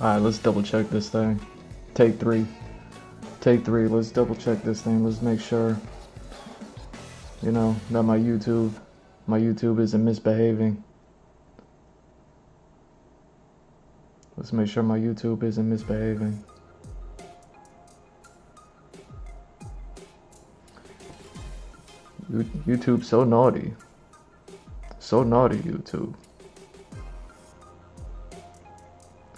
Alright, let's double check this thing. Take three. Take three. Let's double check this thing. Let's make sure, you know, that my YouTube isn't misbehaving. Let's make sure my YouTube isn't misbehaving. YouTube's so naughty. So naughty, YouTube.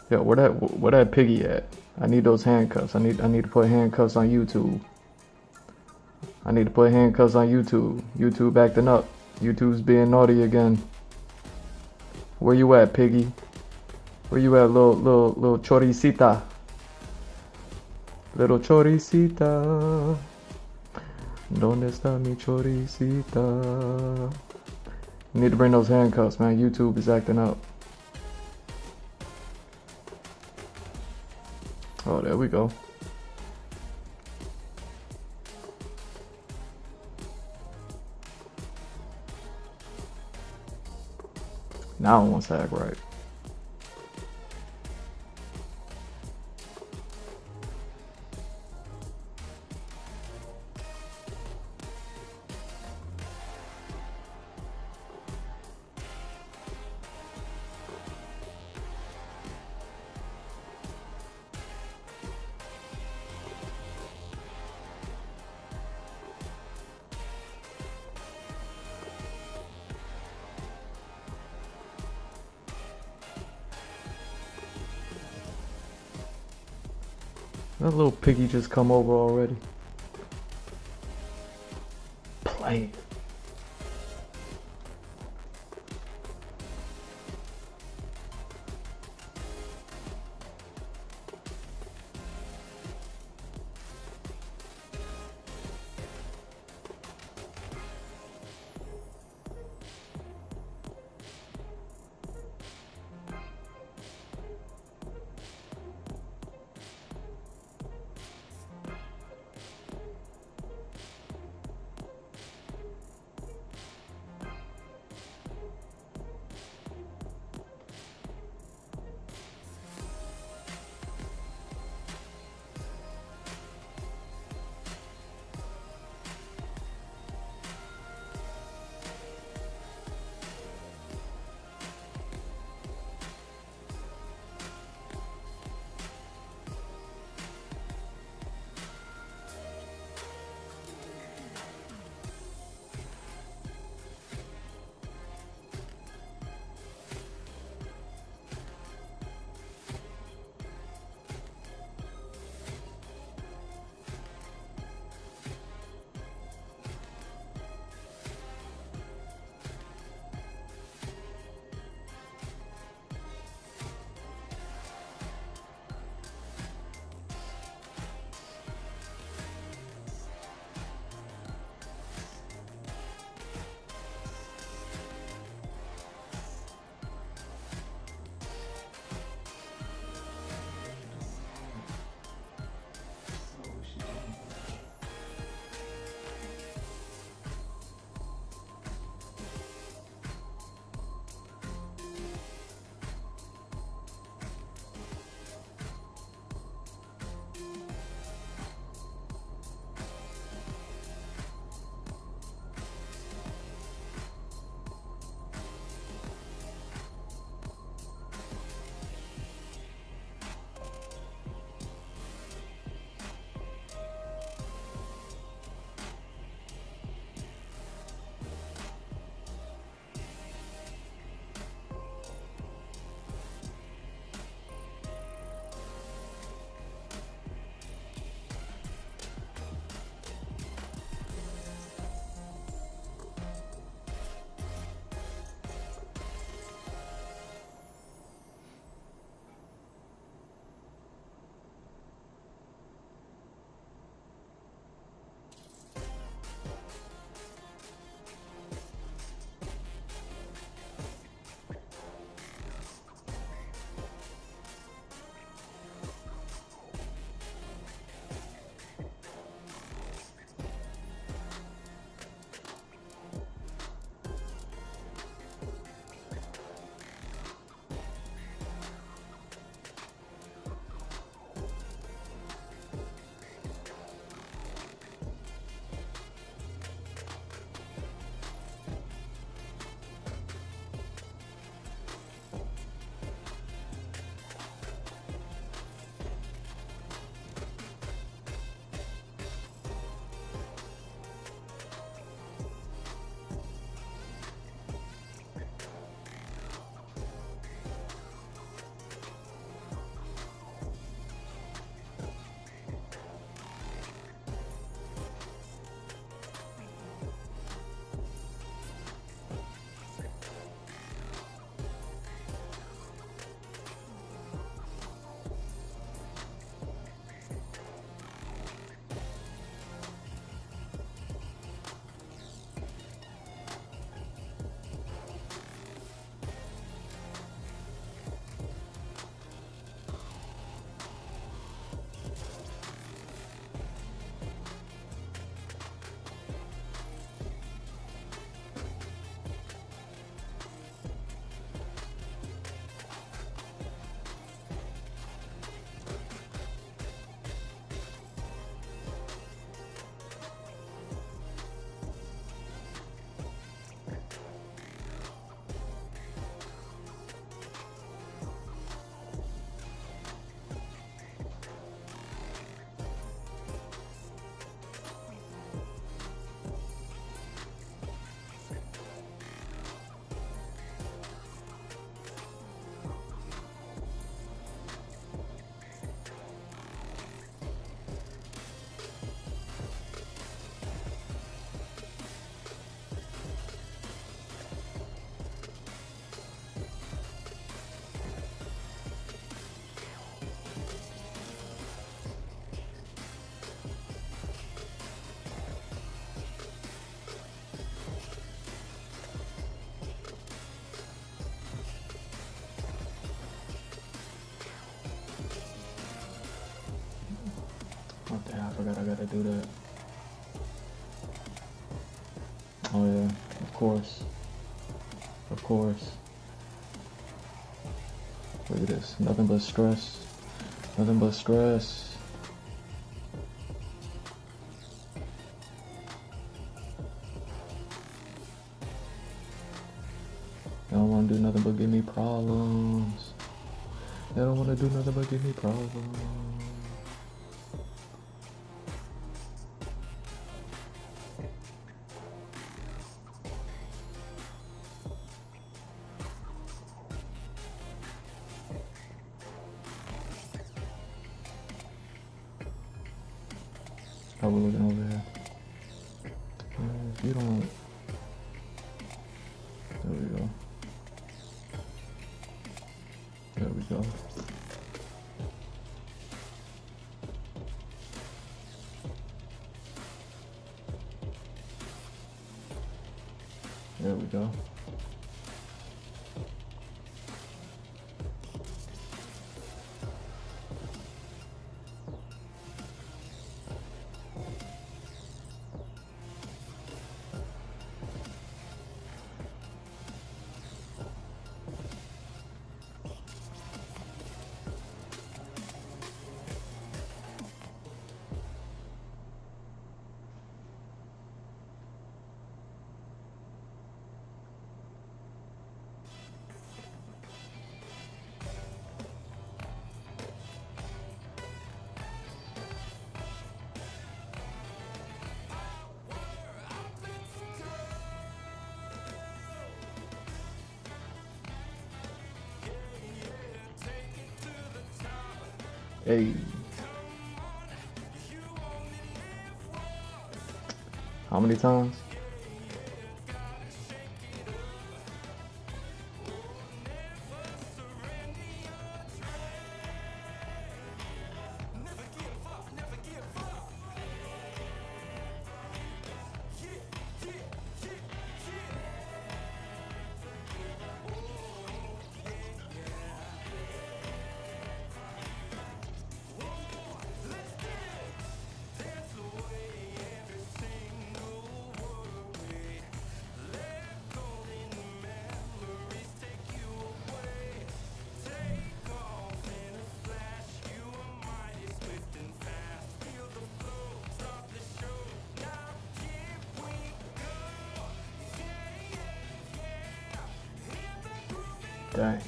Yo, where that piggy at? I need those handcuffs. I need to put handcuffs on YouTube. I need to put handcuffs on YouTube. YouTube acting up. YouTube's being again. Where you at, piggy? Where you at, little choricita? Little choricita. ¿Dónde está mi choricita? You need to bring those handcuffs, man. YouTube is acting up. Oh, there we go. Now it wants to act right. That little piggy just come over already. Play. do that. Oh yeah, of course. Of course. Look at this. Nothing but stress. Nothing but stress. They don't want to do nothing but give me problems. They don't want to do nothing but give me problems. How we looking over here? If you don't, there we go. There we go. There we go. Hey. How many times? Dang.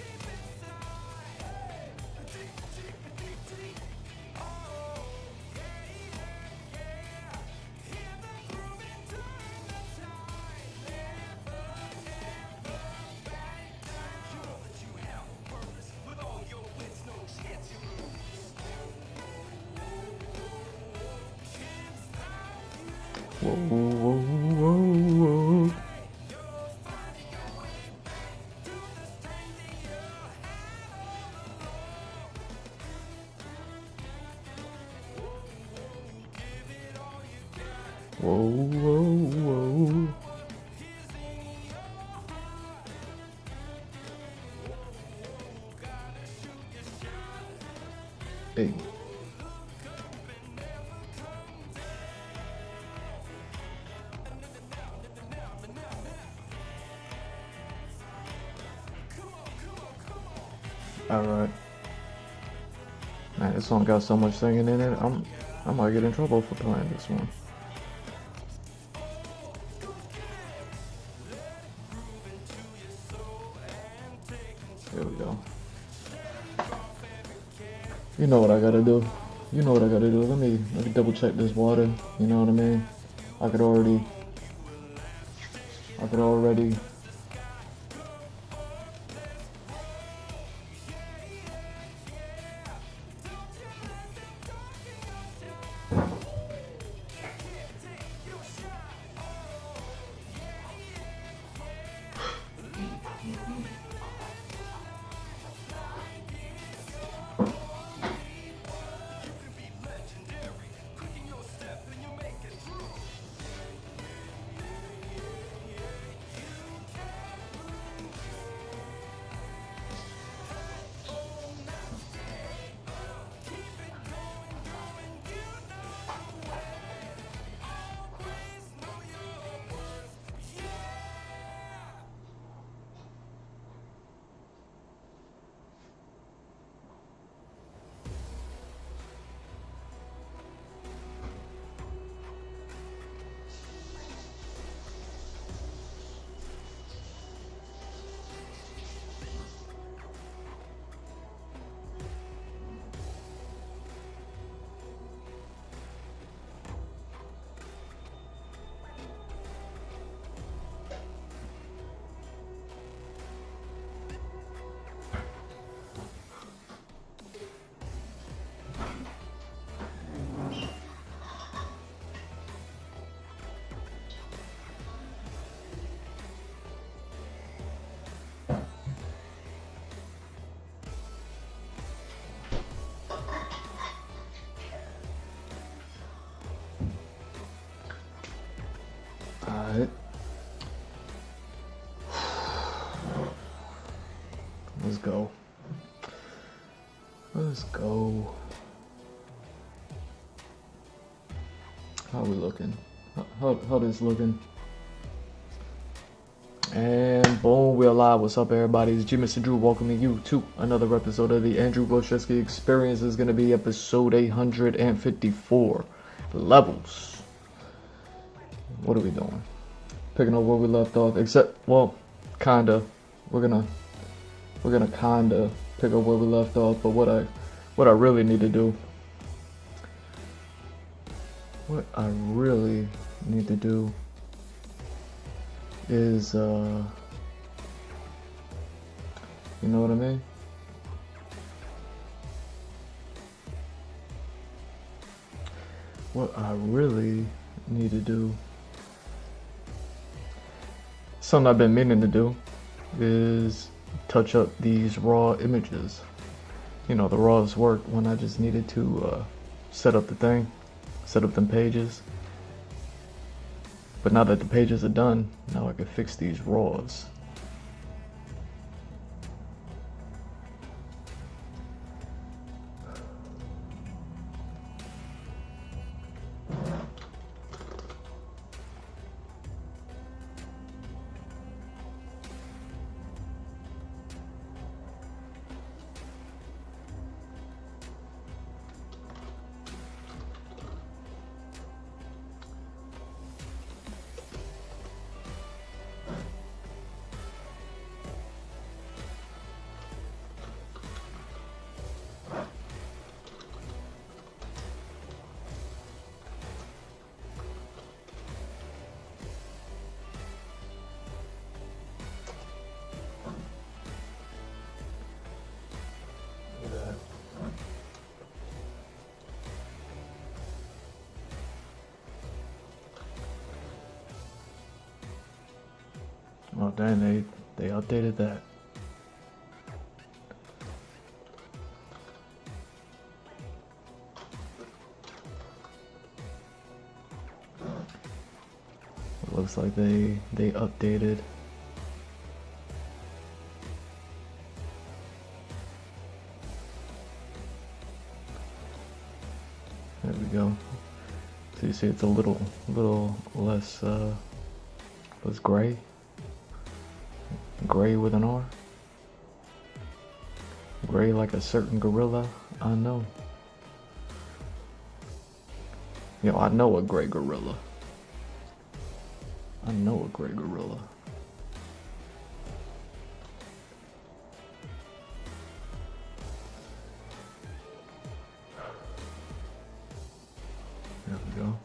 Whoa, whoa, whoa, whoa. Whoa, whoa, whoa. Hey. Alright. Man, this song got so much singing in it, I might get in trouble for playing this one. There we go. You know what I gotta do. You know what I gotta do. Let me double check this water. You know what I mean? I could already. Let's go. Let's go. How we looking? How this looking? And boom, we're live. What's up, everybody? It's G Mr. Drew welcoming you to another episode of the Andrew Wojcicki Experience. Is going to be episode 854. Levels. What are we doing? Picking up where we left off. Except, well, kinda. We're gonna kinda pick up where we left off. But what I really need to do. What I really need to do is, you know what I mean? What I really need to do, something I've been meaning to do, is touch up these raw images. You know, the raws work when I just needed to set up the thing, set up them pages. But now that the pages are done, now I can fix these raws. Oh dang, they updated that. It looks like they updated. There we go. So you see it's a little less gray. Gray with an R. Gray like a certain gorilla I know. You know, I know a gray gorilla. I know a gray gorilla. There we go.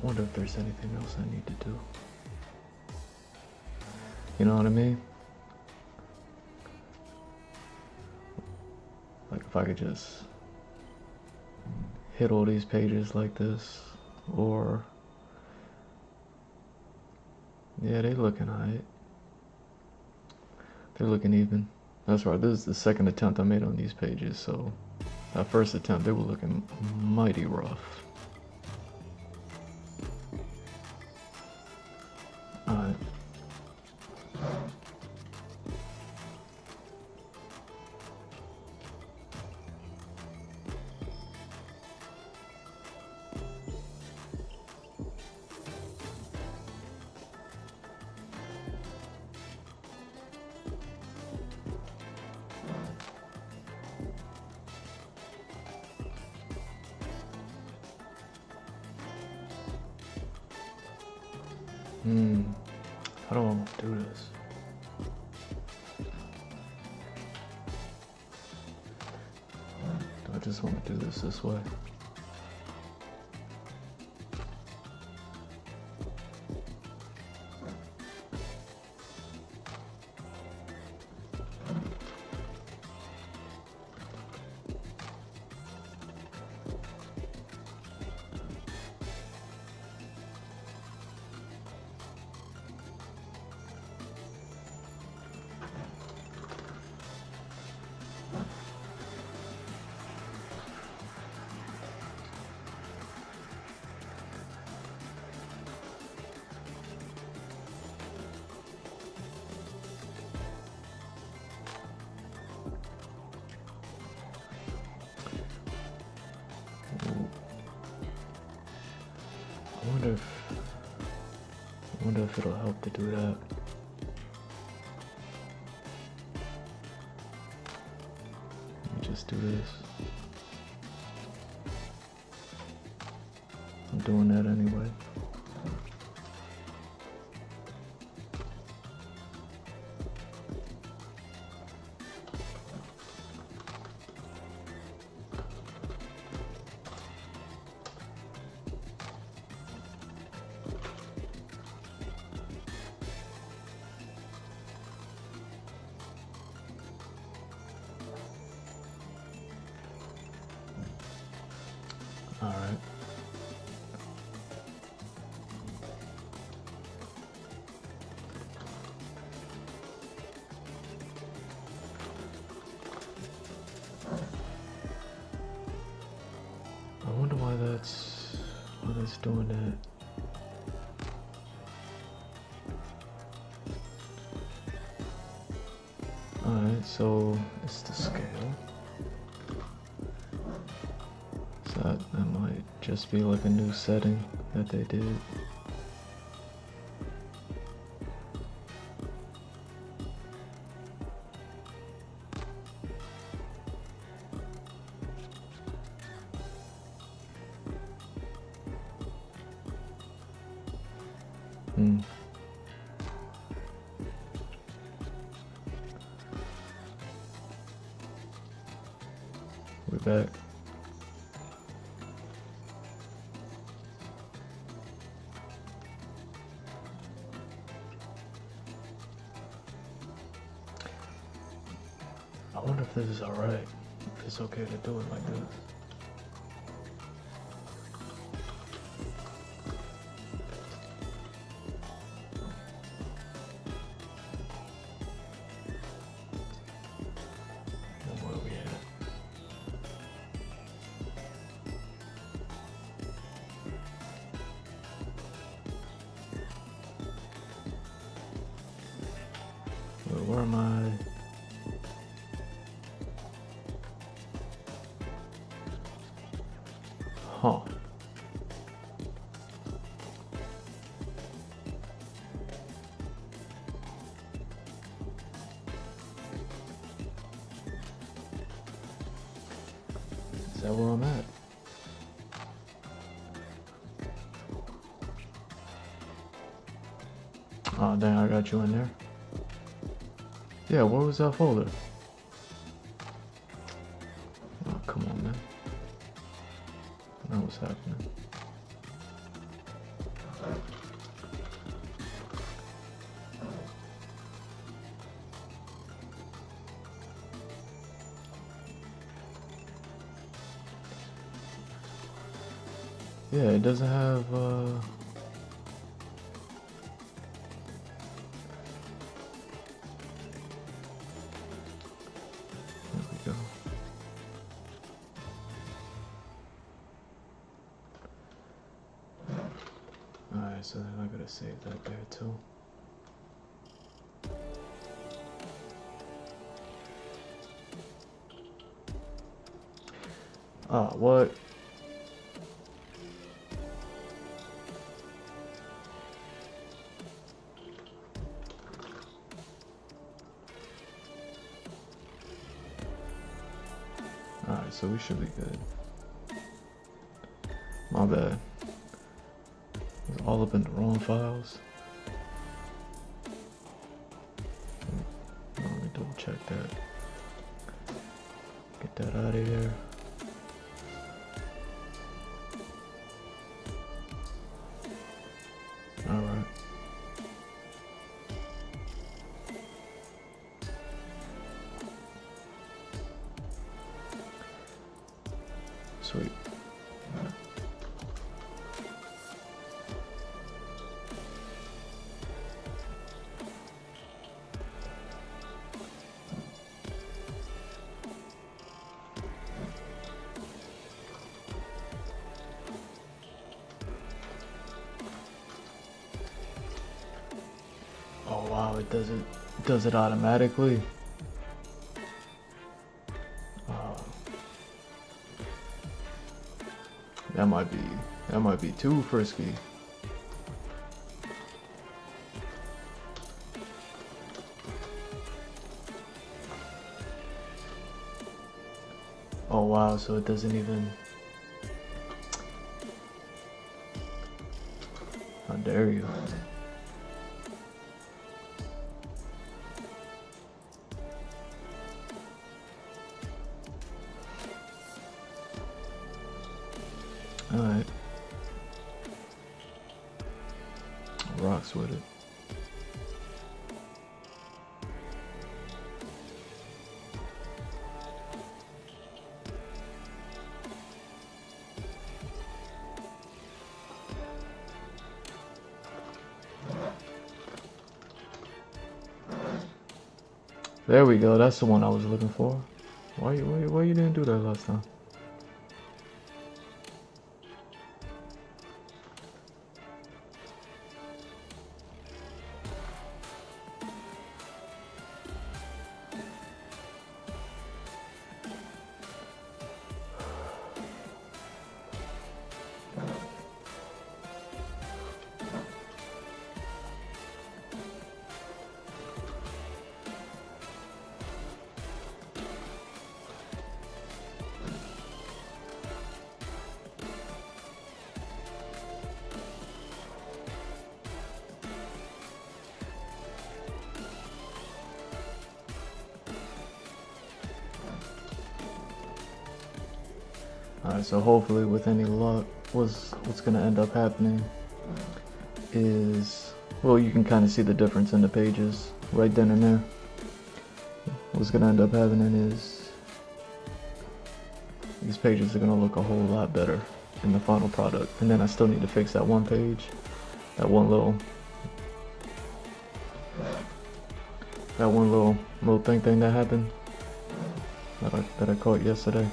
I wonder if there's anything else I need to do. You know what I mean? Like if I could just hit all these pages like this, or yeah, they looking alright. They're looking even. That's right, this is the second attempt I made on these pages, so that first attempt they were looking mighty rough. Alright. How do I want to do this? Do I just want to do this way? wonder if it'll help to do that. Let me just do this. I'm doing that anyway. All right. I wonder why that's doing that. All right, so it's the scale. So that might just be like a new setting that they did. We're back. I wonder if this is alright. If it's okay to do it like this. Where am I? Huh. Is that where I'm at? Oh dang, I got you in there. Yeah, where was that folder? Oh, come on, man. I know what's happening. Yeah, it doesn't have, Alright, so then I gotta save that there too. Ah, what? Alright, so we should be good. My bad. It's all up in the wrong files. Let me double check that. Get that out of here. Alright. Sweet. Oh wow, it does it automatically. That might be too frisky. Oh wow, so it doesn't even... How dare you? Alright. Rocks with it. There we go. That's the one I was looking for. Why you didn't do that last time? Alright, so hopefully with any luck, what's gonna end up happening is, well, you can kind of see the difference in the pages right then and there. What's gonna end up happening is these pages are gonna look a whole lot better in the final product. And then I still need to fix that one page, that one little thing that happened that I caught yesterday.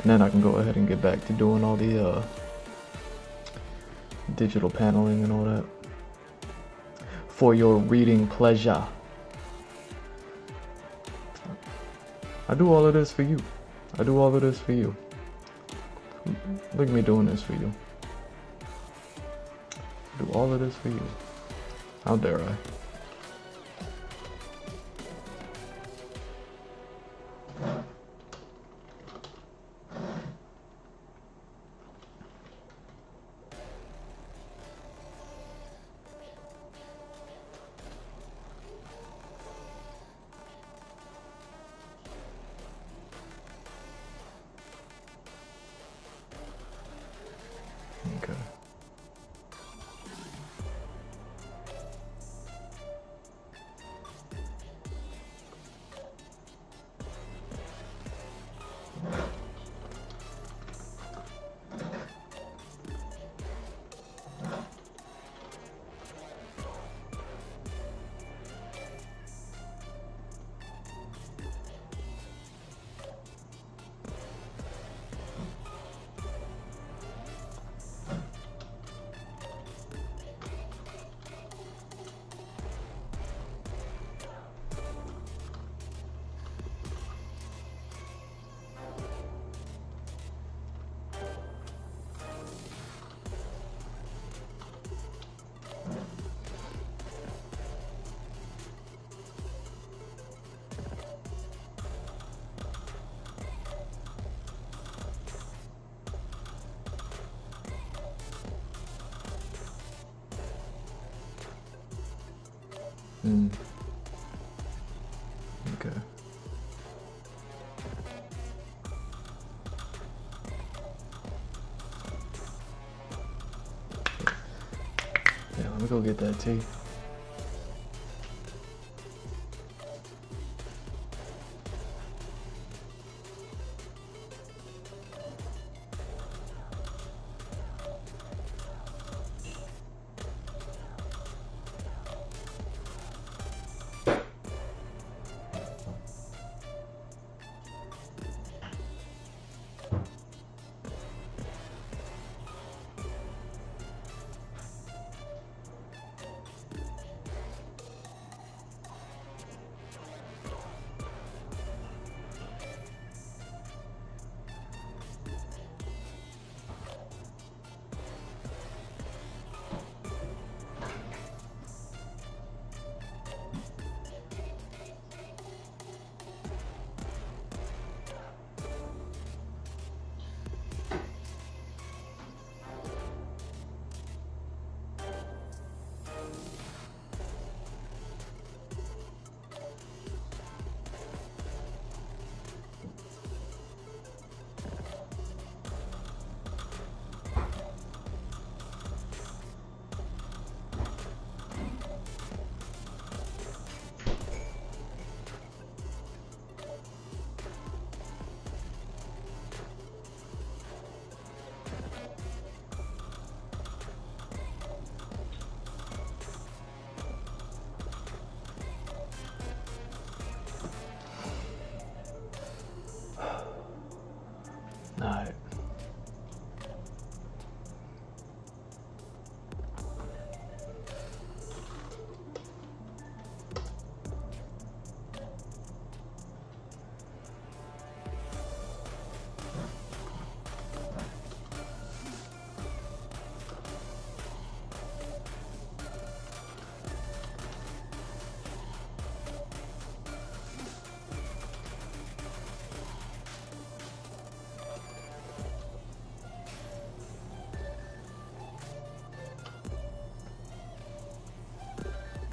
And then I can go ahead and get back to doing all the digital paneling and all that for your reading pleasure. I do all of this for you. I do all of this for you. Look at me doing this for you. I do all of this for you. How dare I? Okay. Okay. Yeah, let me go get that tea.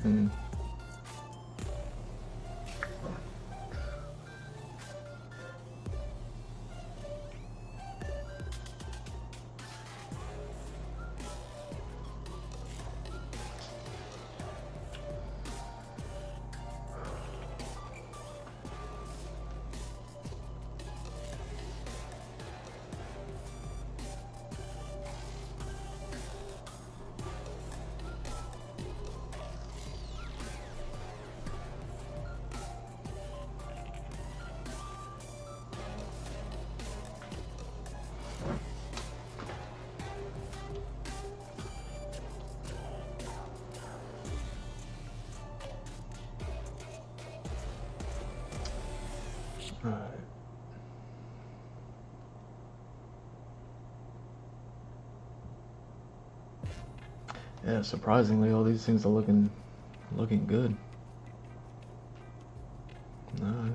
Mm. All right. Yeah, surprisingly, all these things are looking good. All right.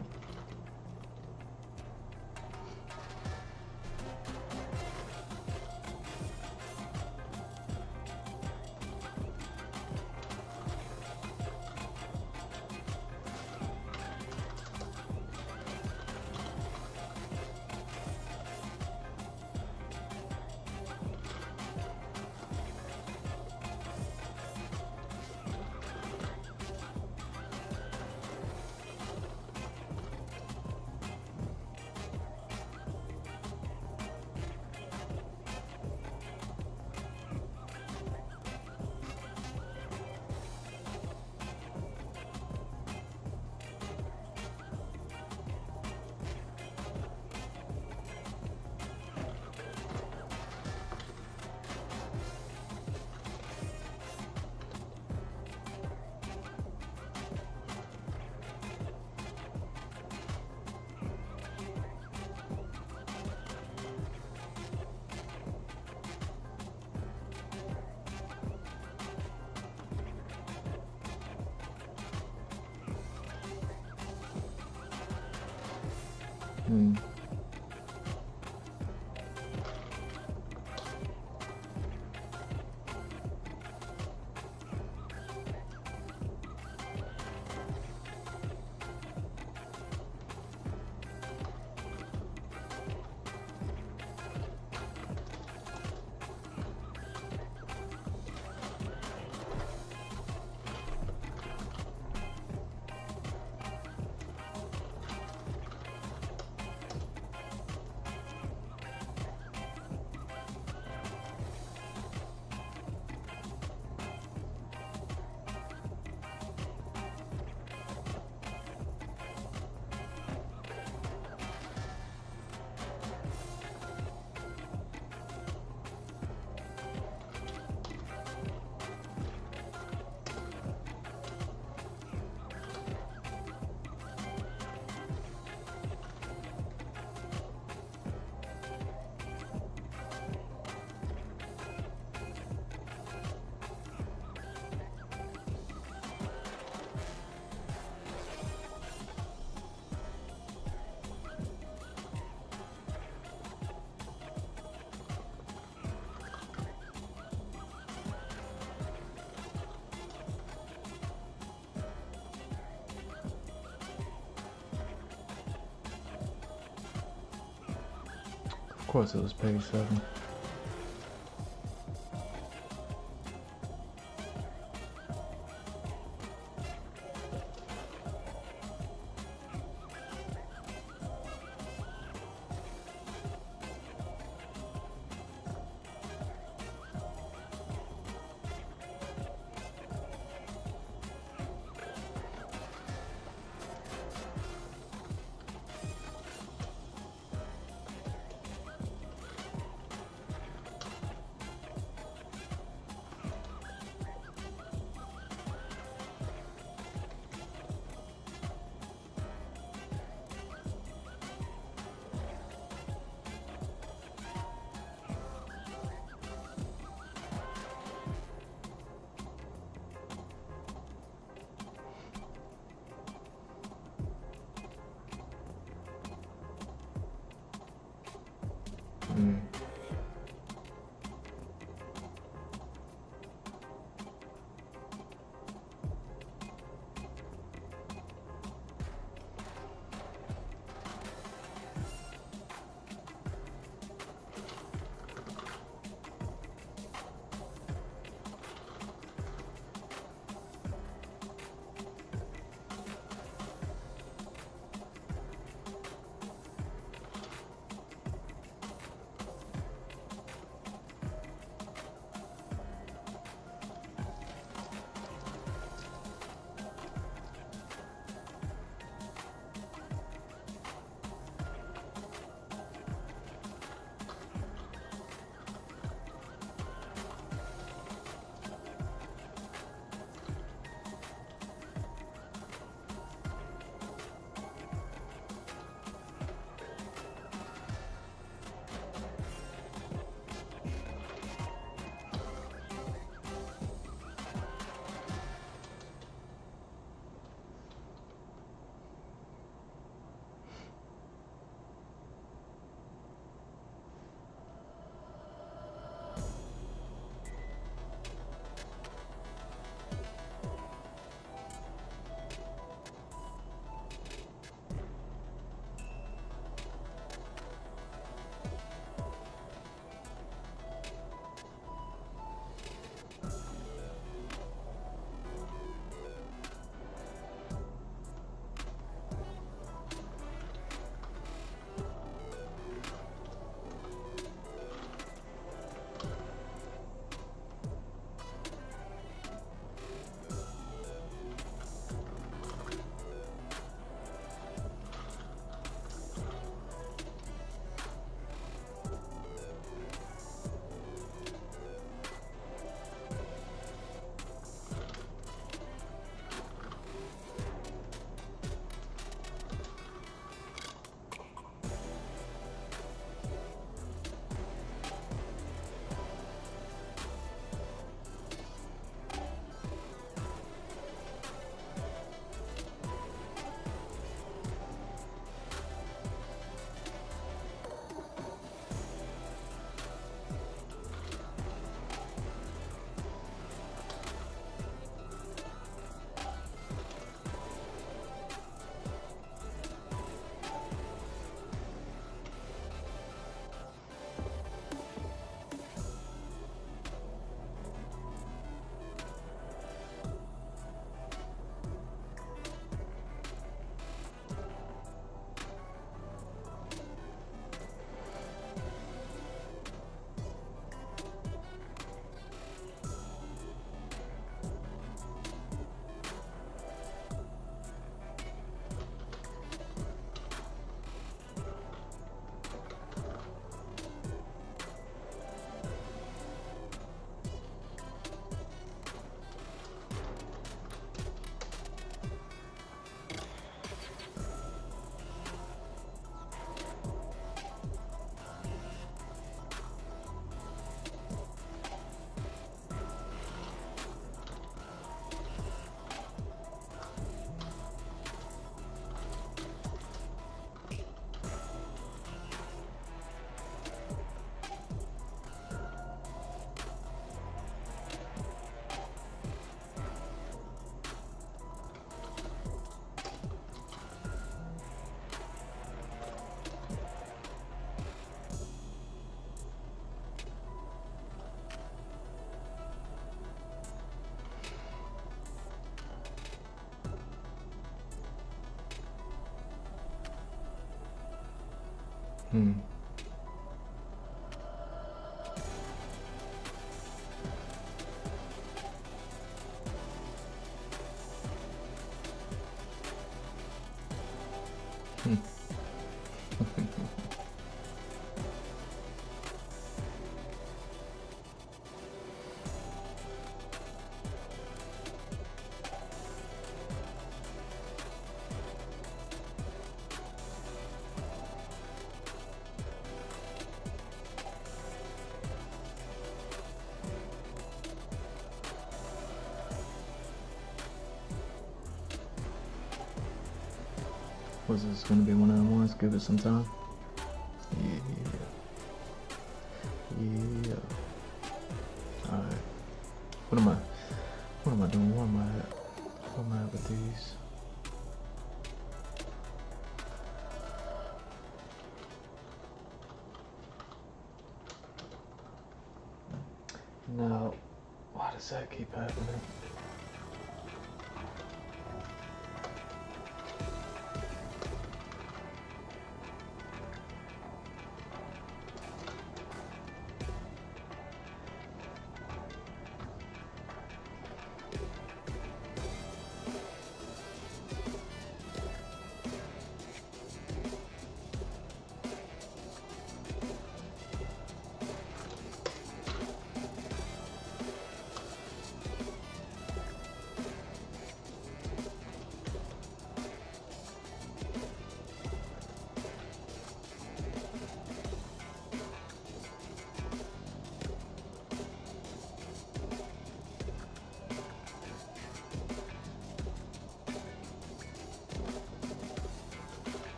Mm. Of course, it was page 7. Hmm. Hmm. Was this gonna be one of the ones? Give it some time. Yeah. Yeah. Alright. What am I? What am I doing? What am I at? What am I at with these? Now, why does that keep happening?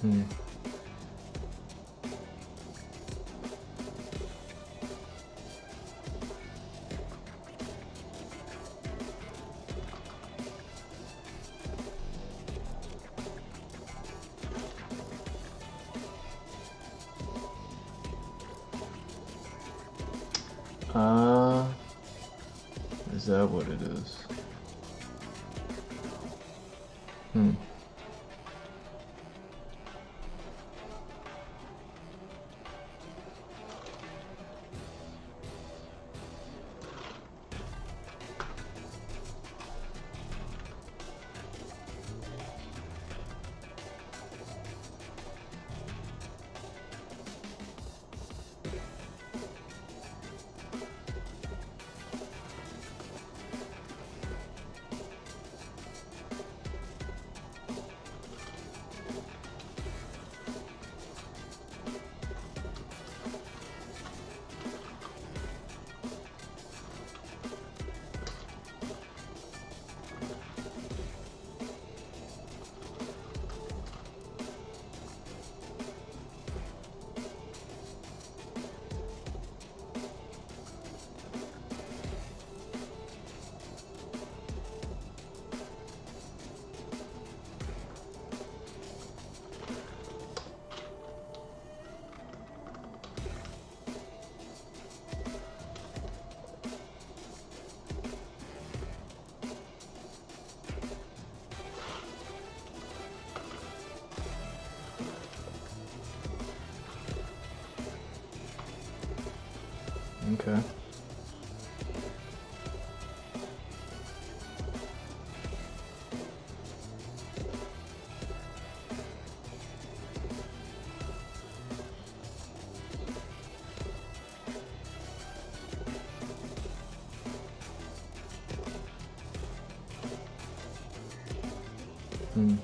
Hmm. Uh, is that what it is? Hmm. Okay. Hmm.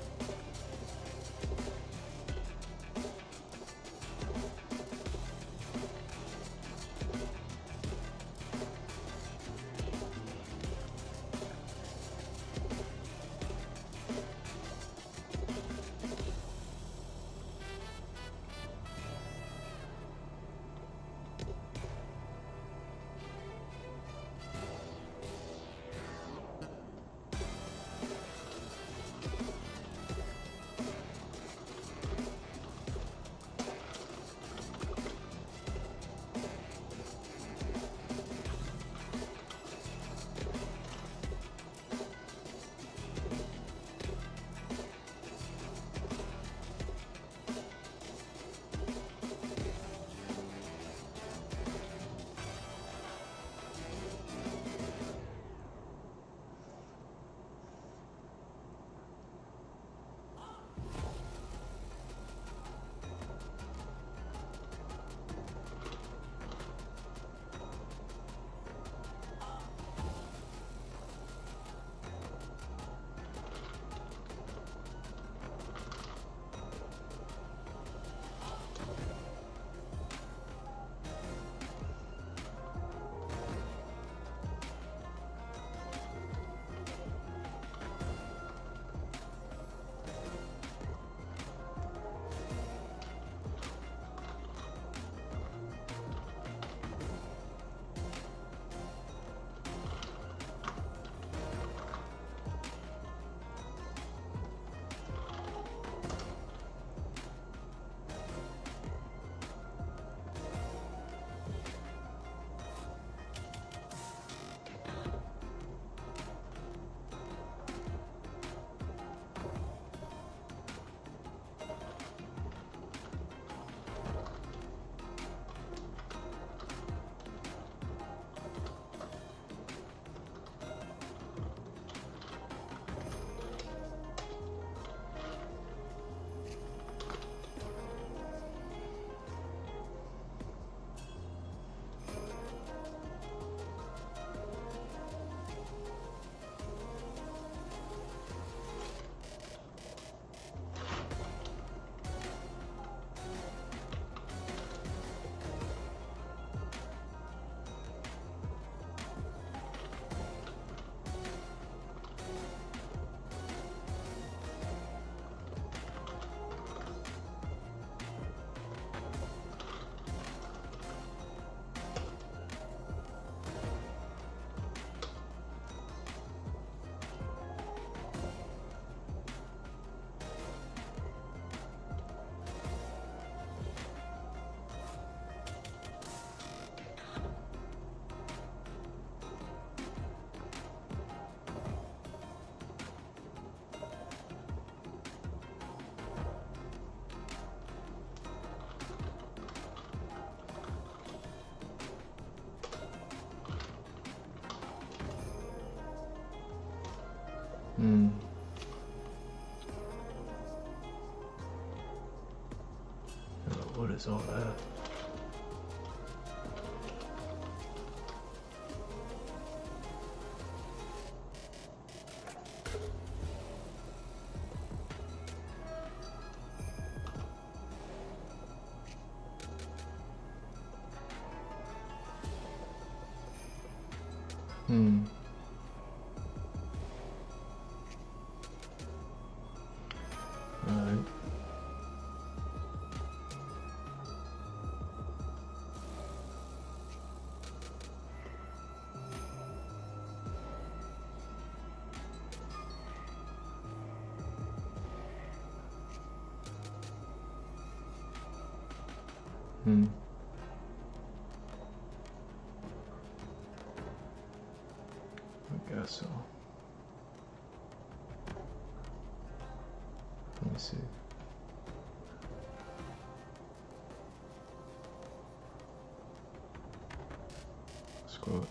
Hmm. What is all that? Hmm. Alright. Hmm. I guess so. Let me see. good.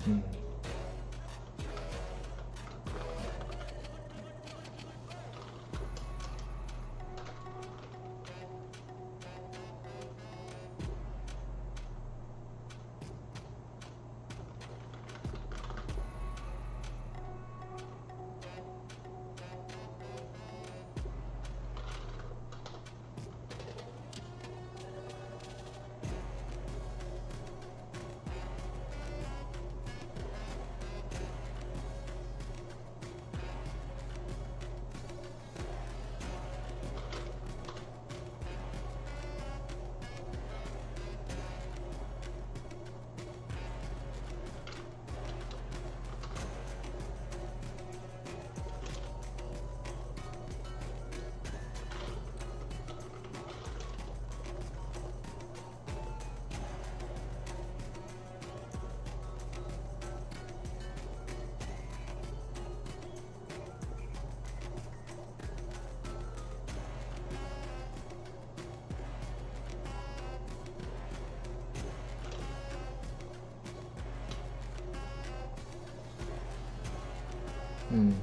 Mm. Mm.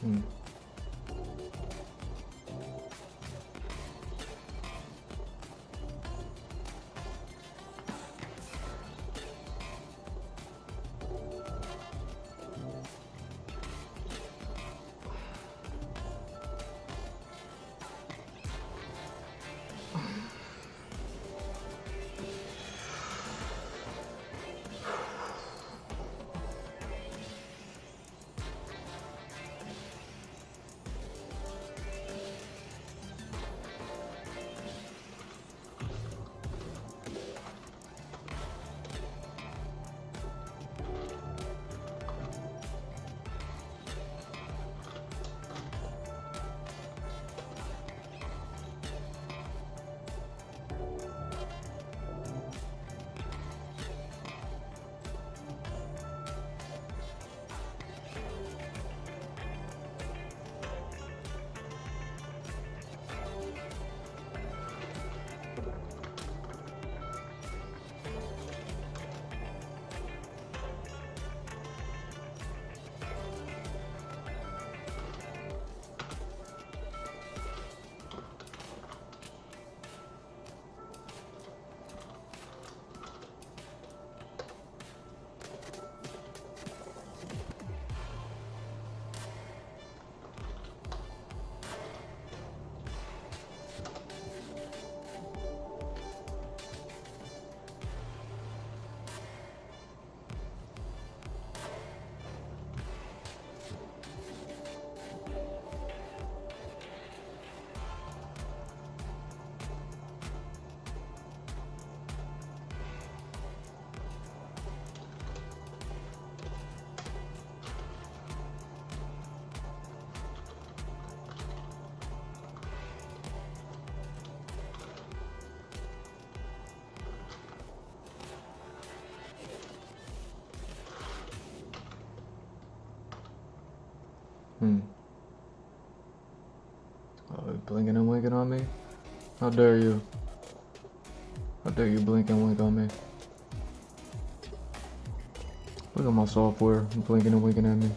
Hmm. Hmm. Oh, you blinking and winking on me? How dare you? How dare you blink and wink on me? Look at my software blinking and winking at me.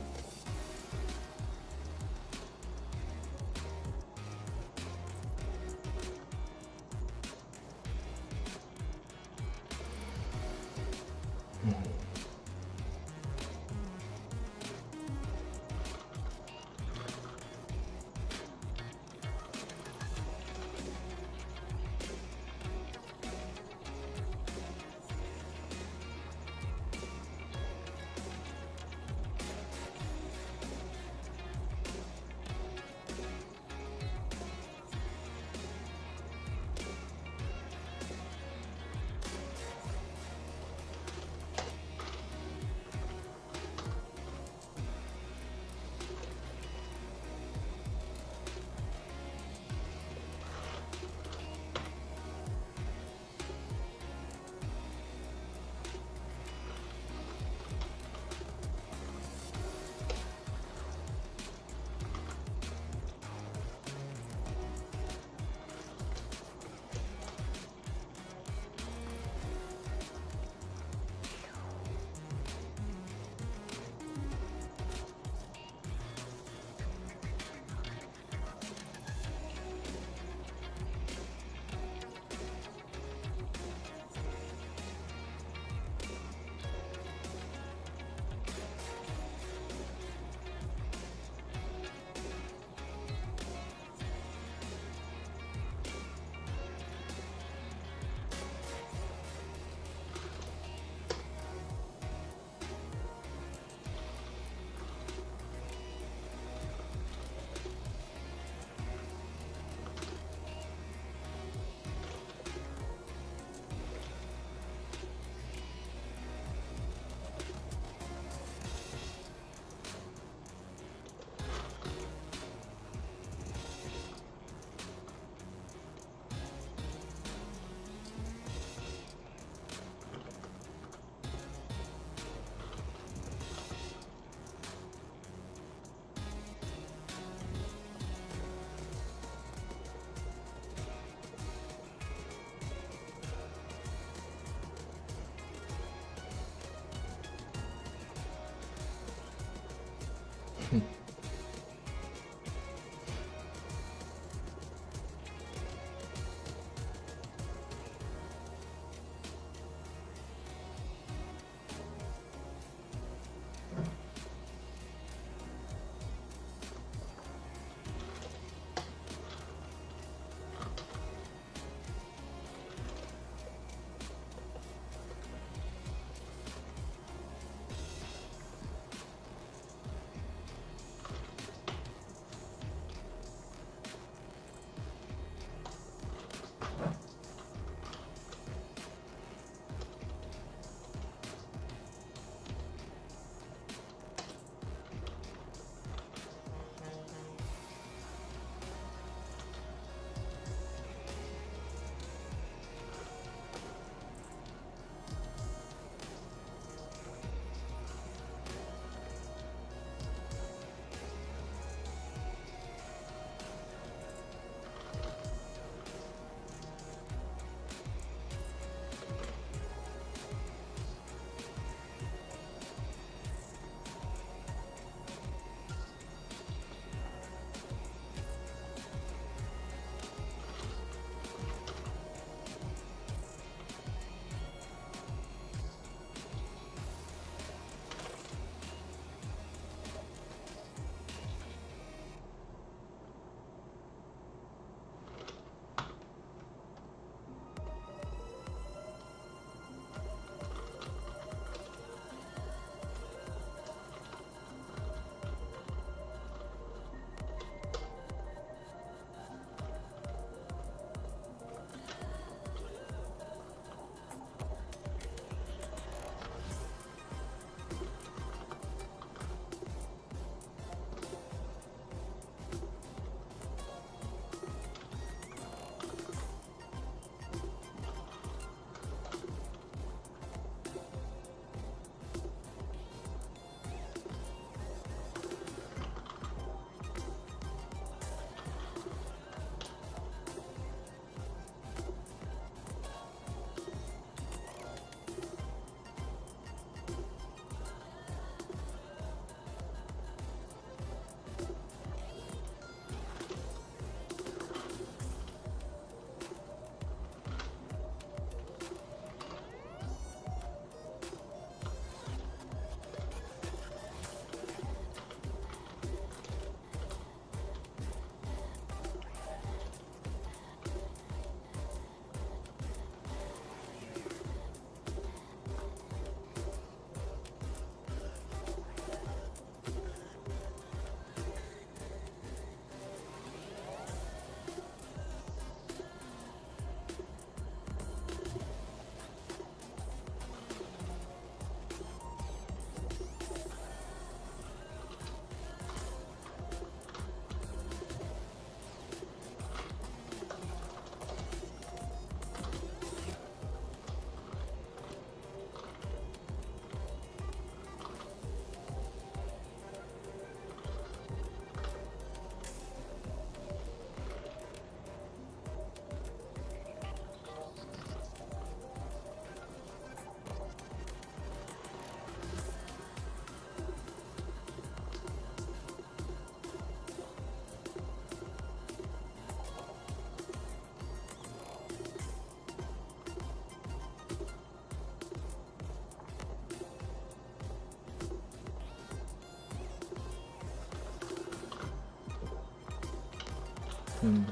Hmm.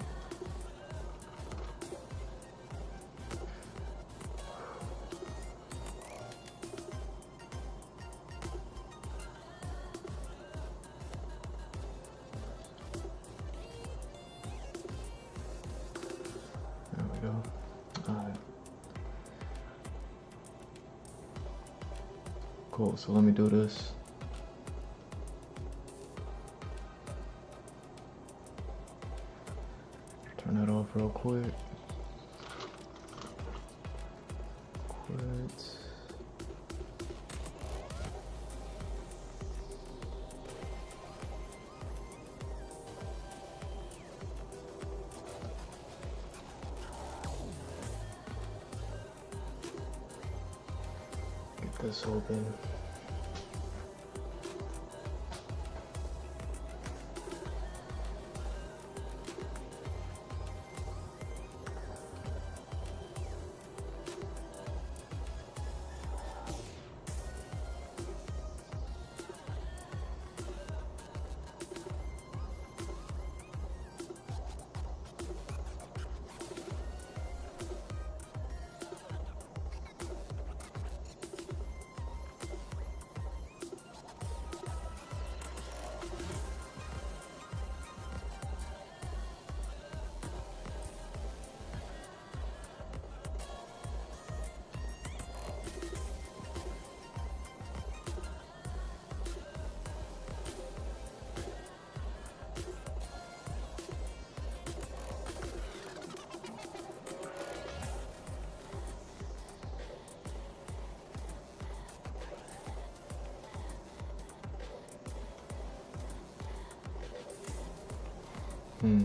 There we go. Alright. Cool, so let me do this. Turn that off real quick. Quit. Get this open. Hmm.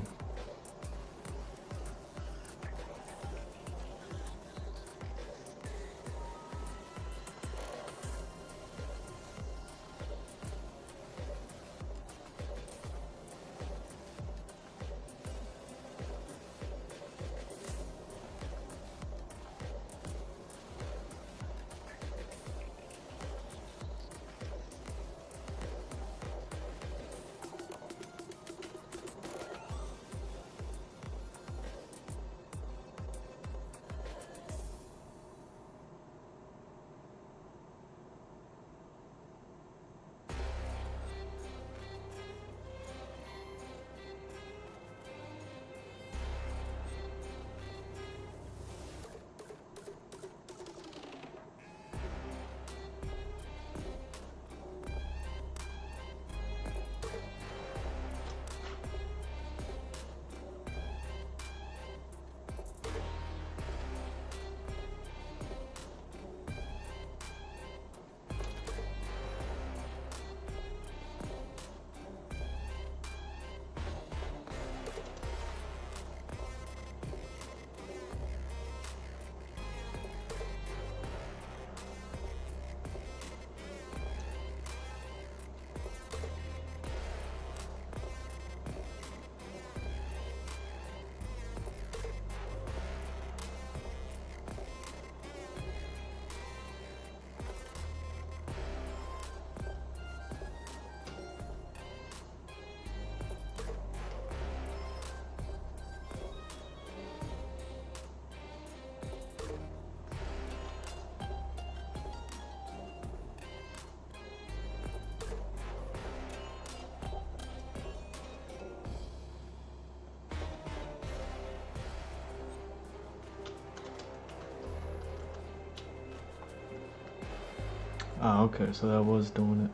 Ah, okay, so that was doing it.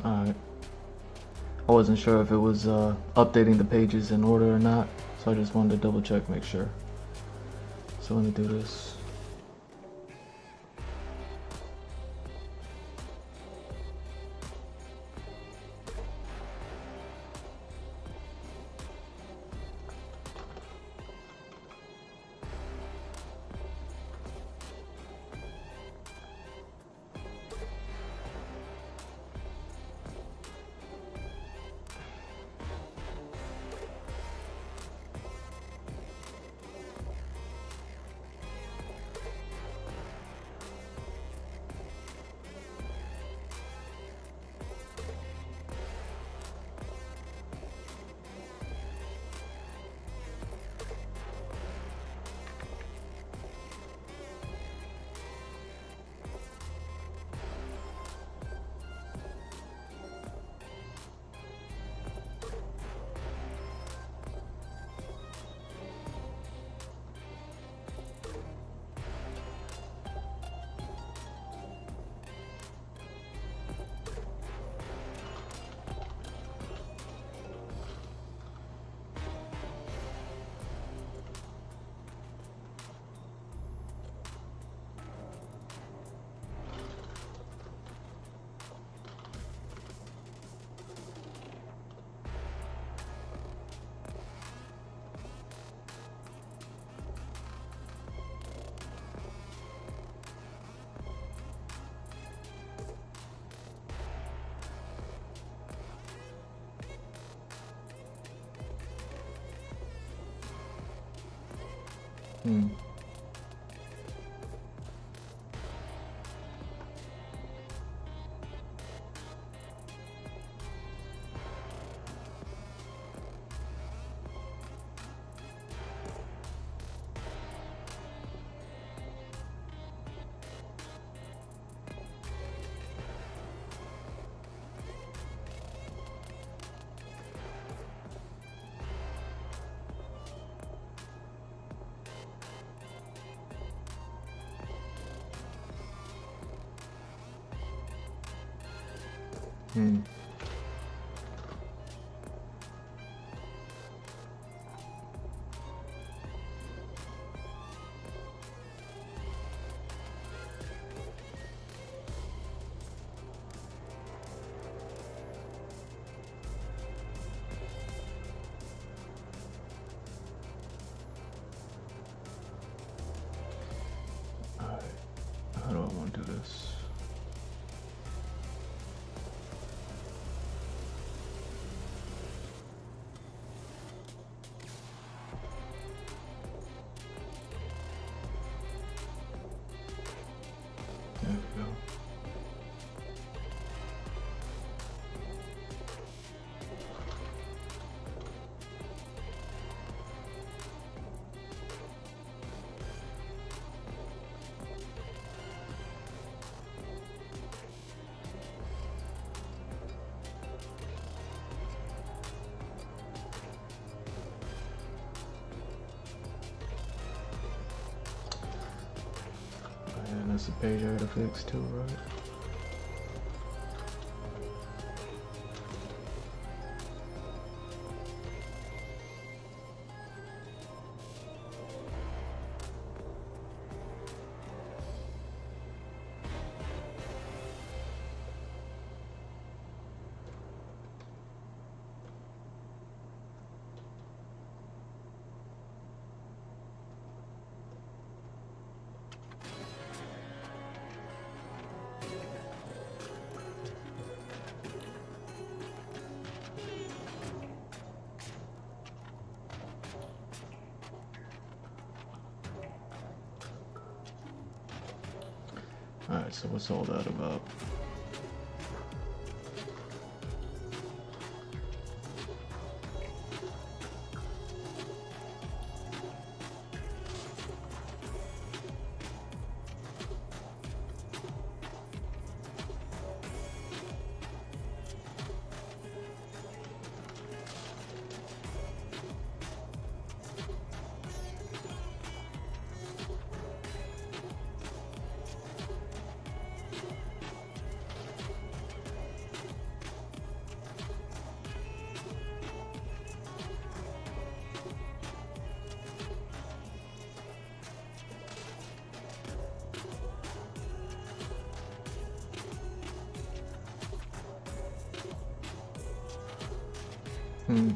Alright. I wasn't sure if it was updating the pages in order or not, so I just wanted to double check, make sure. So let me do this. Hmm. Hmm. Alright, how do I want to do this? There we go. And that's the page I gotta fix too, right? Alright, so what's all that about? Hmm.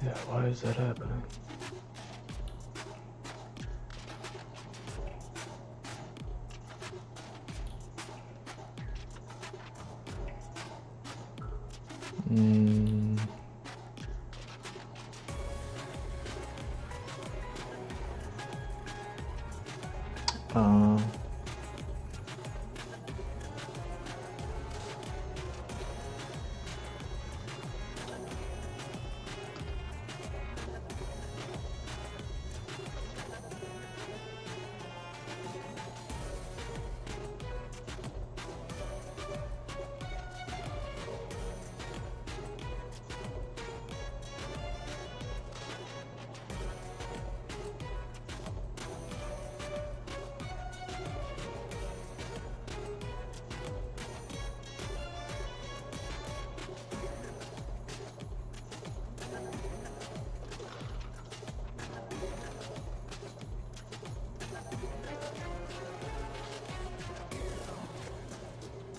Yeah, why is that happening? Hmm. Uh,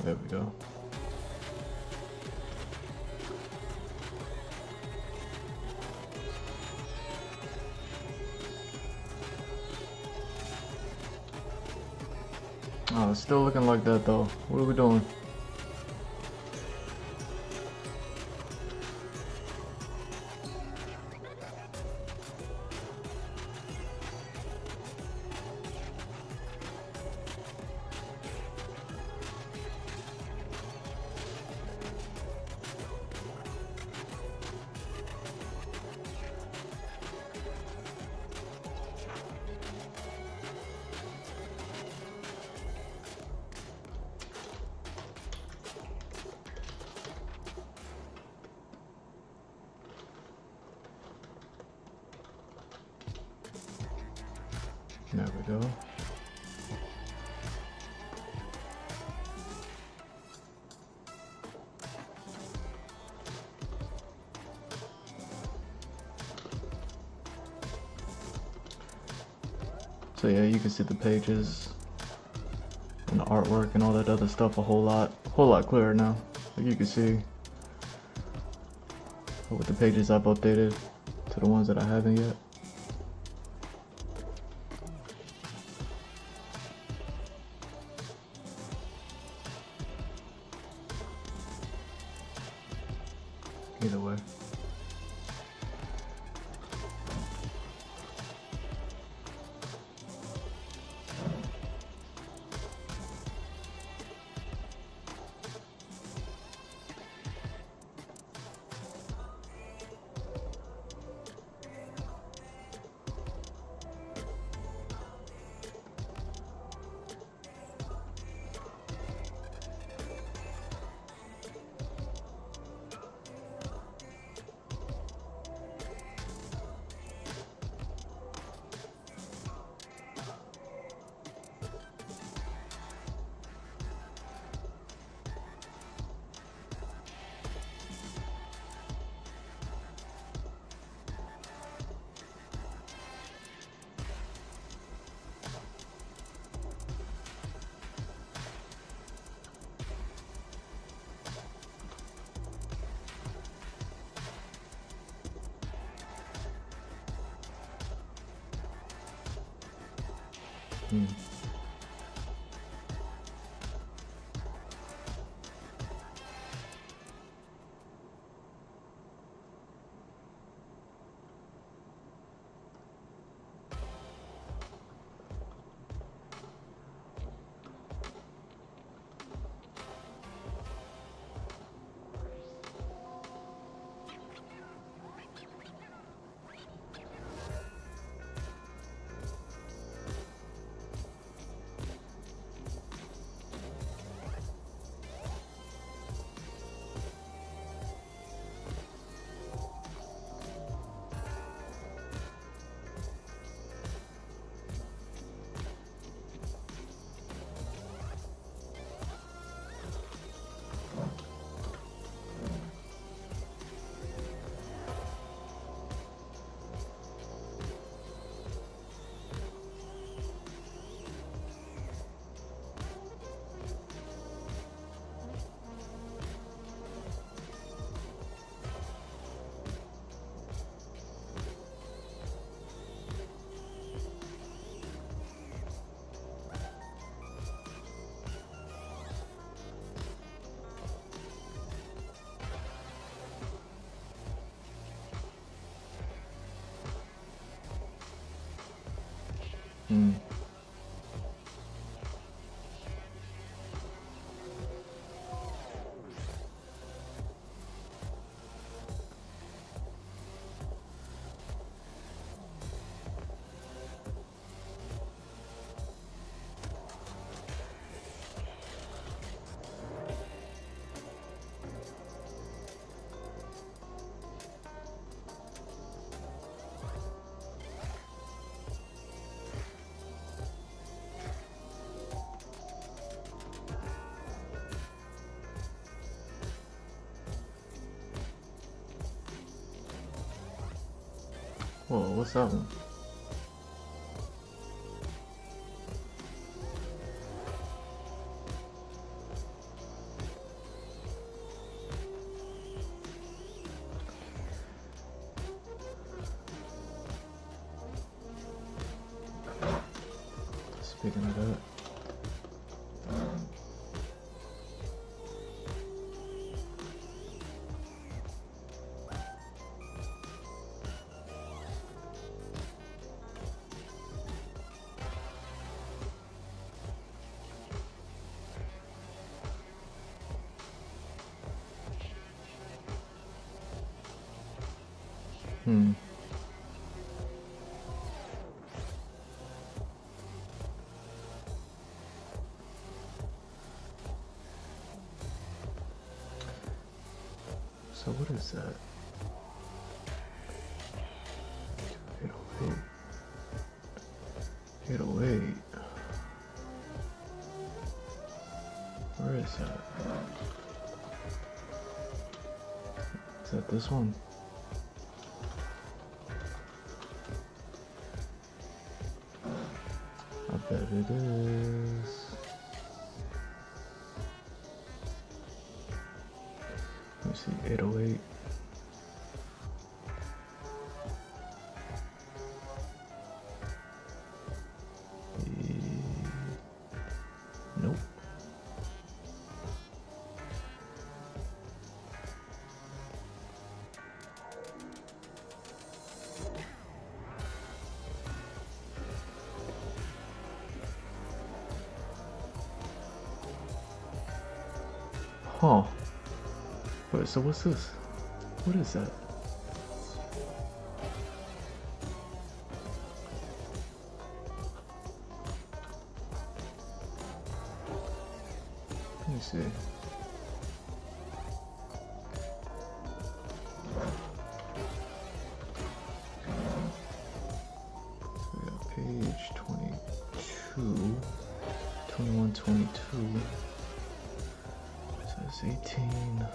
There we go. Oh, it's still looking like that though. What are we doing? There we go. So yeah, you can see the pages and the artwork and all that other stuff a whole lot clearer now. Like you can see with the pages I've updated to the ones that I haven't yet. Either way. Whoa, what's that one? Speaking of that. So what is that? 808. 808. Where is that? Is that this one? I bet it is. Let me see, 808. Nope. Huh. Wait, so what's this? What is that? Let me see. So we got page 22, 21, 22. So it's 18, 19,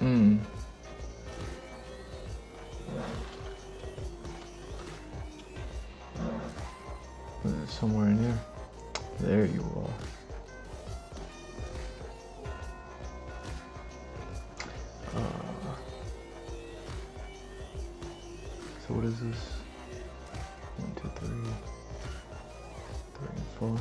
20. Was it somewhere in here? There you are. So what is this? 1, 2, 3, 3 and 4.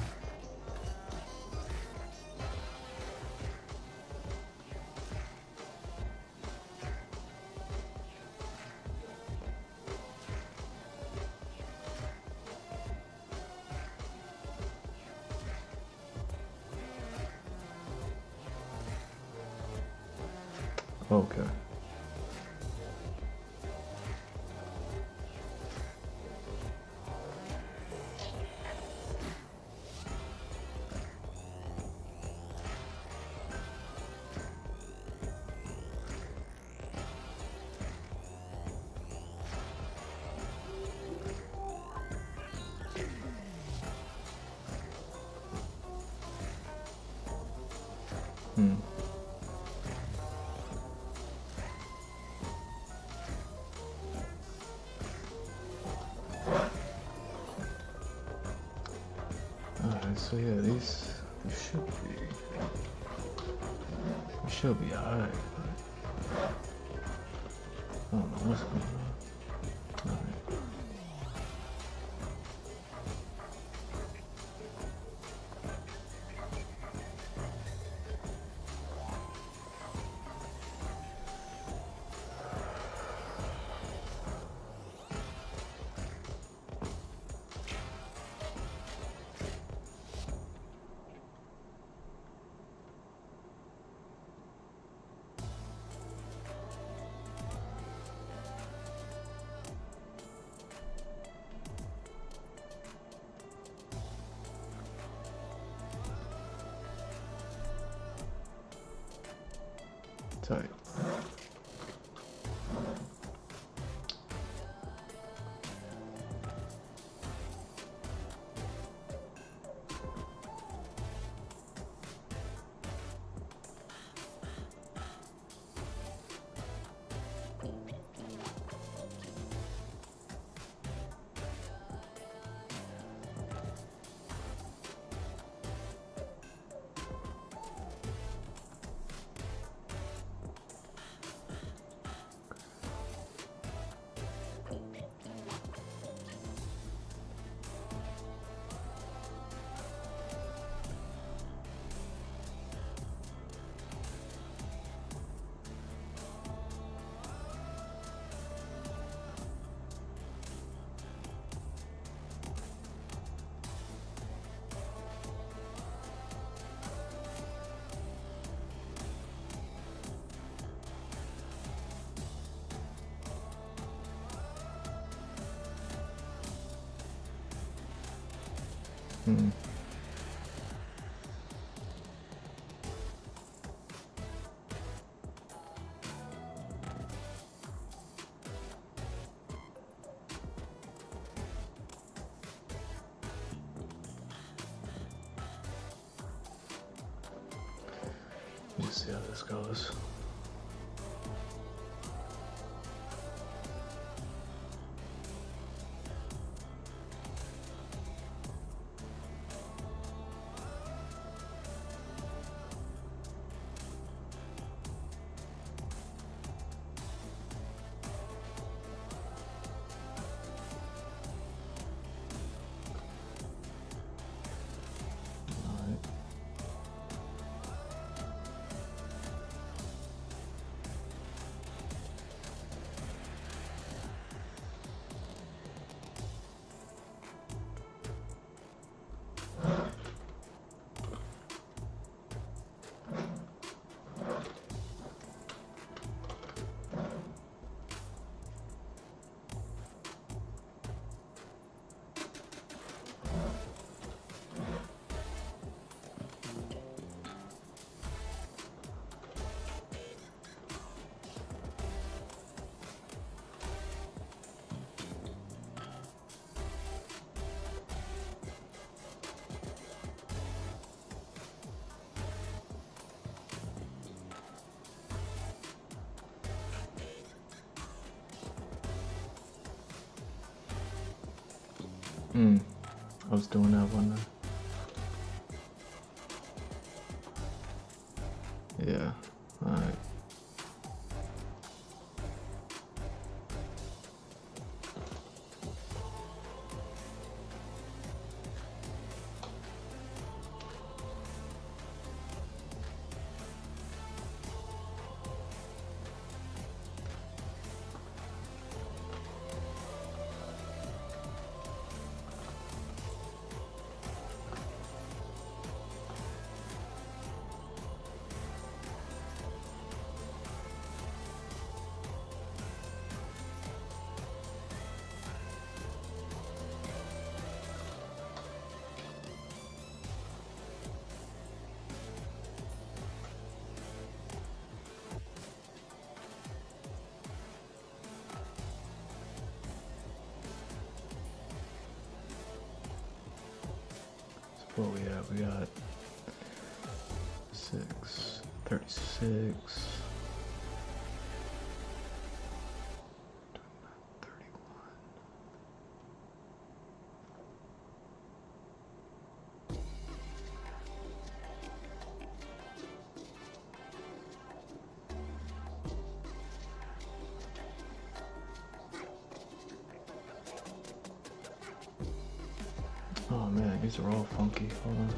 Okay. Alright, so yeah, these should be alright, but I don't know what's going on. Alright. Tight. Hmm. Let's see how this goes. I was doing that one night. Yeah, alright. What we at? We got 36. Oh man, these are all funky. Hold on.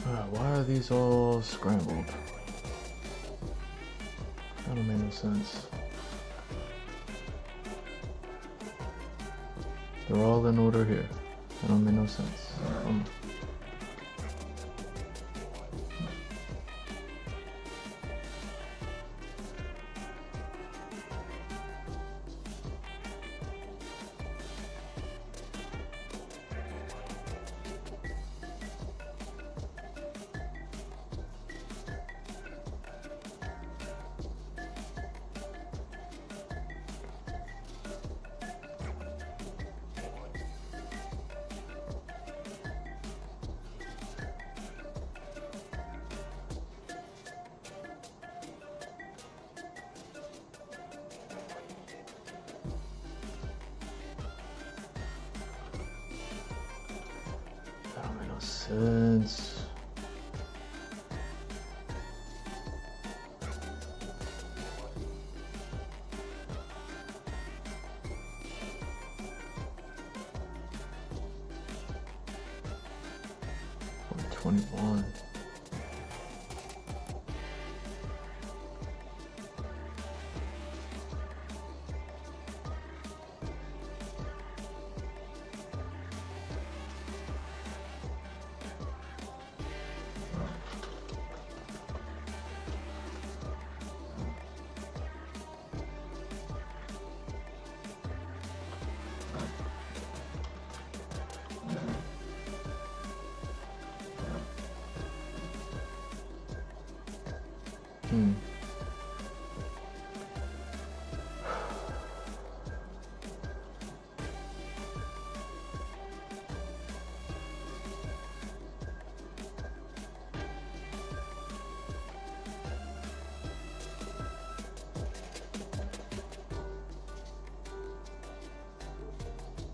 Alright, why are these all scrambled? That don't make no sense. They're all in order here. That don't make no sense. sense. $21.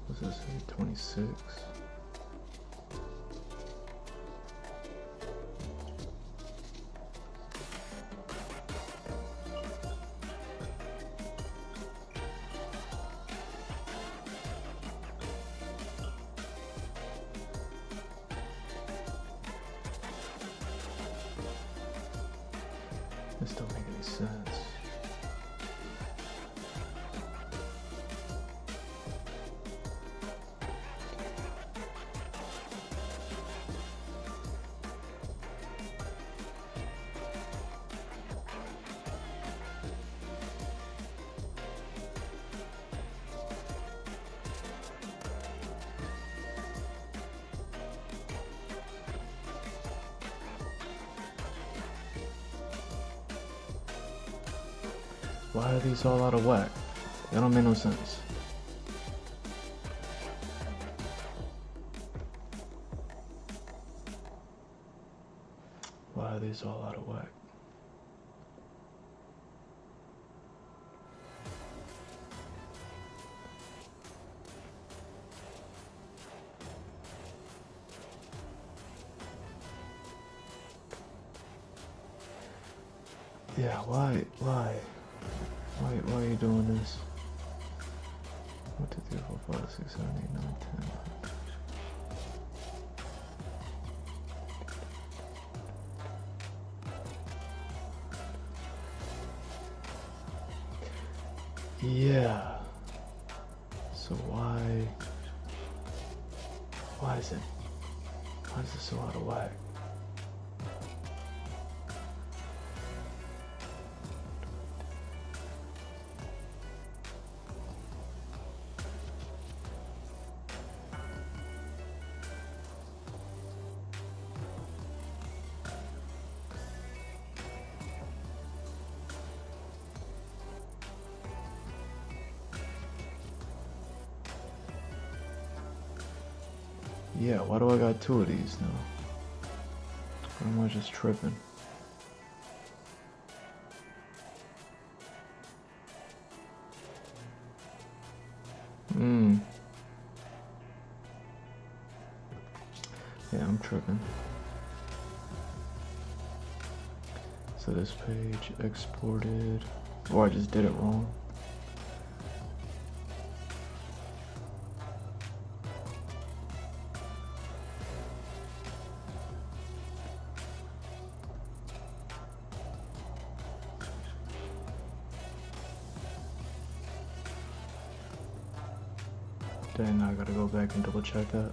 What's this say? 26. This don't make any sense. Why are these all out of whack? That don't make no sense. Why are these all out of whack? Yeah, why are you doing this? 1, 2, 3, 4, 5, 6, 7, 8, 9, 10. Yeah. So why is it so out of whack? Yeah, why do I got 2 of these now? Or am I just tripping? Yeah, I'm tripping. So this page exported, or I just did it wrong. Dang, I gotta go back and double check that.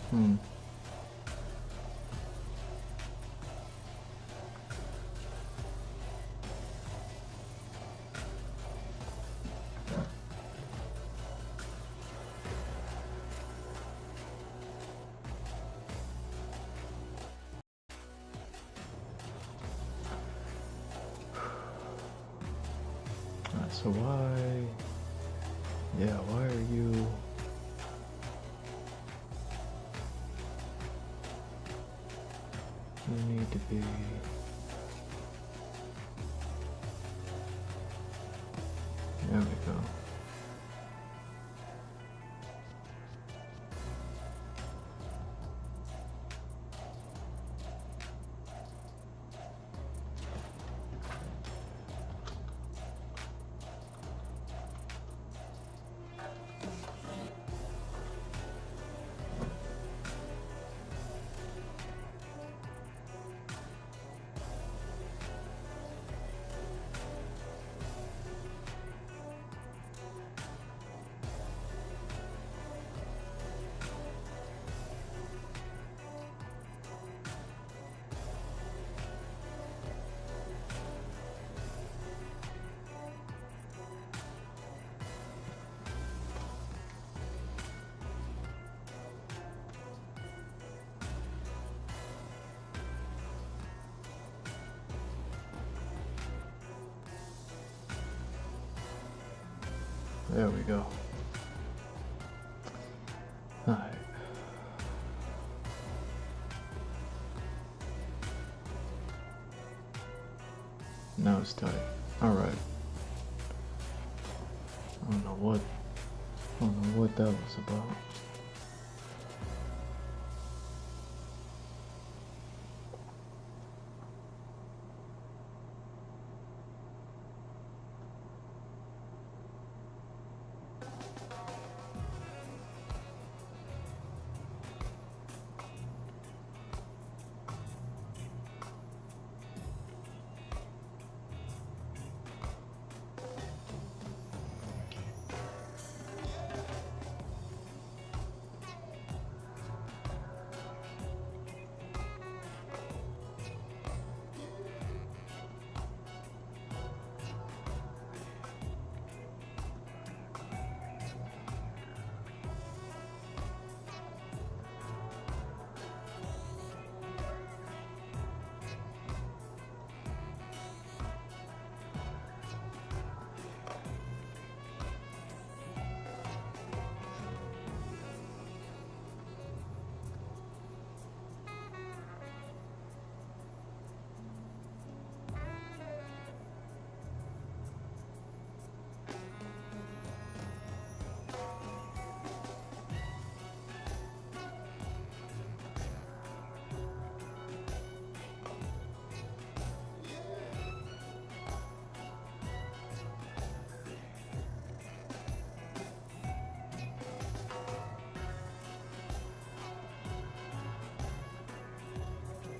Hmm. So why? Yeah, why are you? You need to be. There we go. There we go. Alright. Now it's tight. Alright. I don't know what that was about.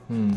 Hmm.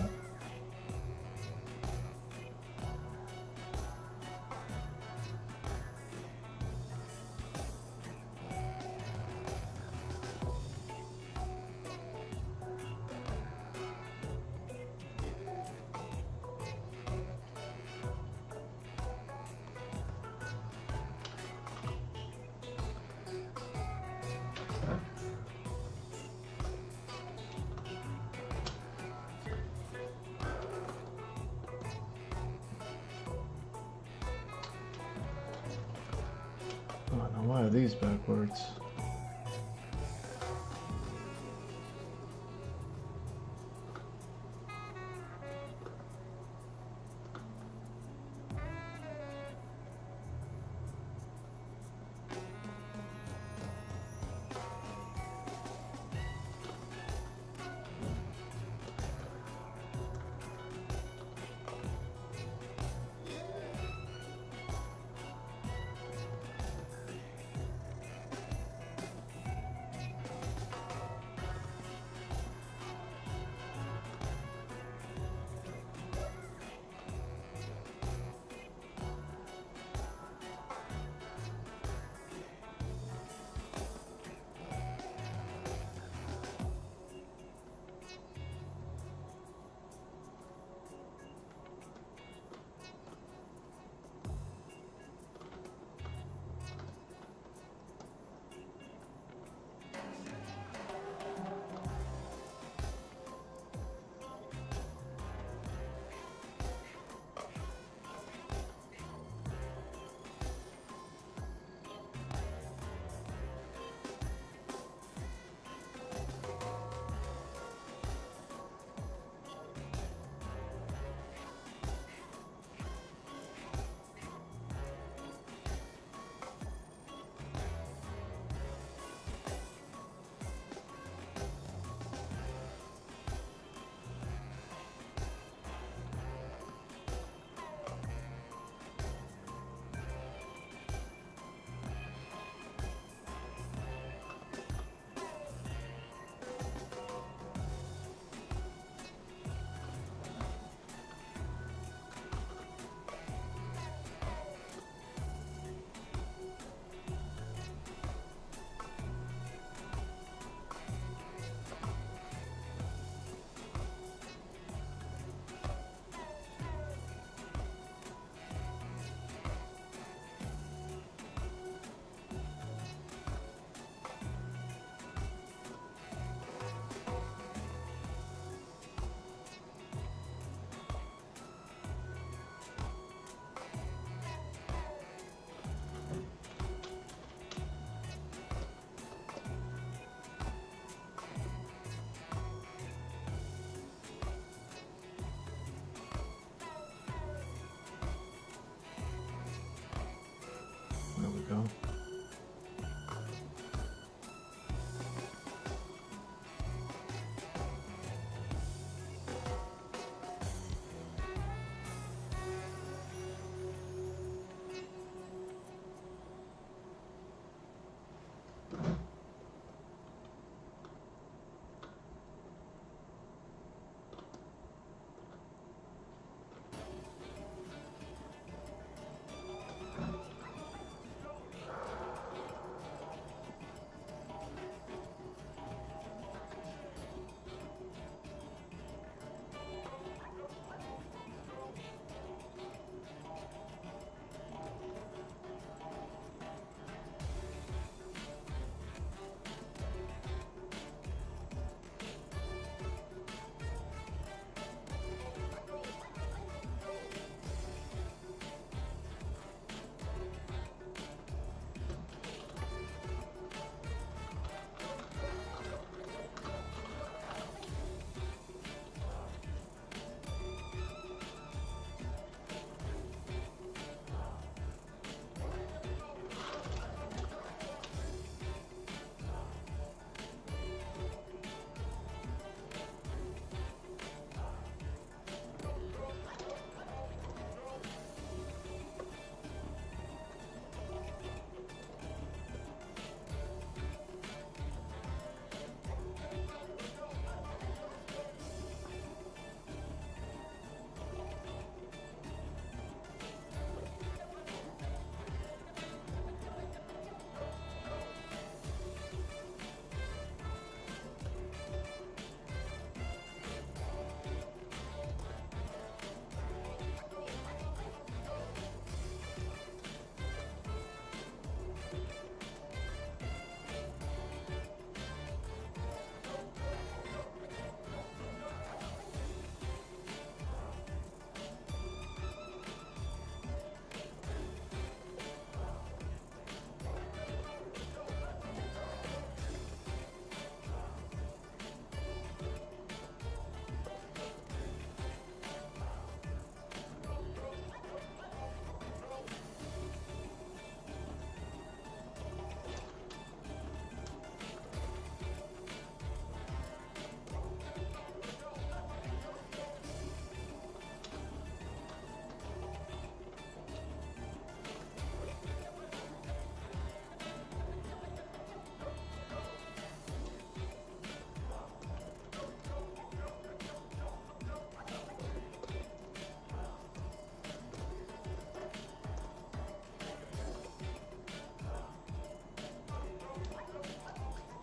Oh, now why are these backwards?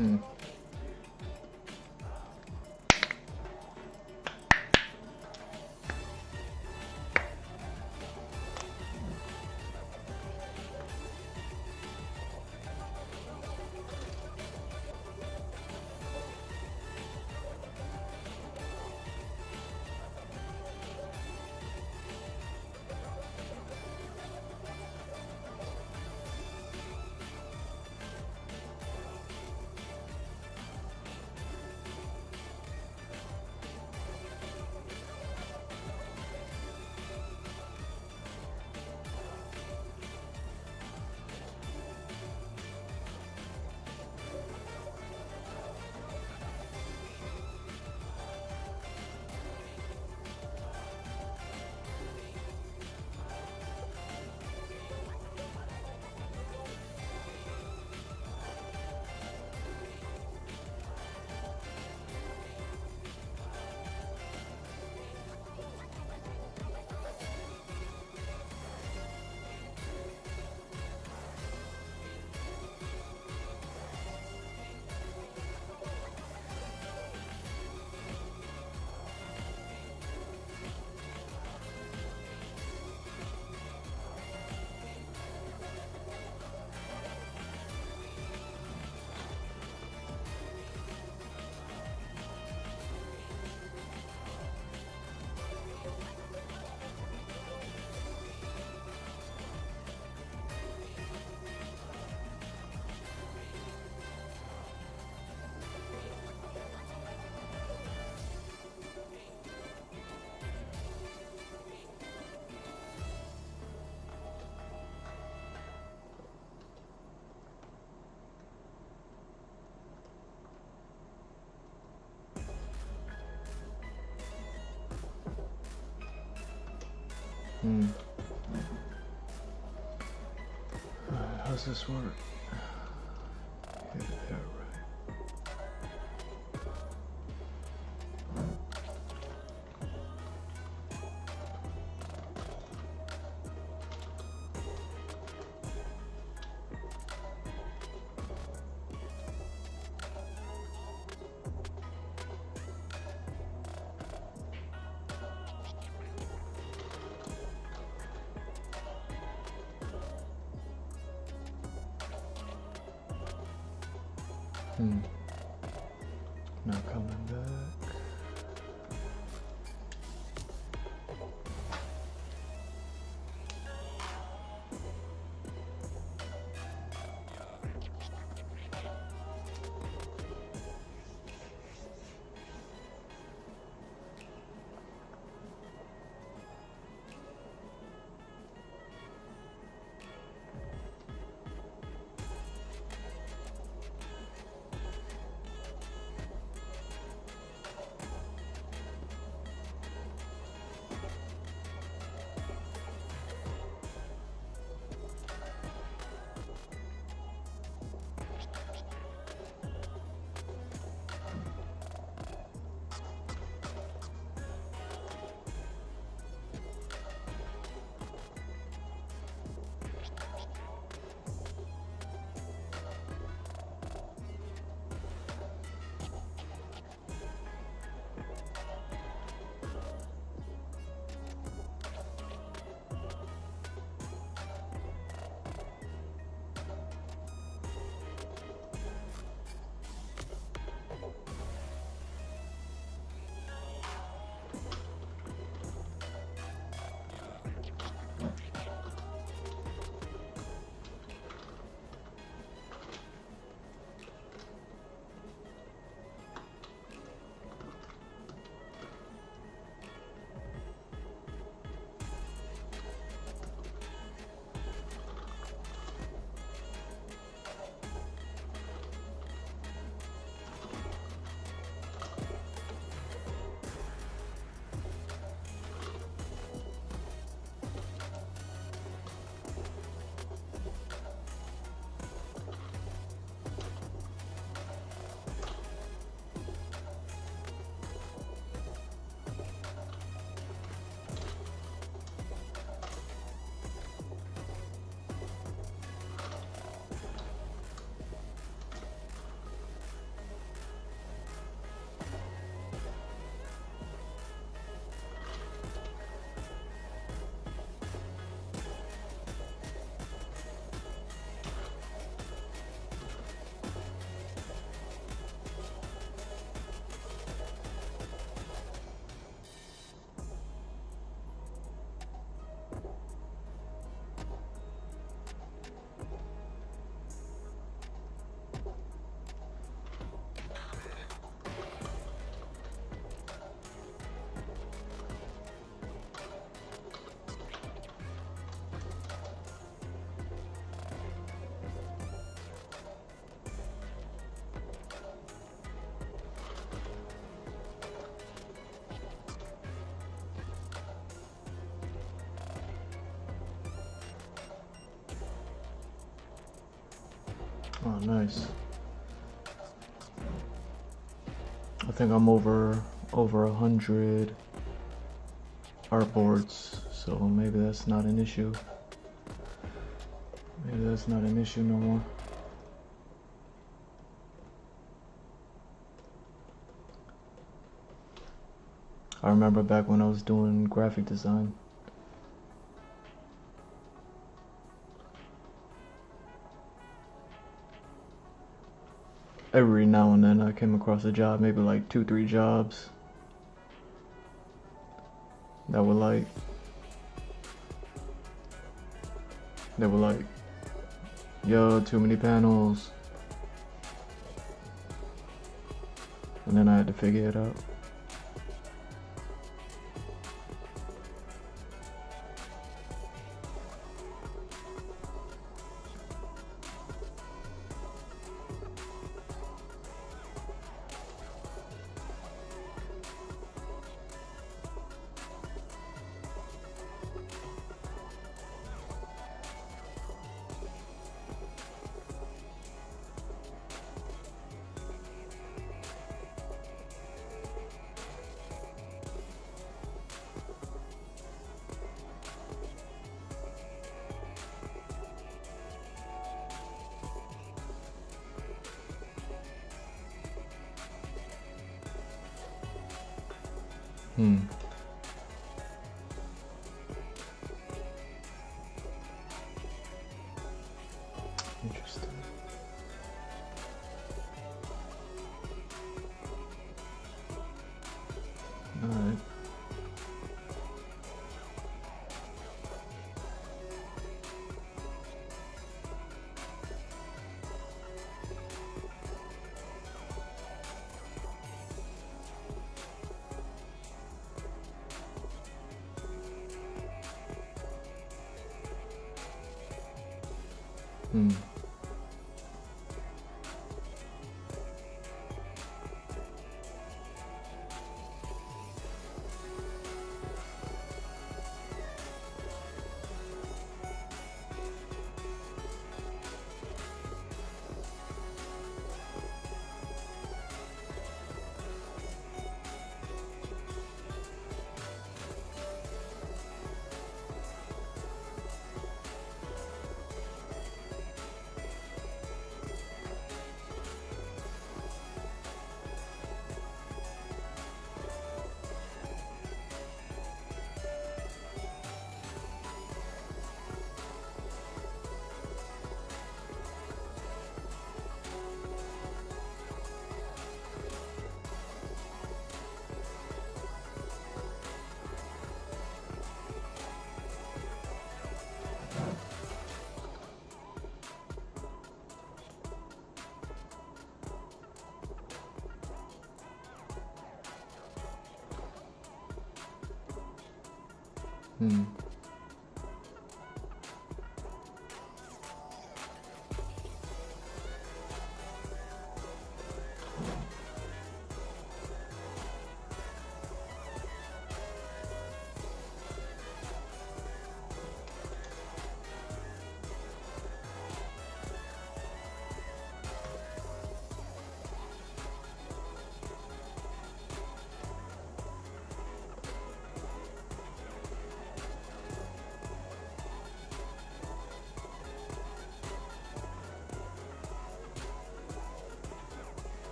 Hmm. Hmm. How's this work? Hit that right. Hmm. Not coming back. Oh, nice. I think I'm over 100 artboards, so maybe that's not an issue. Maybe that's not an issue no more. I remember back when I was doing graphic design. Every now and then I came across a job, maybe like 2-3 jobs that were like yo, too many panels, and then I had to figure it out. Interesting. All right.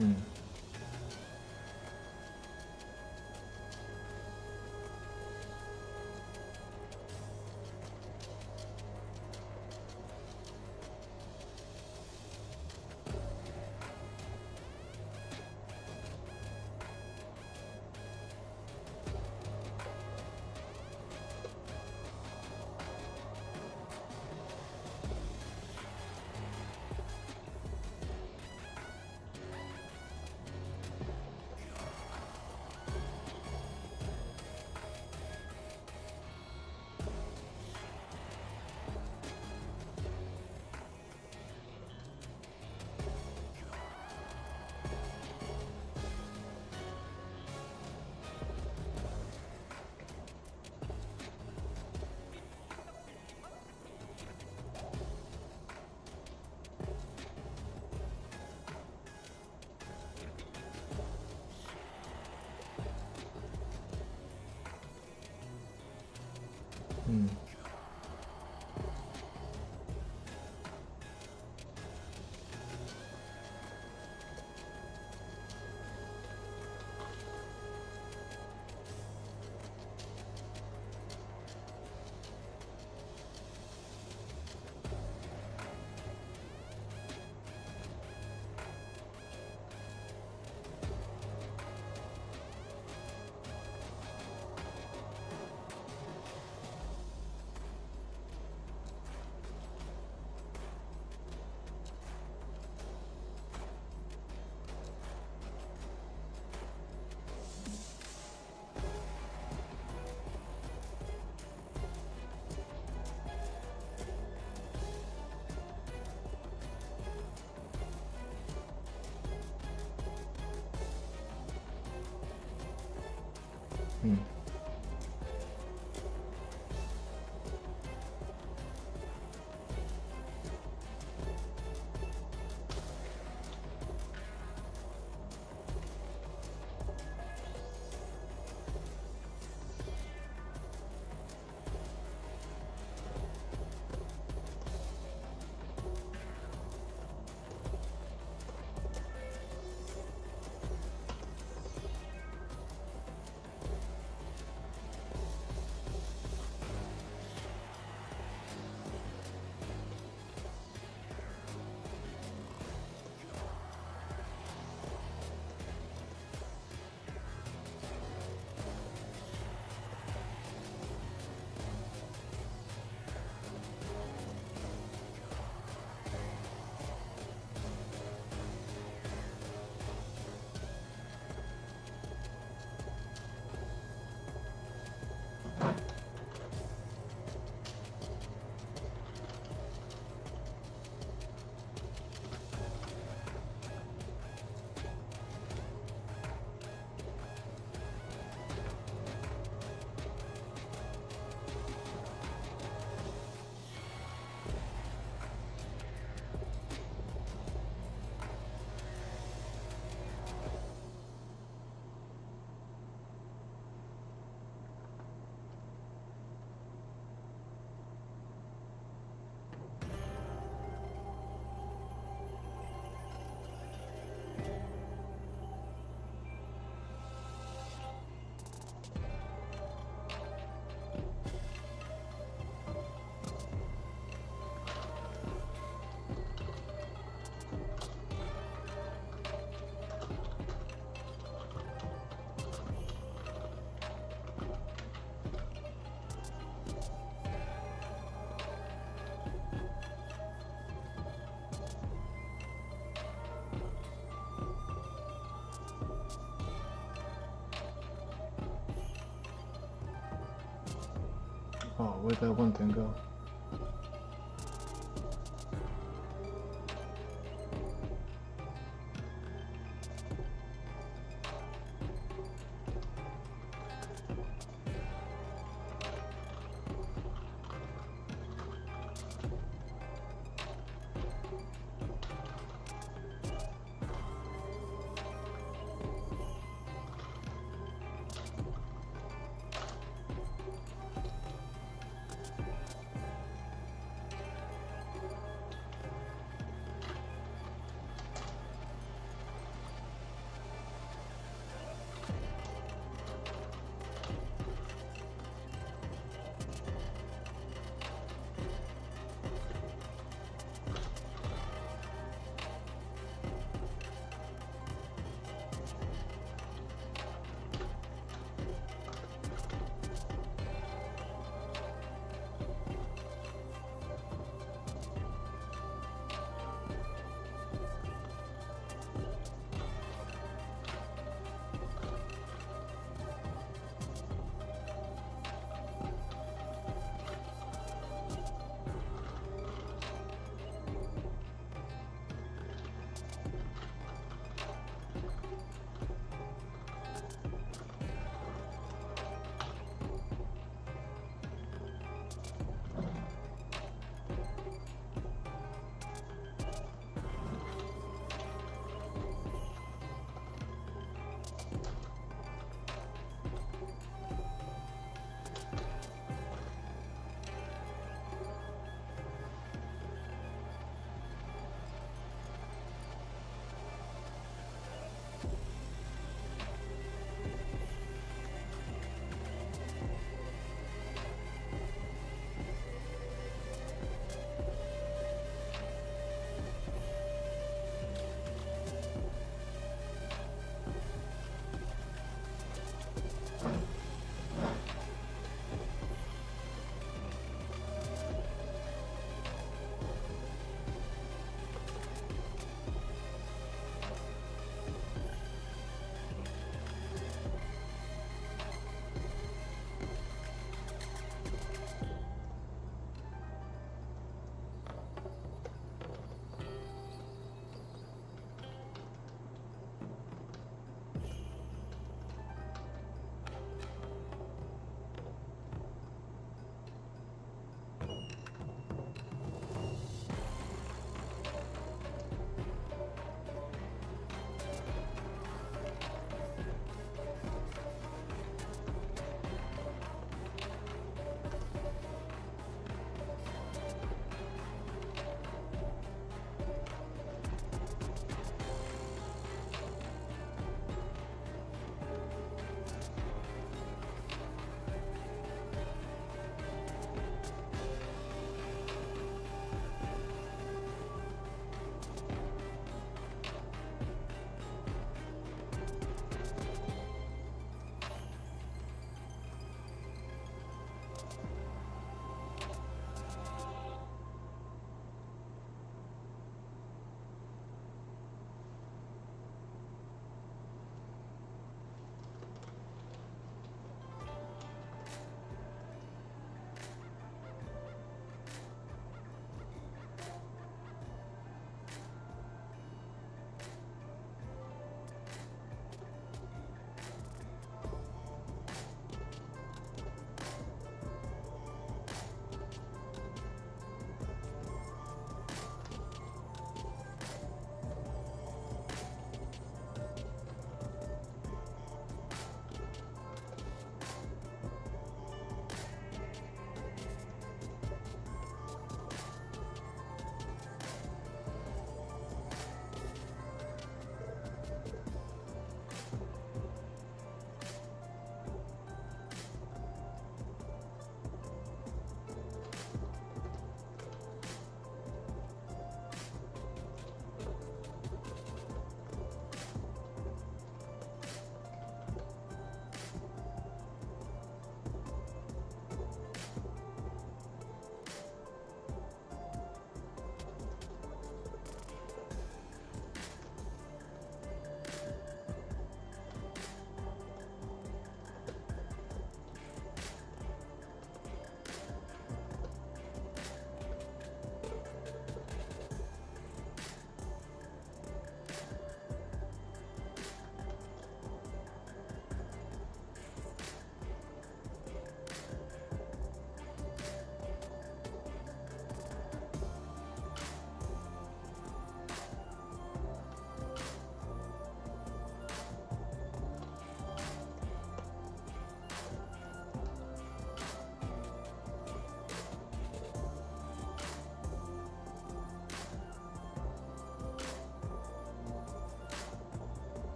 Hmm. Hmm. Hmm. Oh, where'd that one thing go?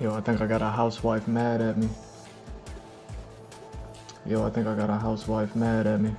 Yo, I think I got a housewife mad at me. Yo, I think I got a housewife mad at me.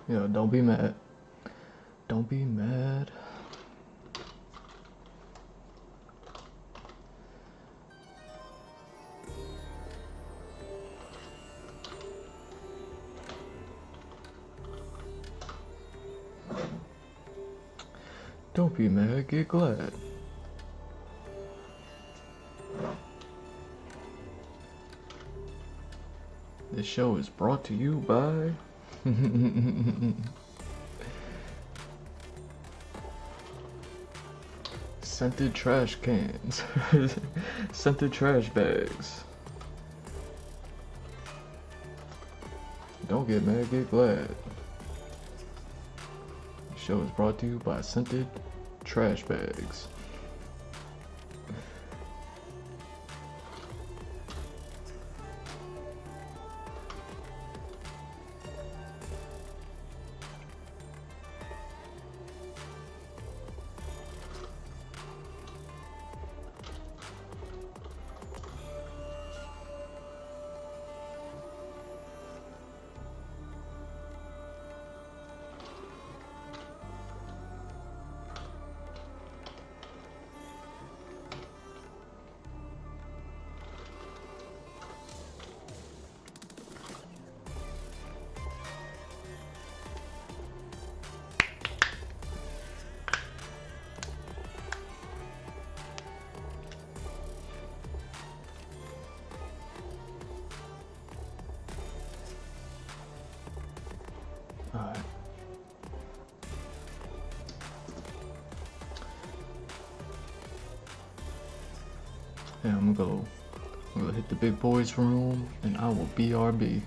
Yo, don't be mad. Don't be mad. Don't be mad, get glad. This show is brought to you by scented trash cans. Scented trash bags. Don't get mad, get glad. The show is brought to you by scented trash bags. Alright. Yeah, I'm gonna hit the big boys room and I will BRB.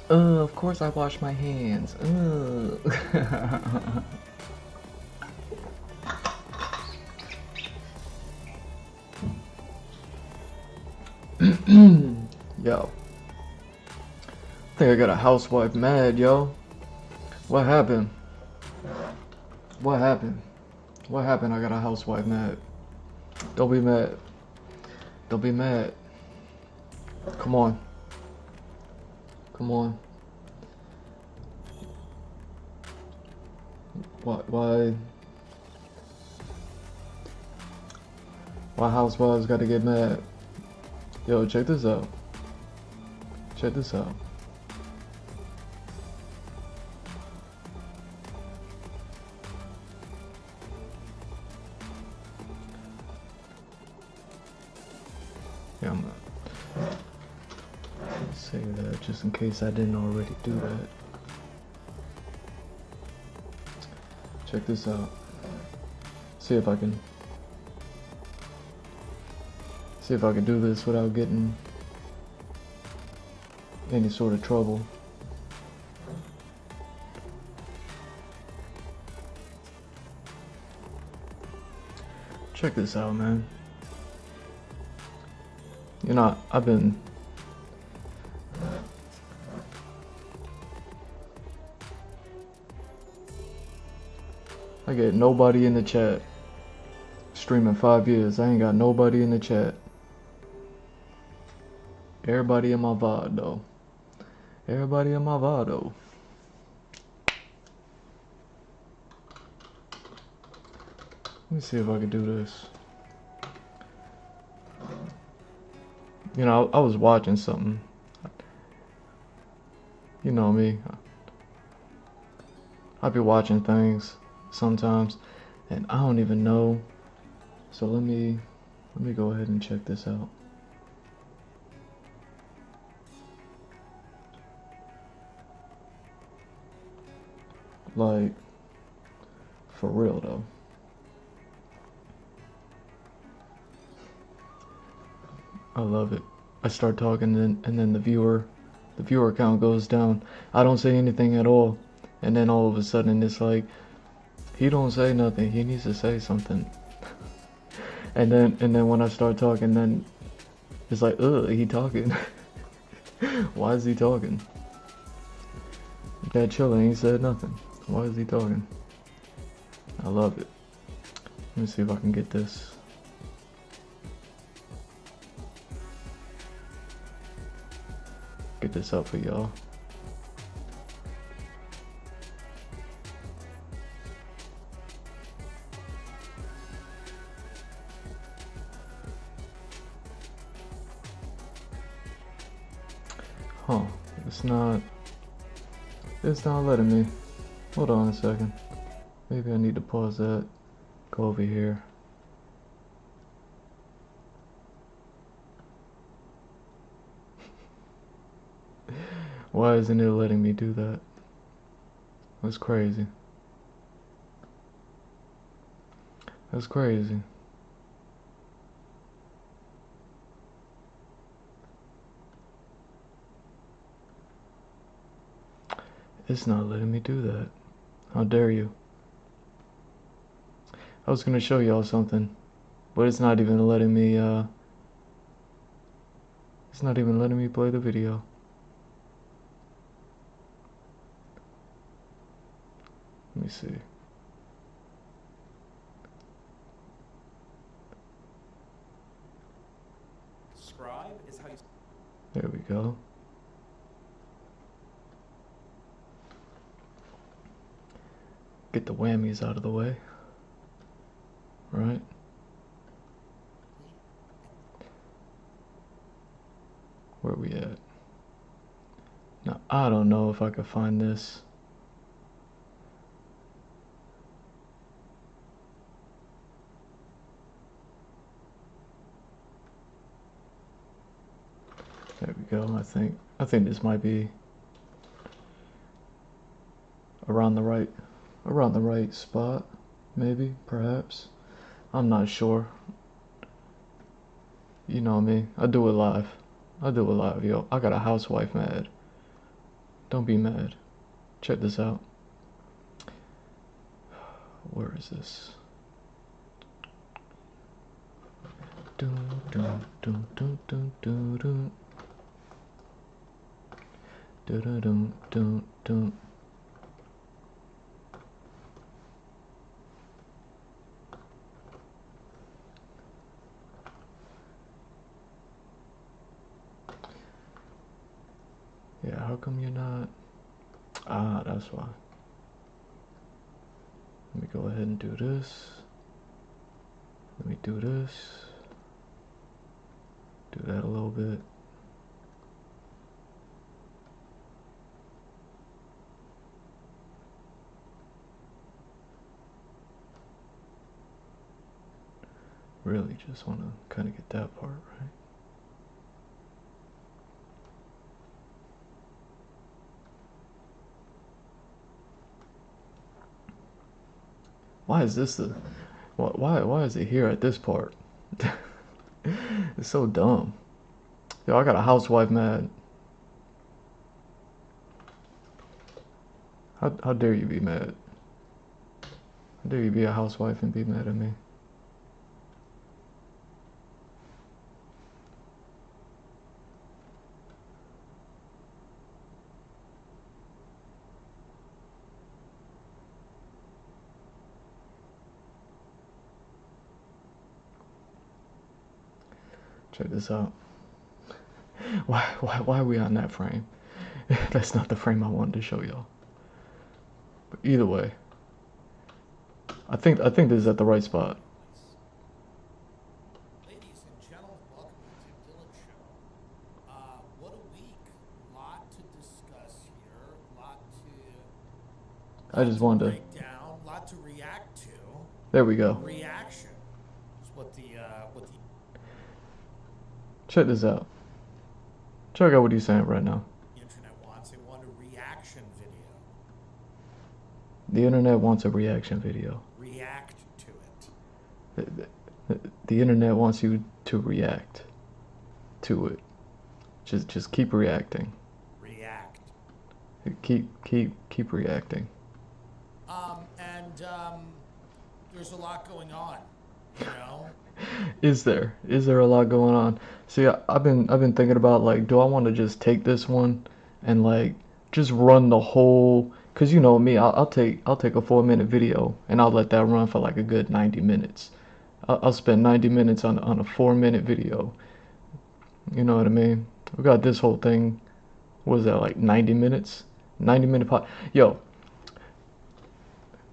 Of course I wash my hands. Yo. I think I got a housewife mad, yo. What happened? What happened? What happened? I got a housewife mad. Don't be mad. Don't be mad. Come on. Come on. Why? Why housewives gotta get mad? Yo, check this out. Check this out. Yeah, I'm gonna save that just in case I didn't already do that. Check this out. See if I can do this without getting any sort of trouble. Check this out, man. You know, I get nobody in the chat. Streaming 5 years, I ain't got nobody in the chat. Everybody in my VOD though. Everybody in my VOD though. Let me see if I can do this. You know, I was watching something. You know me. I be watching things sometimes, and I don't even know. So let me go ahead and check this out. Like, for real though. I love it. I start talking and then the viewer count goes down. I don't say anything at all, and then all of a sudden it's like, he don't say nothing, he needs to say something. and then when I start talking, then it's like, ugh, he talking. Why is he talking? That chillin', he said nothing. Why is he talking? I love it. Let me see if I can get this. Get this up for y'all. Huh, it's not letting me. Hold on a second. Maybe I need to pause that. Go over here. Why isn't it letting me do that? That's crazy. That's crazy. It's not letting me do that. How dare you? I was gonna show y'all something, but it's not even letting me play the video. Let me see. Scribe is how you... There we go. Get the whammies out of the way. Right? Where we at? Now, I don't know if I could find this. There we go. I think this might be around the right spot, maybe, perhaps. I'm not sure. You know me. I do it live. Yo. I got a housewife mad. Don't be mad. Check this out. Where is this? Dun, dun, dun, dun, dun, dun, dun. Dun, dun, dun, dun, dun. Yeah, how come you're not? Ah, that's why. Let me go ahead and do this. Let me do this. Do that a little bit. Really just want to kind of get that part right. Why is this the... Why is it here at this part? It's so dumb. Yo, I got a housewife mad. How dare you be mad? How dare you be a housewife and be mad at me? Check this out. Why are we on that frame? That's not the frame I wanted to show y'all. But either way, I think this is at the right spot. Ladies and gentlemen, welcome to the Dylan Show. What a week. Lot to discuss here. I just wanted to break down. Lot to react to. There we go. Reaction is what the Check this out. Check out what he's saying right now. internet wants. They want a reaction video. The internet wants a reaction video. React to it. The internet wants you to react to it. Just keep reacting. React. Keep reacting. There's a lot going on, you know? Is there a lot going on? See, I've been thinking about, like, do I want to just take this one and, like, just run the whole? Cause you know me, I'll take a 4-minute video and I'll let that run for like a good 90 minutes. I'll spend 90 minutes on a 4-minute video. You know what I mean? We got this whole thing. What is that, like 90 minutes? 90-minute pod. Yo,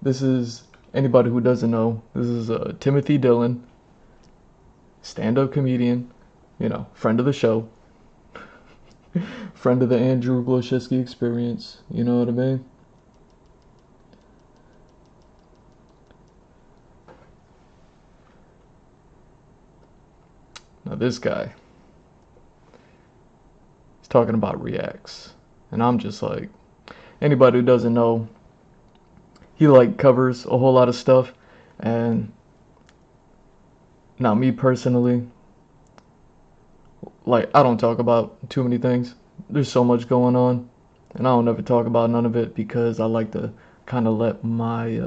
this is, anybody who doesn't know, this is Timothy Dillon, stand-up comedian, you know, friend of the show, friend of the Andrew Gloshinsky experience. You know what I mean? Now this guy, he's talking about reacts, and I'm just like, anybody who doesn't know, he like covers a whole lot of stuff, and now me personally, like, I don't talk about too many things. There's so much going on, and I don't ever talk about none of it because I like to kind of let my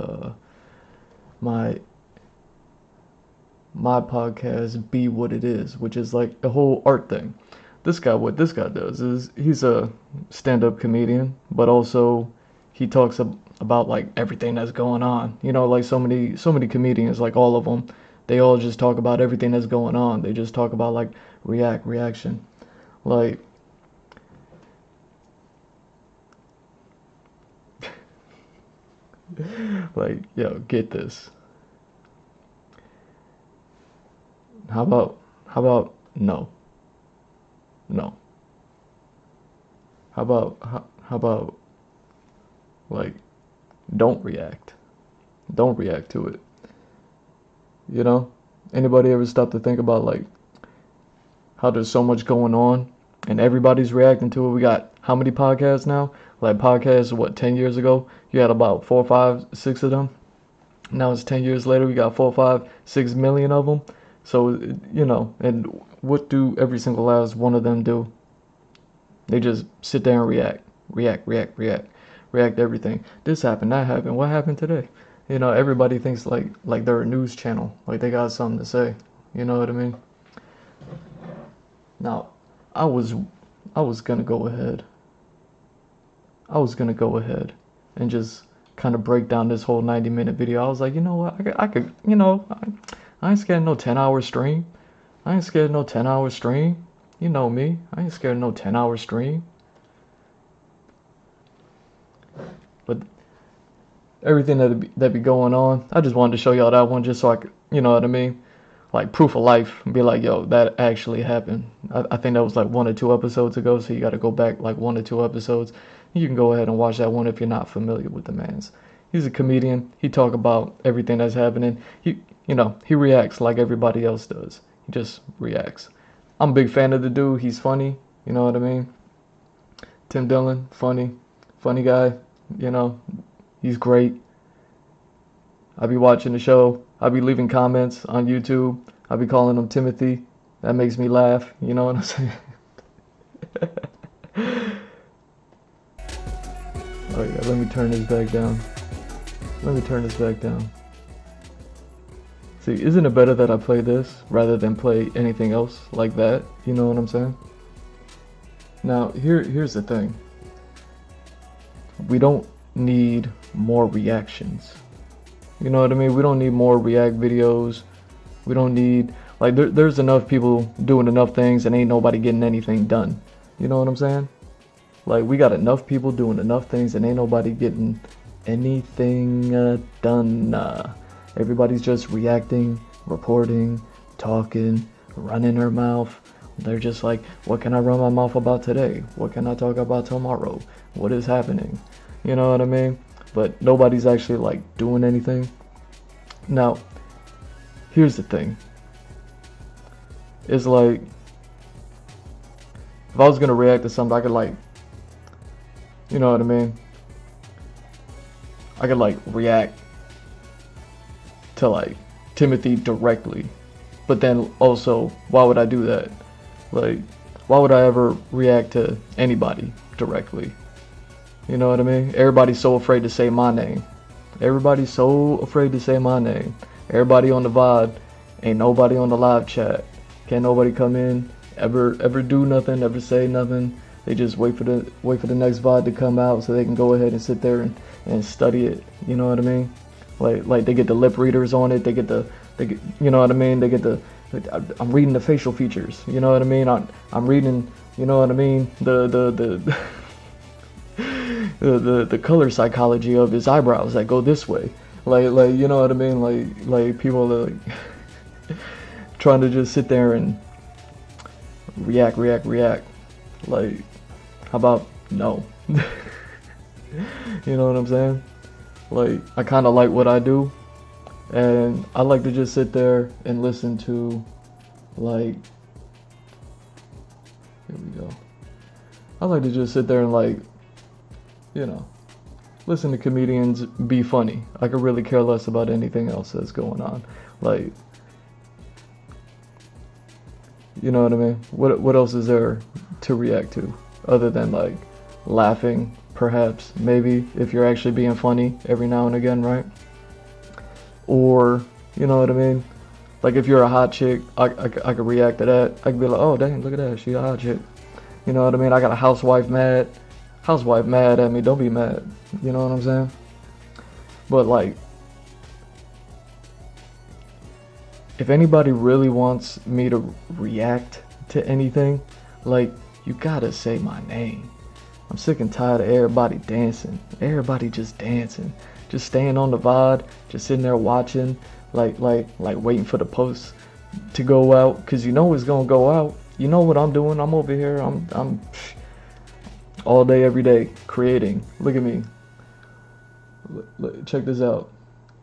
my podcast be what it is, which is like a whole art thing. What this guy does is he's a stand-up comedian, but also he talks about like everything that's going on. You know, like so many comedians, like all of them, they all just talk about everything that's going on. They just talk about like reaction. Like like, yo, get this. How about no? No. How about like don't react. Don't react to it. You know? Anybody ever stop to think about like how there's so much going on and everybody's reacting to it? We got how many podcasts now? Like podcasts, what, 10 years ago? You had about 4, 5, 6 of them. Now it's 10 years later, we got 4, 5, 6 million of them. So, you know, and what do every single last one of them do? They just sit there and react to everything. This happened, that happened, what happened today? You know, everybody thinks like they're a news channel, like they got something to say. You know what I mean? Now, I was gonna go ahead. I was gonna go ahead and just kind of break down this whole 90-minute video. I was like, you know what? I could, you know, I ain't scared of no 10-hour stream. I ain't scared of no 10-hour stream. You know me. I ain't scared of no 10-hour stream. But everything that be going on, I just wanted to show y'all that one just so I could, you know what I mean? like proof of life and be like, yo, that actually happened. I think that was like 1 or 2 episodes ago, so you got to go back like 1 or 2 episodes. You can go ahead and watch that one if you're not familiar with the man's. He's a comedian. He talk about everything that's happening. He reacts like everybody else does. He just reacts. I'm a big fan of the dude. He's funny. You know what I mean? Tim Dillon, funny guy. You know, he's great. I be watching the show. I be leaving comments on YouTube. I be calling him Timothy. That makes me laugh. You know what I'm saying? Oh yeah, let me turn this back down. See, isn't it better that I play this rather than play anything else like that? You know what I'm saying? Now, here's the thing. We don't need more reactions. You know what I mean? We don't need more react videos. We don't need, like, there's enough people doing enough things and ain't nobody getting anything done. You know what I'm saying? Like, we got enough people doing enough things and ain't nobody getting anything done. Everybody's just reacting, reporting, talking, running their mouth. They're just like, what can I run my mouth about today? What can I talk about tomorrow? What is happening? You know what I mean? But nobody's actually like doing anything. Now, here's the thing. It's like, if I was gonna react to something, I could like, you know what I mean? I could like react to like Timothy directly. But then also, why would I do that? Like, why would I ever react to anybody directly? You know what I mean? Everybody's so afraid to say my name. Everybody's so afraid to say my name. Everybody on the VOD, ain't nobody on the live chat. Can't nobody come in, ever do nothing, ever say nothing. They just wait for the next VOD to come out so they can go ahead and sit there and study it. You know what I mean? Like they get the lip readers on it. They get, you know what I mean? They get I'm reading the facial features. You know what I mean? I'm reading, you know what I mean? The color psychology of his eyebrows that go this way. Like you know what I mean? Like people are like trying to just sit there and react. Like, how about no? You know what I'm saying? Like, I kind of like what I do, and I like to just sit there and listen to, like, here we go. I like to just sit there and, like, you know, listen to comedians be funny. I could really care less about anything else that's going on. Like, you know what I mean? What else is there to react to other than like laughing, perhaps, maybe, if you're actually being funny every now and again, right? Or, you know what I mean? Like, if you're a hot chick, I could react to that. I could be like, oh dang, look at that, she a hot chick. You know what I mean? I got a housewife mad at me, don't be mad. You know what I'm saying? But like, if anybody really wants me to react to anything, like, you gotta say my name. I'm sick and tired of everybody dancing. Everybody just dancing. Just staying on the VOD, just sitting there watching, like waiting for the post to go out, cause you know it's gonna go out. You know what I'm doing? I'm over here. I'm all day, every day creating. Look at me. Check this out.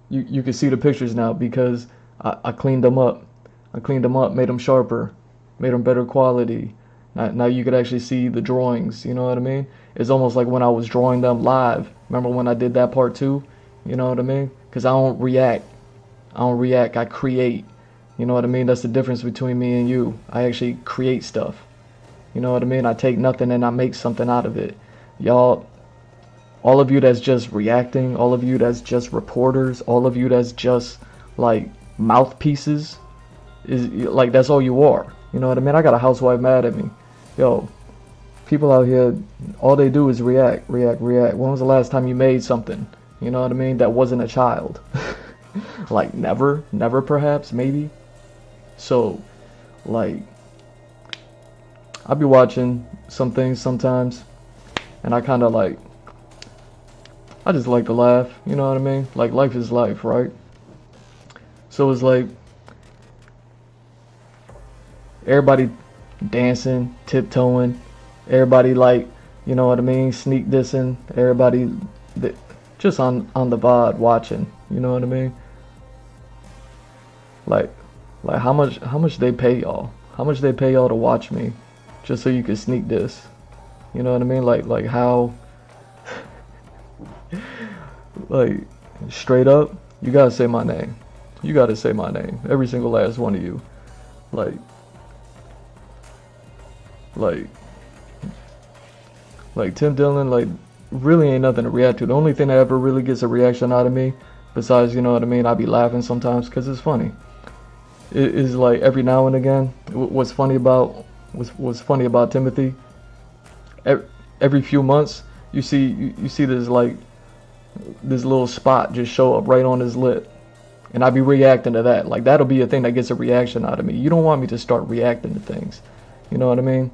You can see the pictures now because I cleaned them up. Made them sharper, made them better quality. Now you could actually see the drawings, you know what I mean? It's almost like when I was drawing them live. Remember when I did that part too? You know what I mean? Because I don't react, I create. You know what I mean? That's the difference between me and you. I actually create stuff. You know what I mean? I take nothing and I make something out of it. Y'all, all of you that's just reacting, all of you that's just reporters, all of you that's just like mouthpieces, is like, that's all you are. You know what I mean? I got a housewife mad at me. Yo, people out here, all they do is react. When was the last time you made something? You know what I mean? That wasn't a child. Like, never perhaps, maybe. So, like, I'll be watching some things sometimes, and I kind of like, I just like to laugh, you know what I mean? Like, life is life, right? So it's like, everybody dancing, tiptoeing, everybody like, you know what I mean, sneak dissing, everybody just on the VOD watching, you know what I mean? Like how much they pay y'all? How much they pay y'all to watch me just so you can sneak diss? You know what I mean? Like how like straight up, you gotta say my name. You gotta say my name. Every single last one of you. Like Tim Dillon, like, really ain't nothing to react to. The only thing that ever really gets a reaction out of me, besides, you know what I mean, I be laughing sometimes because it's funny. It is like every now and again. What's funny about Timothy? Every few months, you see this like this little spot just show up right on his lip, and I be reacting to that. Like that'll be a thing that gets a reaction out of me. You don't want me to start reacting to things. You know what I mean?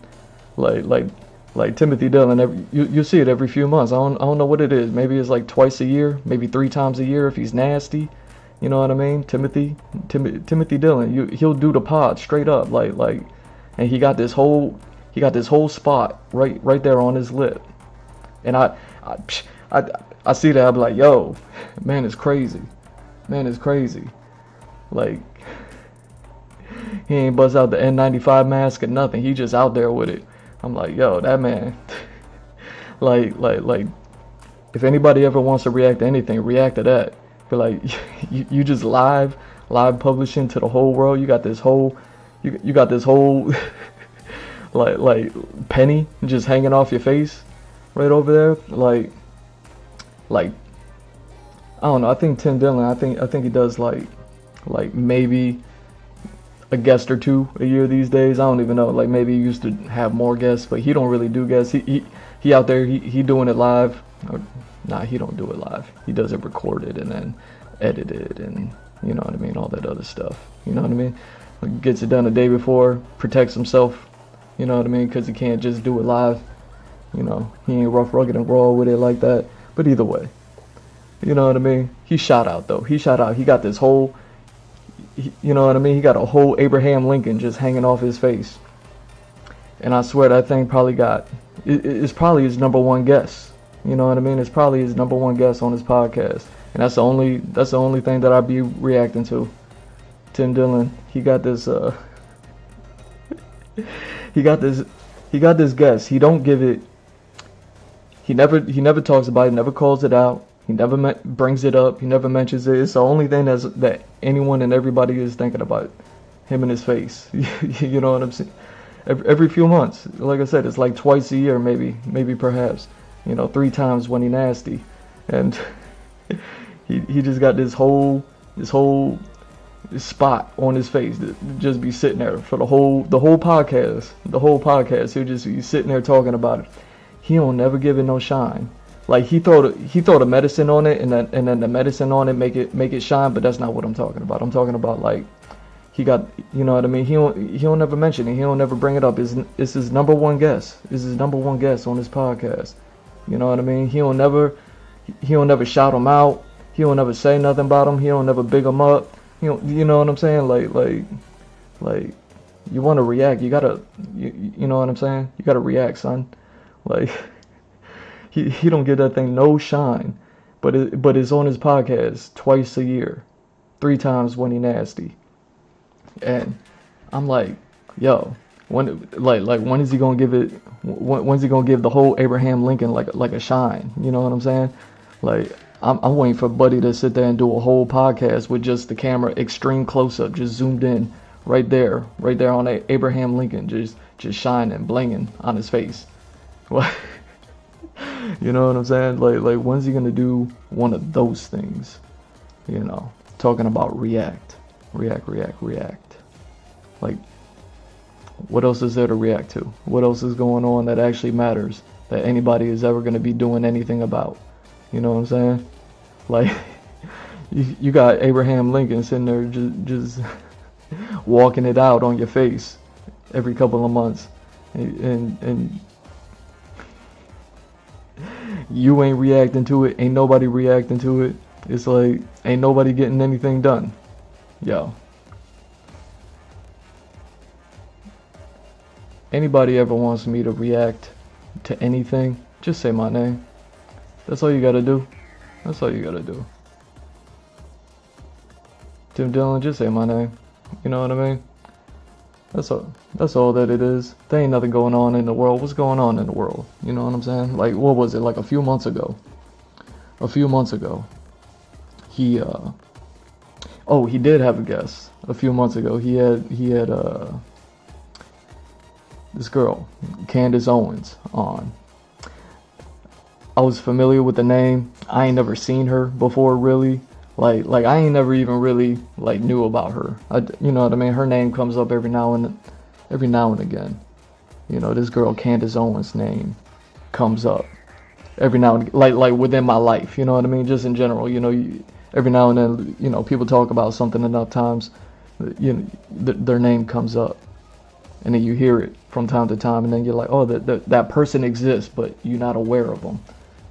Like Timothy Dillon, you see it every few months. I don't know what it is. Maybe it's like twice a year, maybe 3 times a year if he's nasty. You know what I mean? Timothy Dillon, he'll do the pod straight up, like, and he got this whole spot right there on his lip, and I see that, I be like, yo, man is crazy, like. He ain't bust out the N95 mask or nothing. He just out there with it. I'm like, yo, that man. like, if anybody ever wants to react to anything, react to that. But like, you just live publishing to the whole world. You got this whole, you got this whole, like penny just hanging off your face, right over there. Like, I don't know. I think Tim Dillon. I think he does like maybe a guest or 2 a year these days. I don't even know. Like maybe he used to have more guests, but he don't really do guests. He out there. He doing it live. Nah, he don't do it live. He does it recorded and then edited, and you know what I mean, all that other stuff. You know what I mean? Like, gets it done a day before, protects himself. You know what I mean? Because he can't just do it live. You know, he ain't rough, rugged, and raw with it like that. But either way, you know what I mean? He shot out though. He got this whole. You know what I mean? He got a whole Abraham Lincoln just hanging off his face. And I swear that thing probably it's probably his #1 guest. You know what I mean? It's probably his #1 guest on his podcast. And that's the only thing that I'd be reacting to. Tim Dillon, he got this he got this guest. He don't give it. He never talks about it, never calls it out. He never brings it up. He never mentions it. It's the only thing that anyone and everybody is thinking about. Him and his face. You know what I'm saying? Every few months. Like I said, it's like twice a year, maybe perhaps. You know, 3 times when he nasty. And he just got this whole spot on his face that just be sitting there for the whole podcast. The whole podcast. He'll just be sitting there talking about it. He don't never give it no shine. Like he throw the medicine on it, and then the medicine on it make it shine. But that's not what I'm talking about. I'm talking about like he got, you know what I mean. He don't ever mention it. He don't ever bring it up. It's his #1 guest. It's his #1 guest on his podcast. You know what I mean. He don't never shout him out. He don't ever say nothing about him. He don't ever big him up. You know what I'm saying. Like you want to react. You gotta you know what I'm saying. You gotta react, son. Like. He don't give that thing no shine, but it's on his podcast twice a year, 3 times when he nasty, and I'm like, yo, when is he gonna give it? When's he gonna give the whole Abraham Lincoln like a shine? You know what I'm saying? Like I'm waiting for Buddy to sit there and do a whole podcast with just the camera extreme close up, just zoomed in right there on Abraham Lincoln, just shining, blinging on his face. What? You know what I'm saying? Like when's he gonna do one of those things? You know, talking about react. Like, what else is there to react to? What else is going on that actually matters, that anybody is ever gonna be doing anything about? You know what I'm saying? Like, you got Abraham Lincoln sitting there just walking it out on your face every couple of months, and you ain't reacting to it. Ain't nobody reacting to it. It's like ain't nobody getting anything done. Yo, anybody ever wants me to react to anything, just say my name. That's all you gotta do. That's all you gotta do. Tim Dillon, just say my name. You know what I mean? That's all. That's all that it is. There ain't nothing going on in the world. What's going on in the world? You know what I'm saying? Like, what was it? Like a few months ago. He oh, he did have a guest. A few months ago, he had this girl, Candace Owens, on. I was familiar with the name. I ain't never seen her before, really. Like I ain't never even really like knew about her. You know what I mean? Her name comes up every now and again. You know, this girl Candace Owens' name comes up every now and like within my life. You know what I mean? Just in general. You know, every now and then, you know, people talk about something enough times, you know, their name comes up, and then you hear it from time to time, and then you're like, oh, that person exists, but you're not aware of them.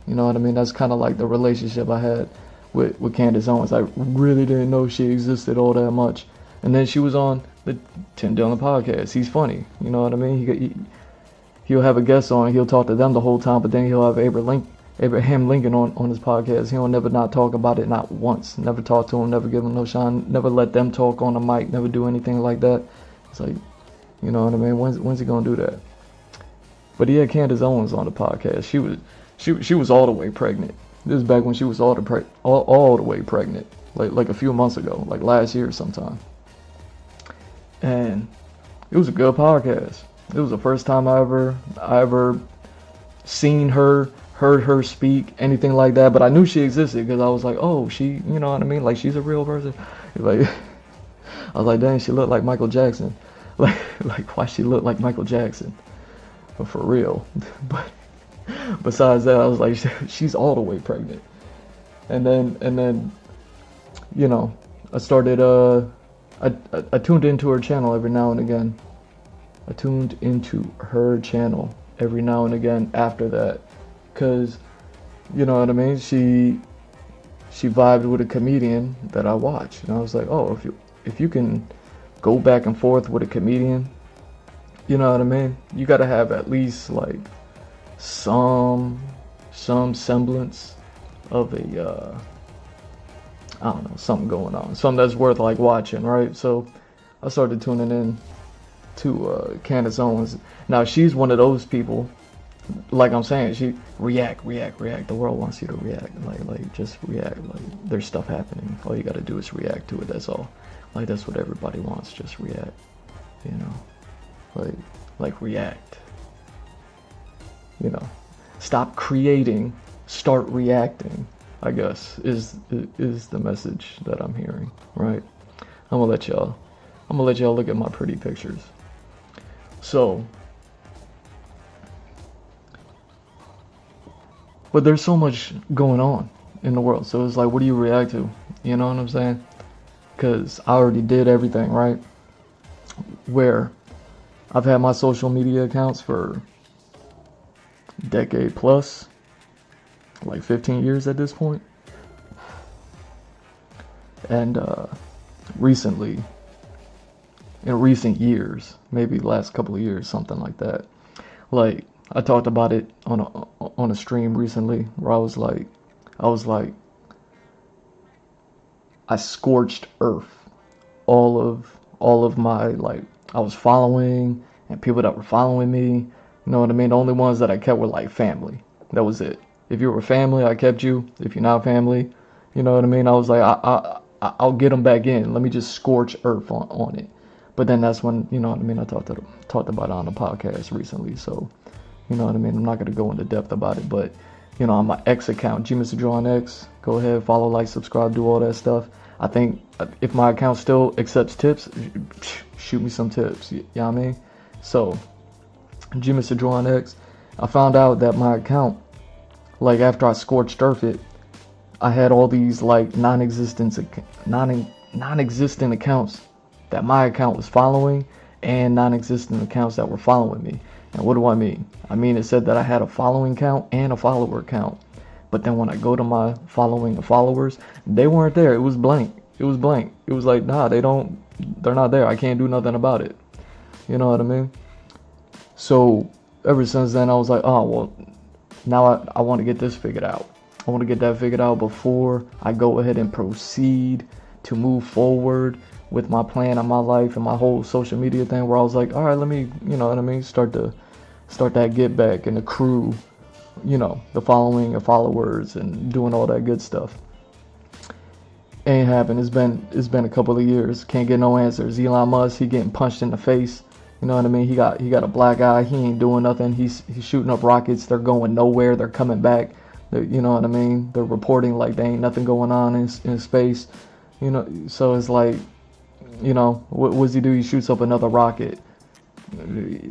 You know what I mean? That's kind of like the relationship I had with Candace Owens. I really didn't know she existed all that much. And then she was on the Tim Dillon podcast. He's funny. You know what I mean? He'll have a guest on. He'll talk to them the whole time, but then he'll have Abraham Lincoln on his podcast. He'll never not talk about it, not once. Never talk to him, never give him no shine, never let them talk on the mic, never do anything like that. It's like, you know what I mean? When's he gonna do that? But he had Candace Owens on the podcast. She was all the way pregnant. This is back when she was all the way pregnant, like a few months ago, like last year sometime. And it was a good podcast. It was the first time I ever seen her, heard her speak, anything like that. But I knew she existed because I was like, oh, she, you know what I mean? Like, she's a real person. Like, I was like, dang, she looked like Michael Jackson. Like why she looked like Michael Jackson? But for real. But besides that, I was like, she's all the way pregnant. And then, you know, I started, I tuned into her channel every now and again. After that. Because, you know what I mean? She vibed with a comedian that I watch. And I was like, oh, if you can go back and forth with a comedian, you know what I mean? You got to have at least, like, some semblance of a I don't know, something going on, something that's worth like watching, right? So I started tuning in to Candace Owens. Now she's one of those people, like I'm saying, she react. The world wants you to react, like just react. Like there's stuff happening, all you got to do is react to it. That's all. Like that's what everybody wants, just react. You know, like react. You know, stop creating, start reacting, I guess, is the message that I'm hearing, right? I'm gonna let y'all look at my pretty pictures. So, but there's so much going on in the world. So it's like, what do you react to? You know what I'm saying? Because I already did everything, right? Where I've had my social media accounts for decade plus, like 15 years at this point. And recently, in recent years, maybe last couple of years, something like that, like I talked about it on a stream recently where I was like I scorched earth all of my, like, I was following and people that were following me. You know what I mean? The only ones that I kept were like family. That was it. If you were family, I kept you. If you're not family, you know what I mean? I was like, I'll get them back in. Let me just scorch earth on it. But then that's when, you know what I mean, I talked about it on the podcast recently. So, you know what I mean? I'm not going to go into depth about it. But, you know, on my X account, GMrJohnX, go ahead, follow, like, subscribe, do all that stuff. I think if my account still accepts tips, shoot me some tips. You know what I mean? So, GMrJohnX, I found out that my account, like after I scorched earth it, I had all these like non-existent accounts that my account was following and non-existent accounts that were following me. And what do I mean? I mean, it said that I had a following count and a follower count. But then when I go to my following and followers, they weren't there. It was blank. It was like, nah, they're not there. I can't do nothing about it. You know what I mean? So ever since then, I was like, oh, well, now I want to get this figured out. I want to get that figured out before I go ahead and proceed to move forward with my plan of my life and my whole social media thing, where I was like, all right, let me, you know what I mean, start that get back and the crew, you know, the following of followers and doing all that good stuff. Ain't happened. It's been a couple of years. Can't get no answers. Elon Musk, he getting punched in the face. You know what I mean? He got a black eye. He ain't doing nothing. He's shooting up rockets. They're going nowhere. They're coming back. You know what I mean? They're reporting like there ain't nothing going on in space. You know, so it's like, you know, what does he do? He shoots up another rocket.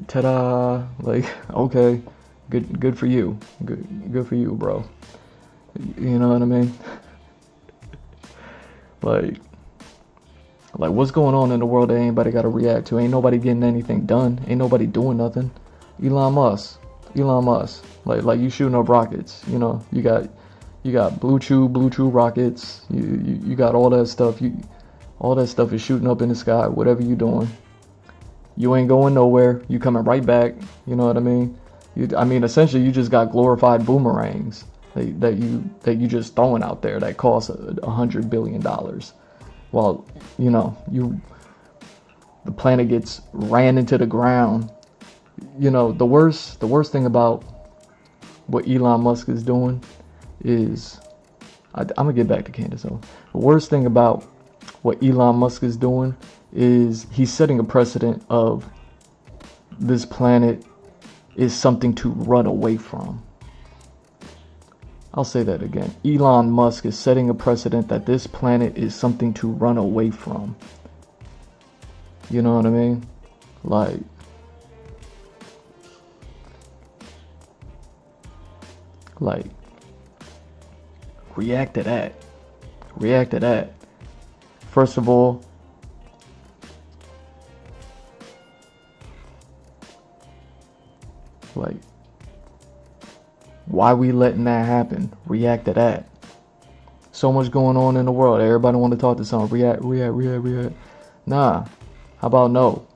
Ta-da! Like, okay, good for you. Good for you, bro. You know what I mean? Like what's going on in the world that anybody got to react to? Ain't nobody getting anything done. Ain't nobody doing nothing. Elon Musk. Like you shooting up rockets. You know, you got blue chew rockets. You got all that stuff. All that stuff is shooting up in the sky. Whatever you doing, you ain't going nowhere. You coming right back. You know what I mean? I mean, essentially, you just got glorified boomerangs that you just throwing out there that cost $100 billion. Well, you know, the planet gets ran into the ground. You know, the worst thing about what Elon Musk is doing is, I'm gonna get back to Candace. So the worst thing about what Elon Musk is doing is he's setting a precedent of this planet is something to run away from. I'll say that again. Elon Musk is setting a precedent that this planet is something to run away from. You know what I mean? Like, react to that. React to that. First of all, like, why we letting that happen? React to that. So much going on in the world. Everybody want to talk to something. React. Nah. How about no?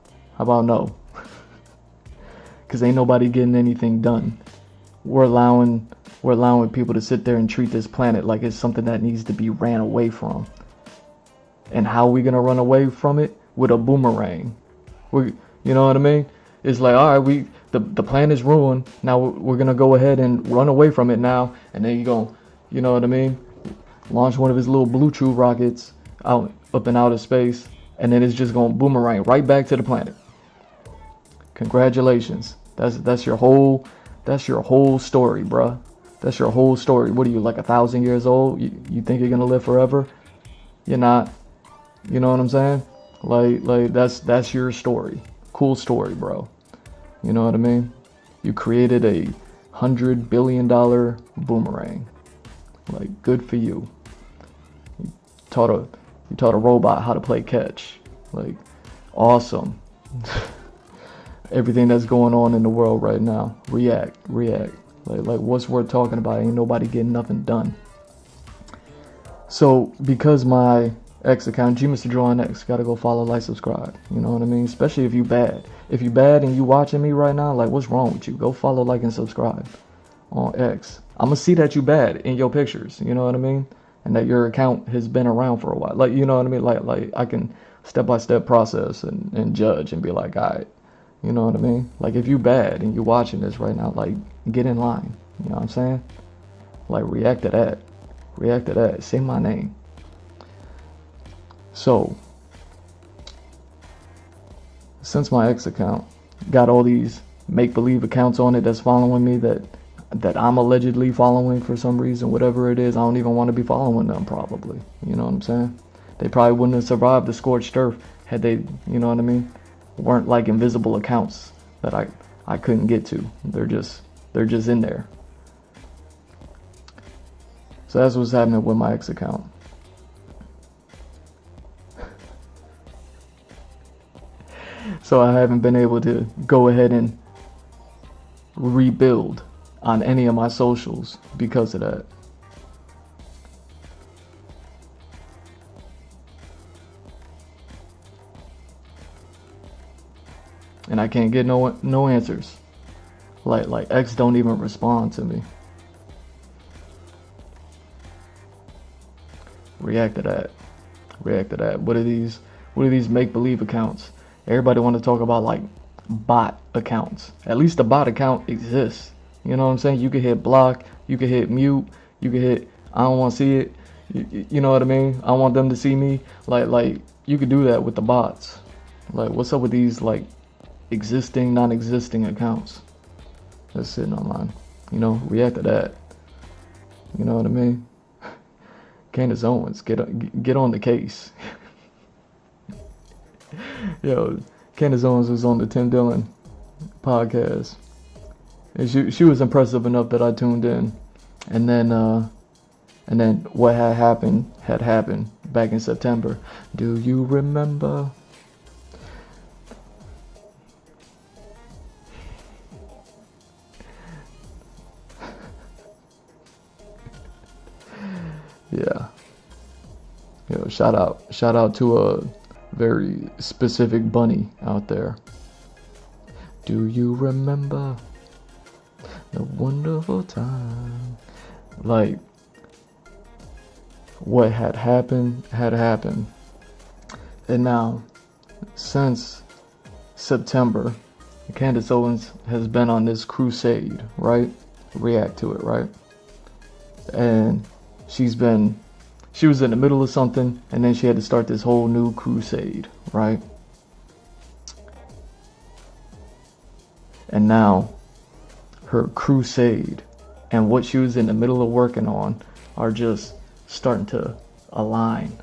Because ain't nobody getting anything done. We're allowing people to sit there and treat this planet like it's something that needs to be ran away from. And how are we gonna run away from it? With a boomerang. You know what I mean? It's like, all right, the plan is ruined. Now we're gonna go ahead and run away from it now. And then you know what I mean? Launch one of his little blue chew rockets out up in outer space, and then it's just gonna boomerang right back to the planet. Congratulations. That's your whole story, bruh. That's your whole story. What are you, like 1,000 years old? You think you're gonna live forever? You're not. You know what I'm saying? Like that's your story. Cool story, bro. You know what I mean? You created a $100 billion boomerang. Like, good for you. You taught a robot how to play catch. Like, awesome. Everything that's going on in the world right now. React. Like what's worth talking about? Ain't nobody getting nothing done. So because my X account, G Mr. Draw on X, gotta go follow, like, subscribe. You know what I mean? Especially if you bad. If you bad and you watching me right now, like, what's wrong with you? Go follow, like, and subscribe on X. I'm gonna see that you bad in your pictures. You know what I mean? And that your account has been around for a while. Like, you know what I mean? Like I can step-by-step process and judge and be like, all right. You know what I mean? Like, if you bad and you watching this right now, like, get in line. You know what I'm saying? Like, react to that. Say my name. So, since my X account got all these make-believe accounts on it that's following me that I'm allegedly following for some reason, whatever it is, I don't even want to be following them probably. You know what I'm saying? They probably wouldn't have survived the scorched earth had they, you know what I mean, weren't like invisible accounts that I couldn't get to. They're just in there. So that's what's happening with my X account. So I haven't been able to go ahead and rebuild on any of my socials because of that. and I can't get no answers. Like X don't even respond to me. React to that. React to that. What are these make-believe accounts? Everybody want to talk about like bot accounts. At least a bot account exists. You know what I'm saying? You could hit block, you could hit mute, you could hit I don't want to see it. You know what I mean? I want them to see me. Like you could do that with the bots. Like what's up with these like existing, non-existing accounts that's sitting online? You know, react to that. You know what I mean? Candace Owens, get on the case. Yo, Candace Owens was on the Tim Dillon podcast, and she was impressive enough that I tuned in, and then what had happened back in September. Do you remember? Yeah. Yo, shout out to a very specific bunny out there. Do you remember the wonderful time? Like, what had happened. And now, since September, Candace Owens has been on this crusade, right? React to it, right? And she was in the middle of something, and then she had to start this whole new crusade, right? And now, her crusade and what she was in the middle of working on are just starting to align.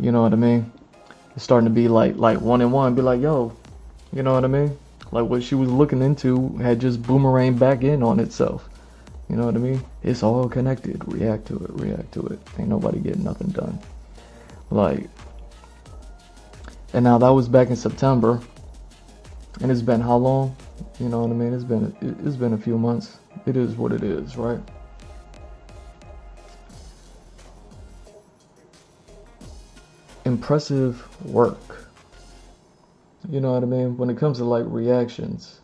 You know what I mean? It's starting to be like one and one, be like, yo, you know what I mean? Like what she was looking into had just boomeranged back in on itself. You know what I mean? It's all connected. React to it. Ain't nobody getting nothing done. Like, and now that was back in September, and it's been how long? You know what I mean? It's been a few months. It is what it is, right? Impressive work. You know what I mean? When it comes to like reactions,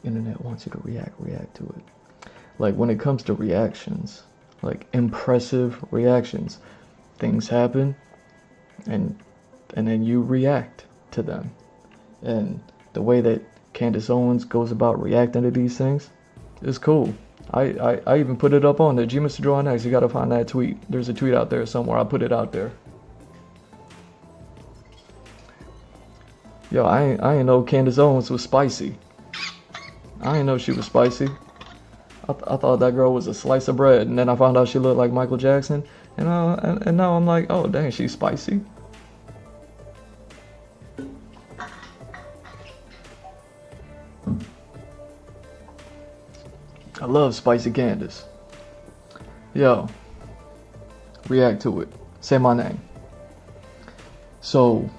internet wants you to react to it. Like when it comes to reactions, like impressive reactions, things happen and then you react to them. And the way that Candace Owens goes about reacting to these things is cool. I even put it up on there. G Mr. Draw Next, you gotta find that tweet. There's a tweet out there somewhere. I put it out there. Yo, I ain't know Candace Owens was spicy. I didn't know she was spicy. I thought that girl was a slice of bread, and then I found out she looked like Michael Jackson, and now I'm like, oh dang, she's spicy. I love spicy Candace. Yo, react to it. Say my name. So,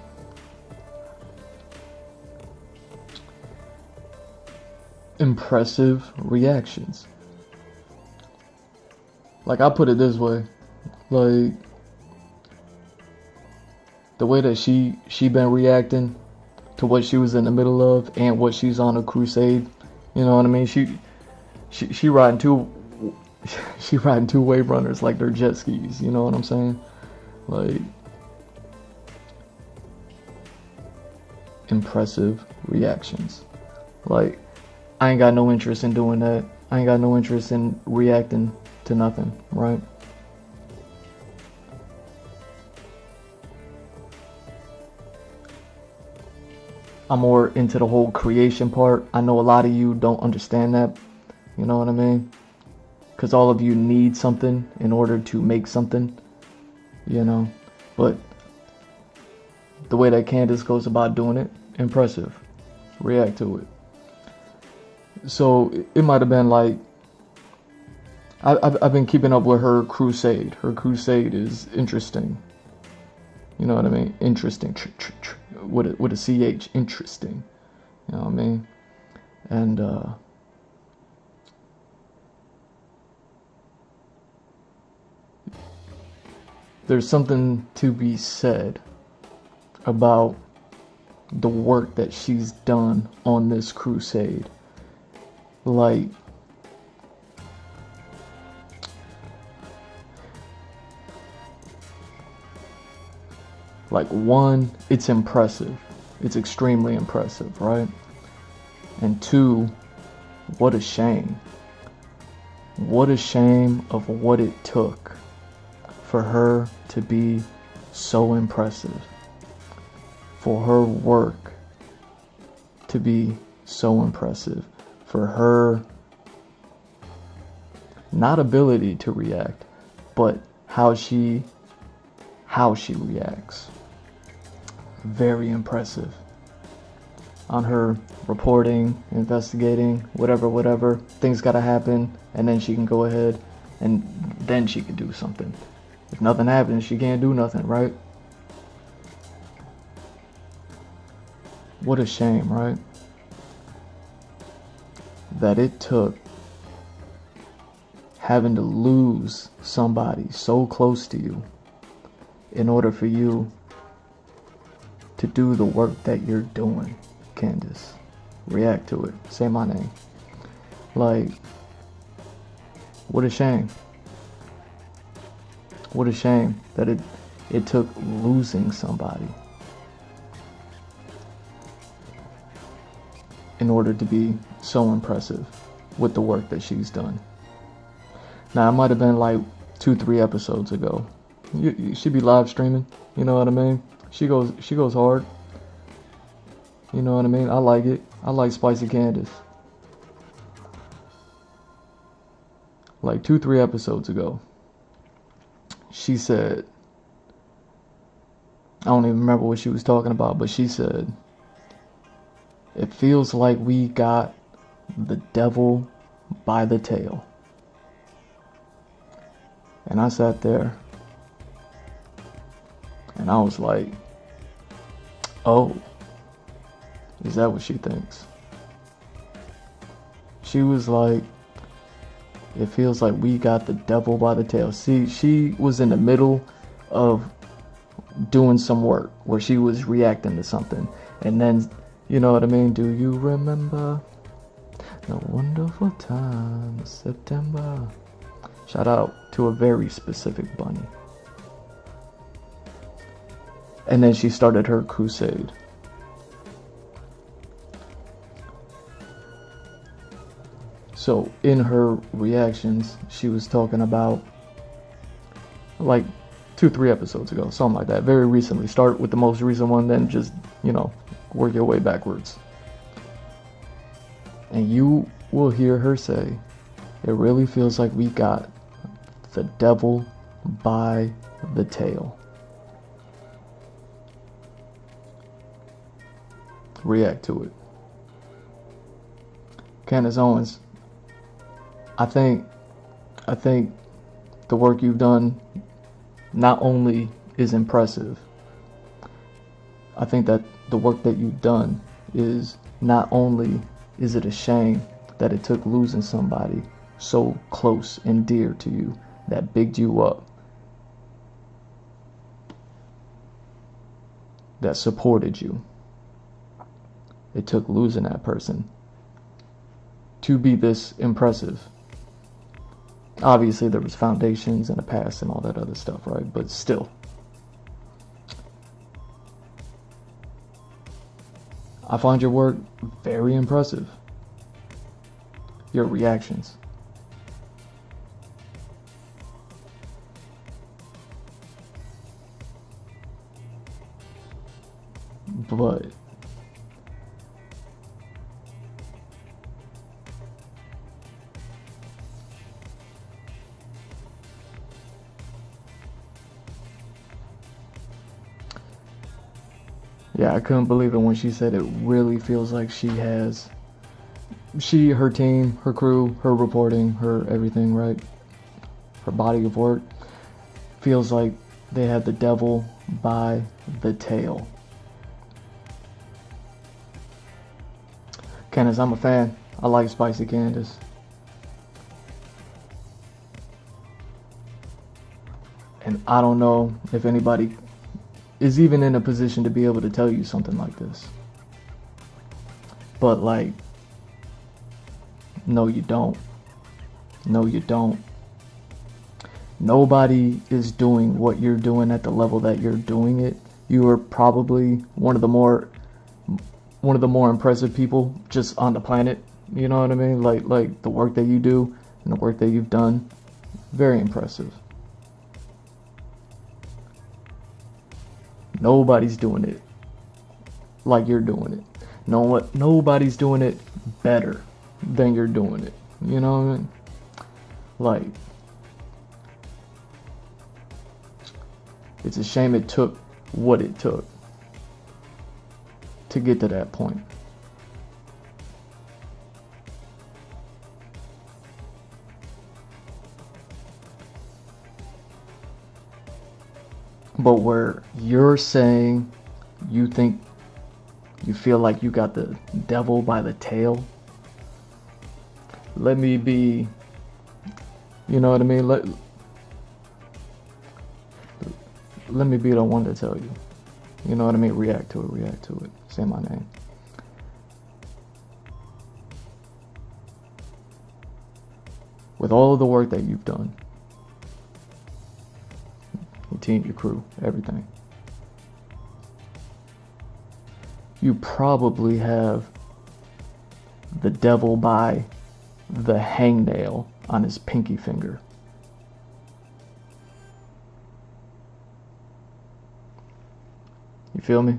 impressive reactions. Like, I put it this way, like the way that she been reacting to what she was in the middle of and what she's on a crusade. You know what I mean? She riding two wave runners like they're jet skis. You know what I'm saying? Like, impressive reactions. Like, I ain't got no interest in doing that. I ain't got no interest in reacting to nothing, right? I'm more into the whole creation part. I know a lot of you don't understand that. You know what I mean? Because all of you need something in order to make something, you know? But the way that Candace goes about doing it, impressive. React to it. So it might have been like, I've been keeping up with her crusade. Her crusade is interesting. You know what I mean? Interesting. With a CH. Interesting. You know what I mean? And there's something to be said about the work that she's done on this crusade. Like, one, it's impressive. It's extremely impressive, right? And two, what a shame. What a shame of what it took for her to be so impressive. For her work to be so impressive. For her not ability to react, but how she reacts. Very impressive. On her reporting, investigating, whatever, things gotta happen, and then she can go ahead and then she can do something. If nothing happens, she can't do nothing, right? What a shame, right? That it took having to lose somebody so close to you in order for you to do the work that you're doing. Candace, react to it. Say my name. Like, what a shame. What a shame that it took losing somebody in order to be so impressive with the work that she's done. Now, it might have been like 2-3 episodes ago. She'd be live streaming, you know what I mean? She goes hard. You know what I mean? I like it. I like Spicy Candace. Like 2-3 episodes ago, she said, I don't even remember what she was talking about, but she said, it feels like we got the devil by the tail. And I sat there and I was like, oh, is that what she thinks? She was like, it feels like we got the devil by the tail. See, she was in the middle of doing some work where she was reacting to something. And then, you know what I mean? Do you remember the wonderful time of September? Shout out to a very specific bunny. And then she started her crusade. So in her reactions, she was talking about like 2-3 episodes ago, something like that. Very recently. Start with the most recent one, then just, work your way backwards. And you will hear her say, it really feels like we got the devil by the tail. React to it. Candace Owens, I think the work you've done not only is impressive, I think that the work that you've done is not only is it a shame that it took losing somebody so close and dear to you that bigged you up, that supported you. It took losing that person to be this impressive. Obviously, there was foundations in the past and all that other stuff, right? But still, I find your work very impressive. Your reactions. But yeah, I couldn't believe it when she said it really feels like her team, her crew, her reporting, her everything, right? Her body of work feels like they had the devil by the tail. Candace, I'm a fan. I like Spicy Candace. And I don't know if anybody is even in a position to be able to tell you something like this. But like, no, you don't. No, you don't. Nobody is doing what you're doing at the level that you're doing it. You are probably one of the more impressive people just on the planet. You know what I mean? Like the work that you do and the work that you've done, very impressive. Nobody's doing it like you're doing it. Nobody's doing it better than you're doing it. You know what I mean? Like, it's a shame it took what it took to get to that point. But where you're saying you feel like you got the devil by the tail, let me be, you know what I mean? Let me be the one to tell you. You know what I mean? React to it. Say my name. With all of the work that you've done, your team, your crew, everything, you probably have the devil by the hangnail on his pinky finger. You feel me?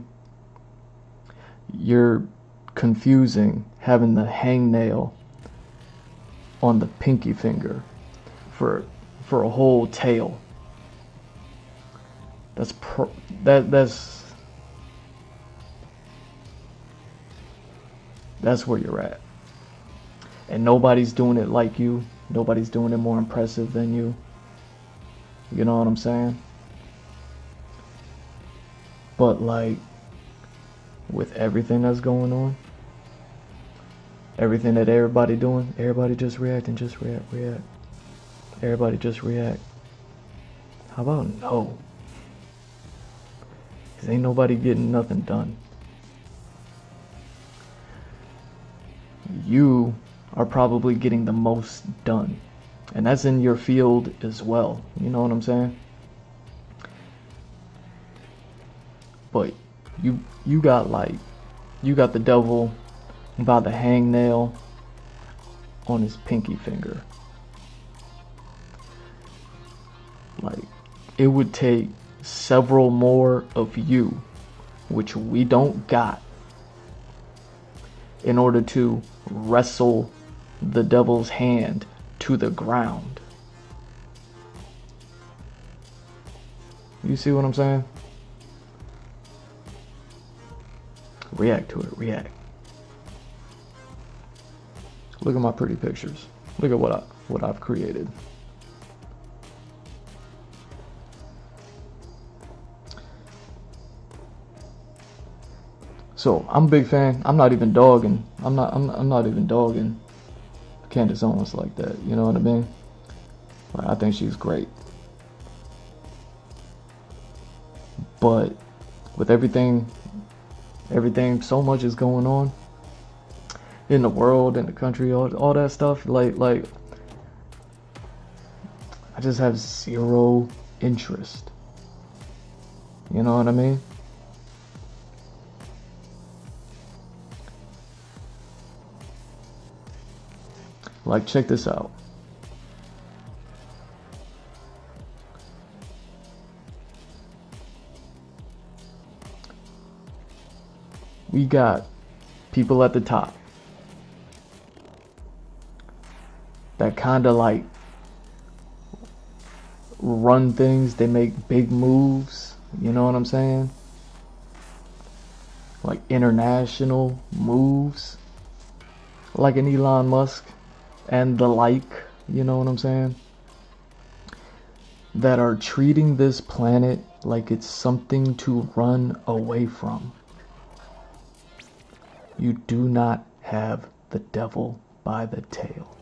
You're confusing having the hangnail on the pinky finger for a whole tail. That's where you're at. And nobody's doing it like you. Nobody's doing it more impressive than you. You know what I'm saying? But like, with everything that's going on, everything that everybody doing, everybody just react. Everybody just react. How about no? Cause ain't nobody getting nothing done. You are probably getting the most done. And that's in your field as well. You know what I'm saying? But you got the devil by the hangnail on his pinky finger. Like, it would take several more of you, which we don't got, in order to wrestle the devil's hand to the ground. You see what I'm saying? React to it, react. Look at my pretty pictures. Look at what I've created. So I'm a big fan. I'm not even dogging. I'm not even dogging Candace Owens like that. You know what I mean? Like, I think she's great. But with everything, so much is going on in the world, in the country, all that stuff. Like I just have zero interest. You know what I mean? Like, check this out. We got people at the top that kind of like run things. They make big moves. You know what I'm saying? Like international moves. Like an Elon Musk and the like. You know what I'm saying? That are treating this planet like it's something to run away from. You do not have the devil by the tail.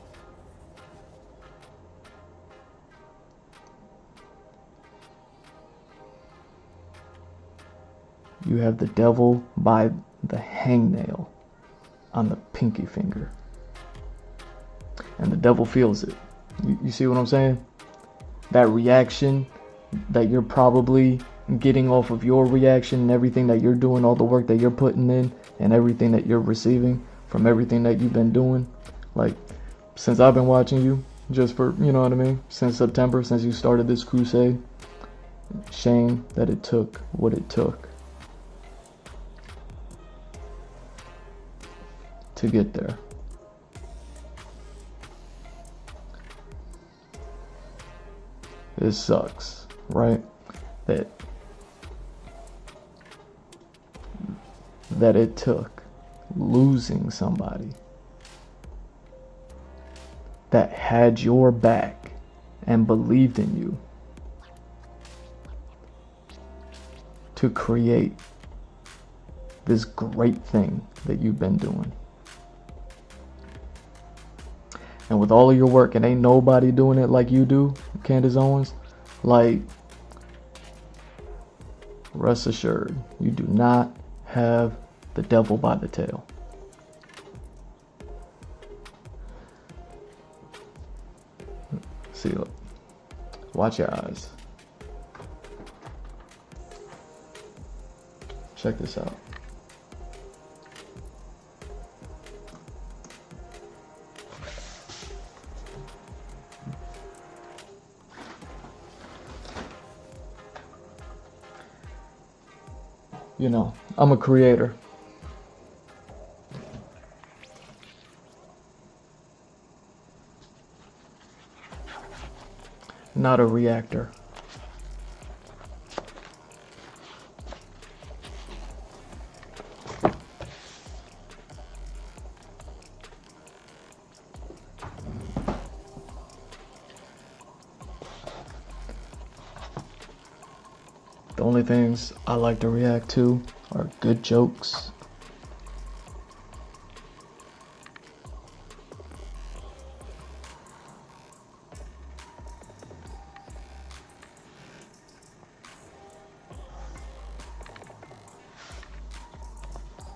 You have the devil by the hangnail. on the pinky finger. And the devil feels it. You see what I'm saying? That reaction that you're probably getting off of your reaction and everything that you're doing, all the work that you're putting in and everything that you're receiving from everything that you've been doing. Like, since I've been watching you, just for, you know what I mean? Since September, since you started this crusade. Shame that it took what it took to get there. It sucks, right? That it took losing somebody that had your back and believed in you to create this great thing that you've been doing. And with all of your work, and ain't nobody doing it like you do, Candace Owens, like, rest assured, you do not have the devil by the tail. See, look, watch your eyes. Check this out. You know, I'm a creator. Not a reactor. The only things I like to react to are good jokes,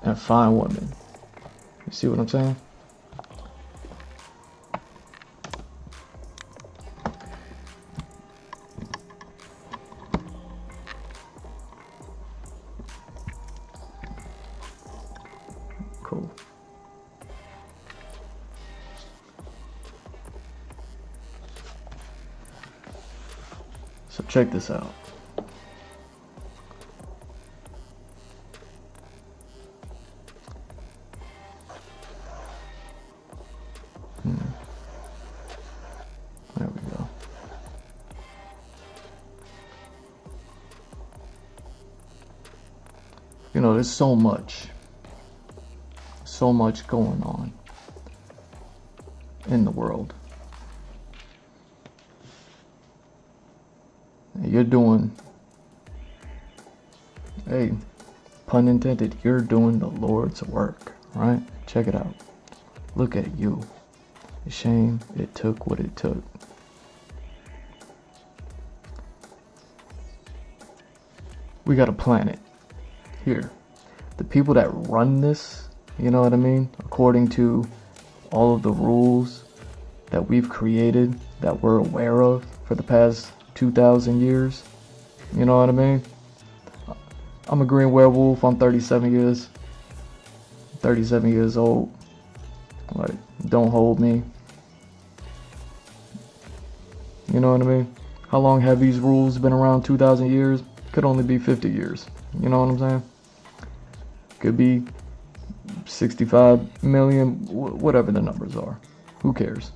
and fine women. You see what I'm saying? Cool. So check this out. There we go. You know, there's so much going on in the world. You're doing, hey, pun intended, you're doing the Lord's work, right? Check it out. Look at you. Shame it took what it took. We got a planet here. The people that run this, you know what I mean? According to all of the rules that we've created, that we're aware of for the past 2,000 years. You know what I mean? I'm a green werewolf. I'm 37 years old. Like, don't hold me. You know what I mean? How long have these rules been around? 2,000 years? Could only be 50 years. You know what I'm saying? Could be 65 million, whatever the numbers are. Who cares?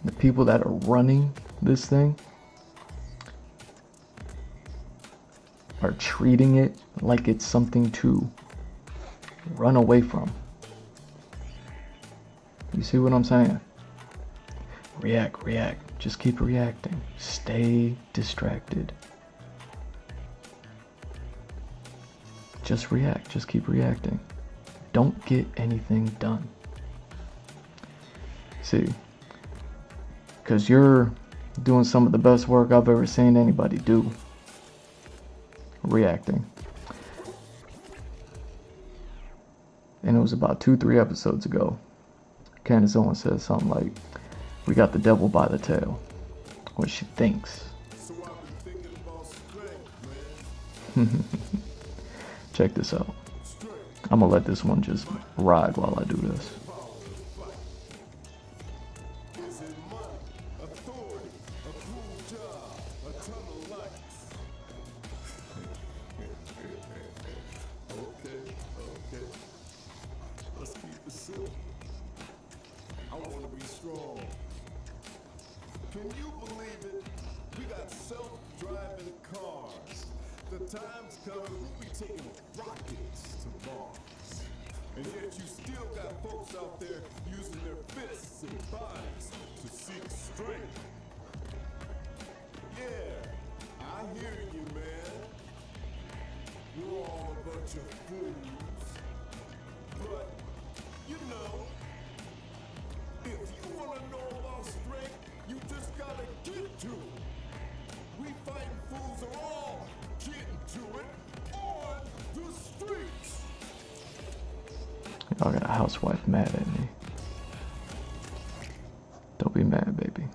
The people that are running this thing are treating it like it's something to run away from. You see what I'm saying? React. Just keep reacting. Stay distracted. Just react. Just keep reacting. Don't get anything done. See, because you're doing some of the best work I've ever seen anybody do. Reacting. and it was about 2, 3 episodes ago. Candace Owens said something like, "We got the devil by the tail," what she thinks. So I've been thinking about strength, man. Check this out. Strength, I'm gonna let this one just ride while I do this. power to fight. Is it money, authority, a cool job, a ton of likes? Okay. Let's keep it simple. I want to be strong. Can you believe it? We got self-driving cars. The time's coming, we'll be taking rockets to Mars. And yet you still got folks out there using their fists and bodies to seek strength. Yeah, I hear you, man. We're all a bunch of fools. But, you know, if you want to know about strength, you just gotta get to it. We fighting fools are all getting to it on the streets. Y'all got a housewife mad at me. Don't be mad, baby.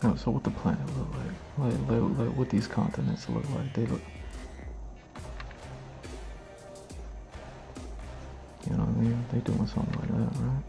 Oh, so what the planet look like? What these continents look like? They look, you know what I mean? They doing something like that, right?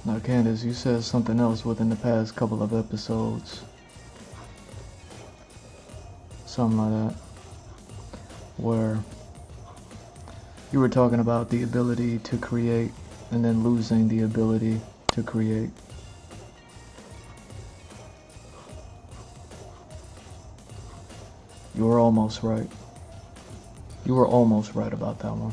Now, Candace, you said something else within the past couple of episodes. Something like that. Where you were talking about the ability to create and then losing the ability to create. You were almost right. You were almost right about that one.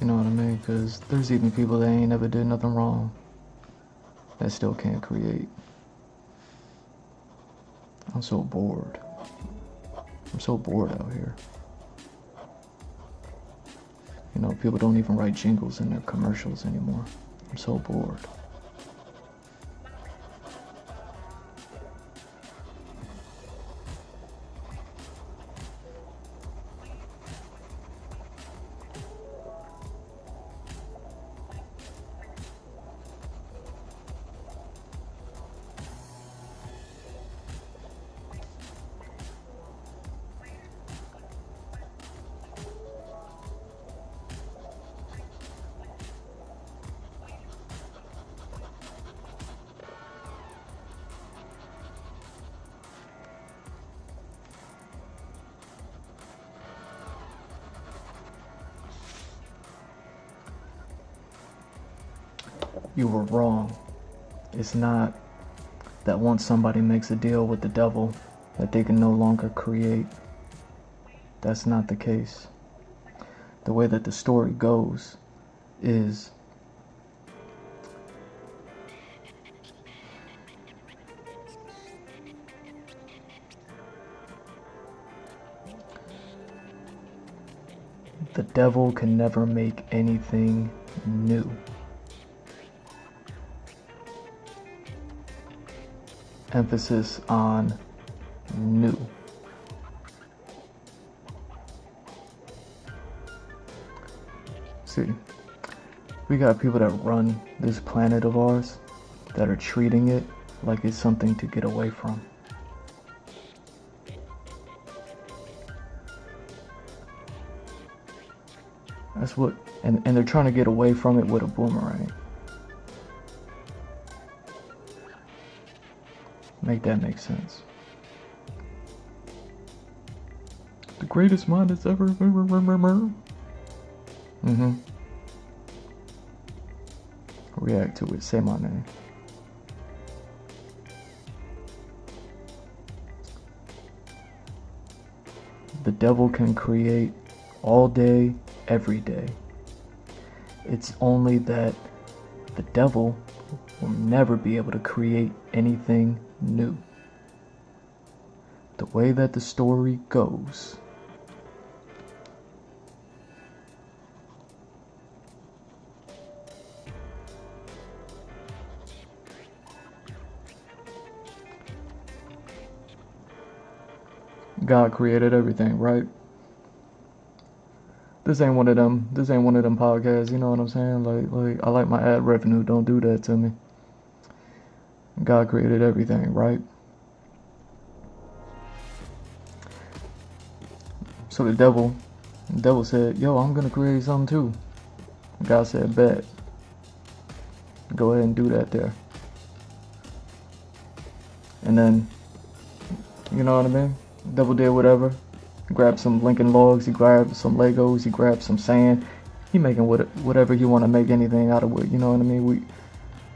You know what I mean? Because there's even people that ain't never did nothing wrong that still can't create. I'm so bored. I'm so bored out here. You know, people don't even write jingles in their commercials anymore. I'm so bored. You were wrong. It's not that once somebody makes a deal with the devil that they can no longer create. That's not the case. The way that the story goes is the devil can never make anything new. Emphasis on new. See, we got people that run this planet of ours that are treating it like it's something to get away from. That's what, and they're trying to get away from it with a boomerang. Make that make sense. The greatest mind that's ever. React to it. Say my name. The devil can create all day, every day. It's only that the devil will never be able to create anything new. The way that the story goes, God created everything, right? This ain't one of them podcasts, you know what I'm saying? Like I like my ad revenue, don't do that to me. God created everything, right? So the devil said, yo, I'm gonna create something too. God said, bet. Go ahead and do that there. And then, you know what I mean? Devil did whatever. Grabbed some Lincoln logs, he grabbed some Legos, he grabbed some sand. He making whatever he want to make anything out of it, you know what I mean?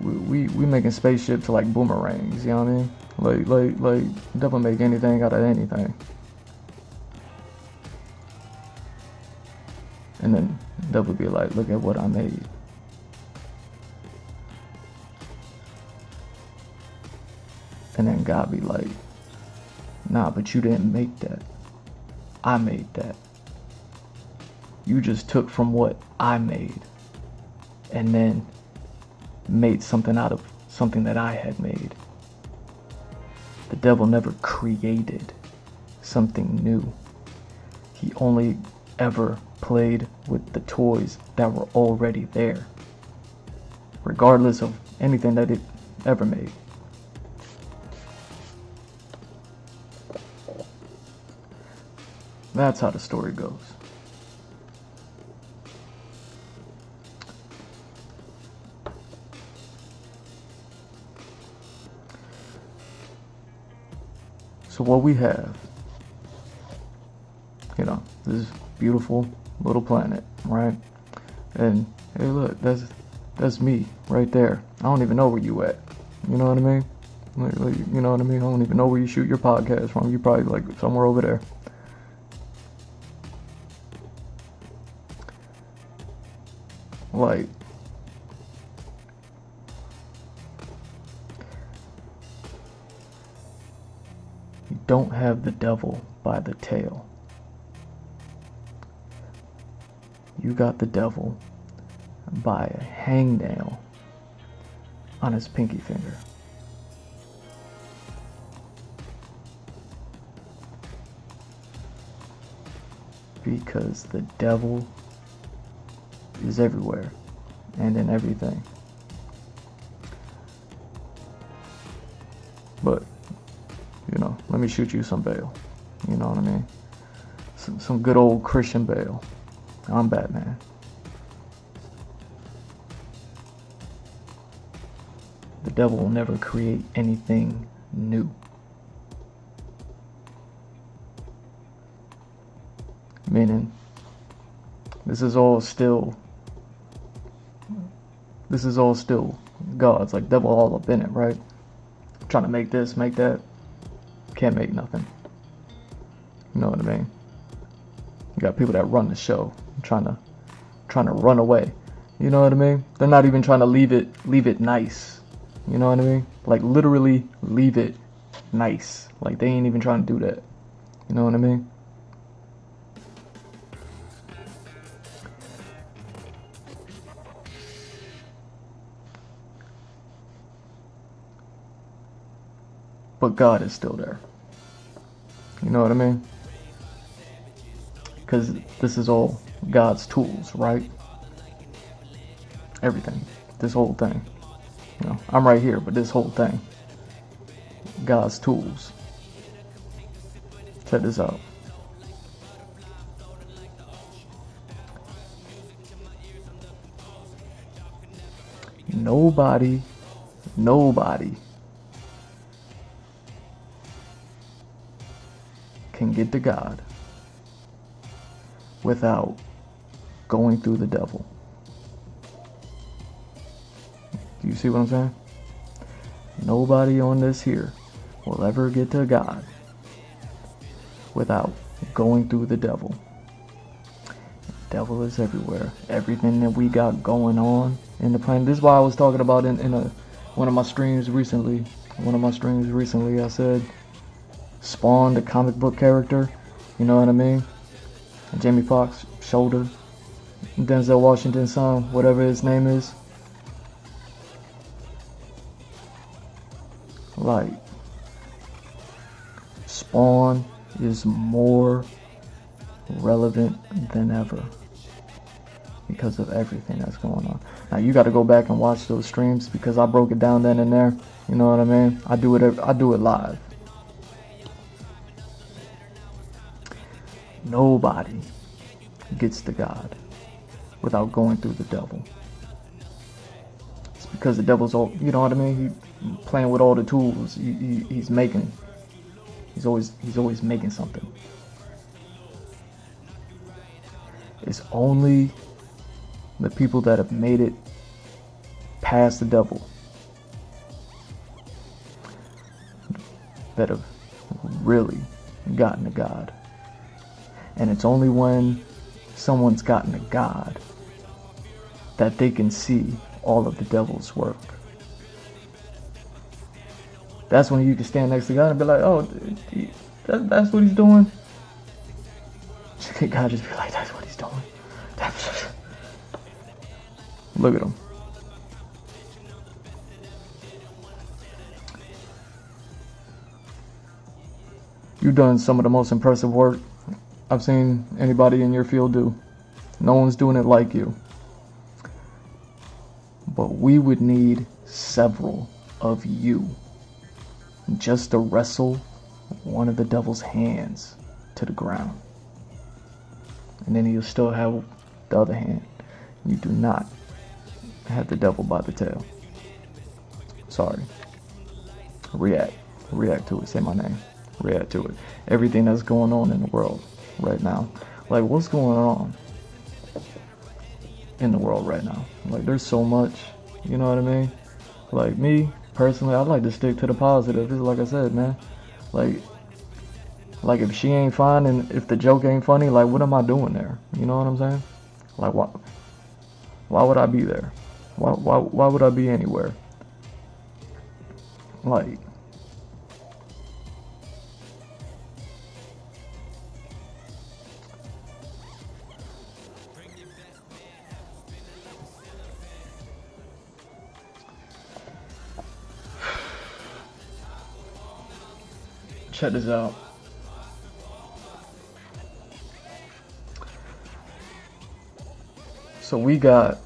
We making spaceships like boomerangs, you know what I mean? Like devil make anything out of anything. And then devil be like, look at what I made. And then God be like, nah, but you didn't make that. I made that. You just took from what I made and then made something out of something that I had made. The devil never created something new. He only ever played with the toys that were already there, regardless of anything that it ever made. That's how the story goes. So what we have, this beautiful little planet, right? And hey, look, that's me right there. I don't even know where you at. You know what I mean? You know what I mean? I don't even know where you shoot your podcast from. You probably like somewhere over there. Like, you don't have the devil by the tail. You got the devil by a hangnail on his pinky finger. Because the devil is everywhere and in everything. But, let me shoot you some bail. You know what I mean? Some good old Christian bail. I'm Batman. The devil will never create anything new. Meaning, this is all still God's, like devil all up in it, right? Trying to make this, make that. Can't make nothing. You know what I mean? You got people that run the show, trying to run away. You know what I mean? They're not even trying to leave it nice. You know what I mean? Like literally leave it nice. Like they ain't even trying to do that. You know what I mean? But God is still there. You know what I mean? Because this is all God's tools, right? Everything. This whole thing. I'm right here, but this whole thing. God's tools. Check this out. Nobody can get to God without going through the devil. Do you see what I'm saying? Nobody on this here will ever get to God without going through the devil. The devil is everywhere. Everything that we got going on in the planet. This is why I was talking about in one of my streams recently. I said Spawn, the comic book character. You know what I mean? Jamie Foxx, Shoulder, Denzel Washington's son, whatever his name is. Like, Spawn is more relevant than ever because of everything that's going on. Now you got to go back and watch those streams because I broke it down then and there. You know what I mean? I do it live. Nobody gets to God without going through the devil. It's because the devil's all, you know what I mean? He playing with all the tools. He's always making something. It's only the people that have made it past the devil that have really gotten to God. And it's only when someone's gotten to God that they can see all of the devil's work. That's when you can stand next to God and be like, oh, that's what he's doing. God just be like, that's what he's doing. Look at him. You've done some of the most impressive work I've seen anybody in your field do. No one's doing it like you. But we would need several of you just to wrestle one of the devil's hands to the ground. And then you'll still have the other hand. You do not have the devil by the tail. Sorry. React. React to it. Say my name. React to it. Everything that's going on in the world right now. Like, what's going on in the world right now? Like, there's so much. You know what I mean? Like, me, personally, I like to stick to the positive. Just like I said, man. Like if she ain't fine and if the joke ain't funny, like, what am I doing there? You know what I'm saying? Like, why would I be there? Why would I be anywhere? Like, check this out. So we got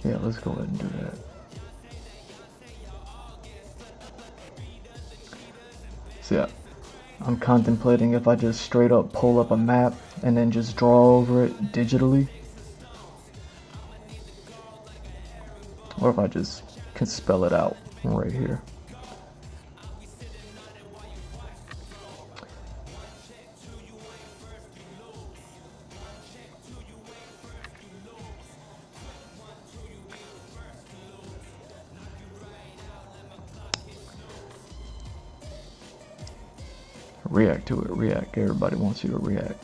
yeah, let's go ahead and do that. So yeah, I'm contemplating if I just straight up pull up a map and then just draw over it digitally, or if I just can spell it out right here. React to it, react. Everybody wants you to react.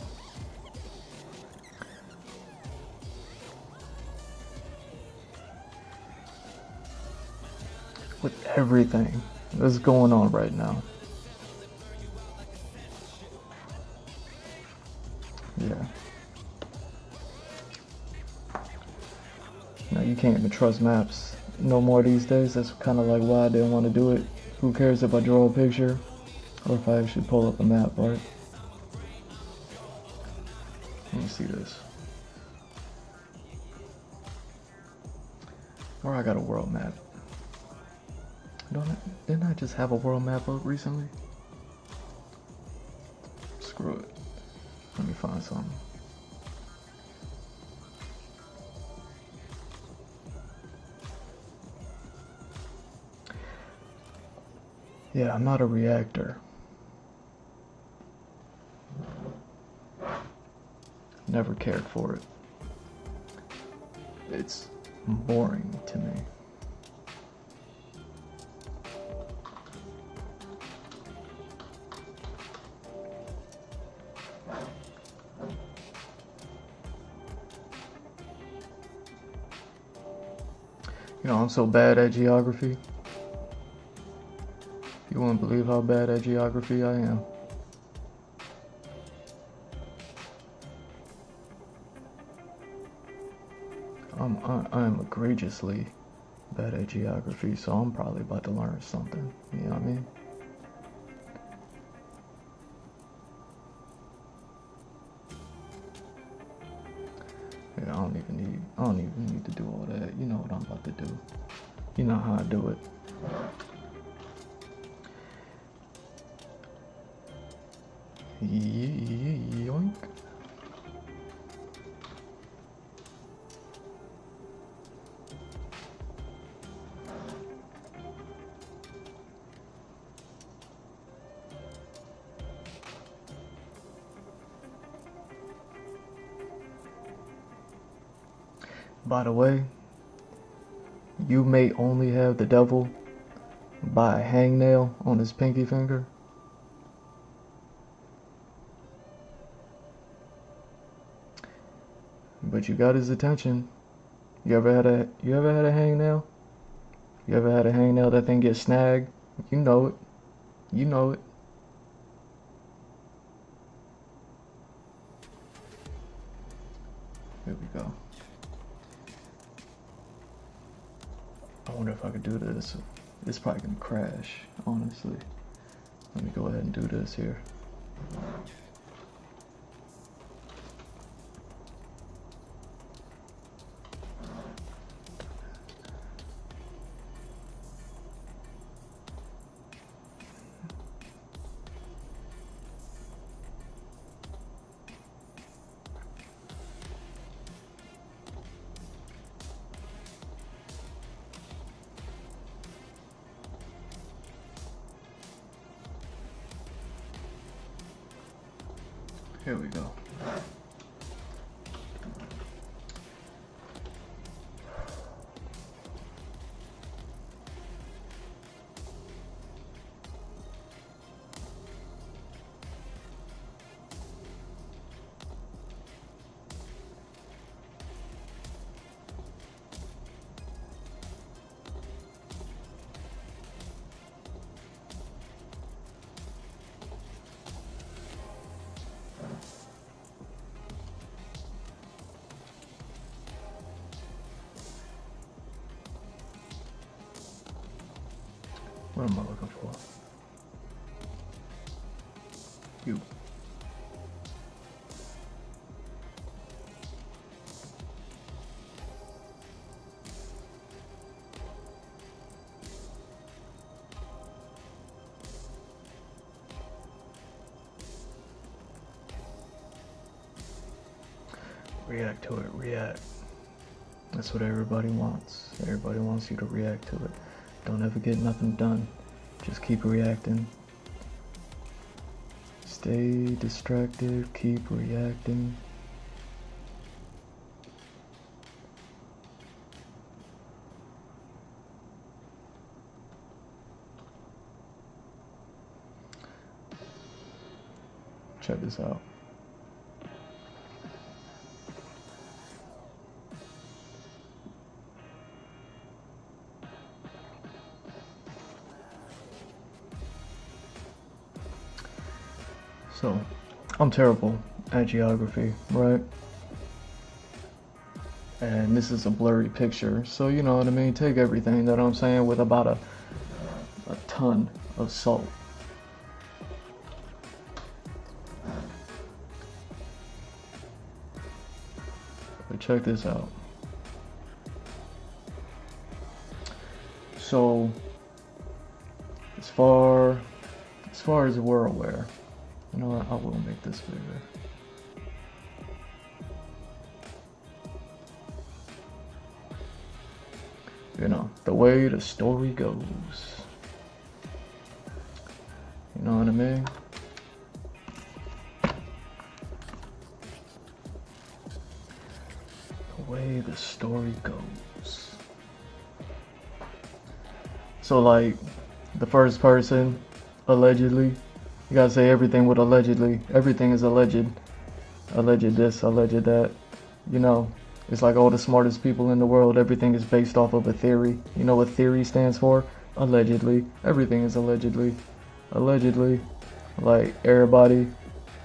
With everything that's going on right now. Yeah. Now you can't even trust maps no more these days. That's kind of like why I didn't want to do it. Who cares if I draw a picture or if I actually pull up a map, right? Let me see this. Where I got a world map. Didn't I just have a world map up recently? Screw it. Let me find something. Yeah, I'm not a reactor. Never cared for it. It's boring to me. You know, I'm so bad at geography. You wouldn't believe how bad at geography I am. I am egregiously bad at geography, so I'm probably about to learn something. You know what I mean? Yeah, I don't even need to do all that. You know what I'm about to do. You know how I do it. Yoink. By the way, you may only have the devil by a hangnail on his pinky finger. But you got his attention. You ever had a hangnail? You ever had a hangnail that thing get snagged? You know it. You know it. wonder if I could do this. It's probably gonna crash, honestly. Let me go ahead and do this here. Here we go. What am I looking for? You. React to it, react. That's what everybody wants. Everybody wants you to react to it. Don't ever get nothing done. Just keep reacting. Stay distracted, keep reacting. Check this out. So, I'm terrible at geography, right? And this is a blurry picture, so you know what I mean? Take everything that I'm saying with about a ton of salt. But check this out. So, as far as we're aware, you know what, I will make this bigger. You know, the way the story goes. You know what I mean? The way the story goes. So like, the first person, allegedly, you gotta say everything with allegedly. Everything is alleged. Alleged this, alleged that. You know, it's like all the smartest people in the world, everything is based off of a theory. You know what theory stands for? Allegedly. Everything is allegedly. Allegedly. Like everybody,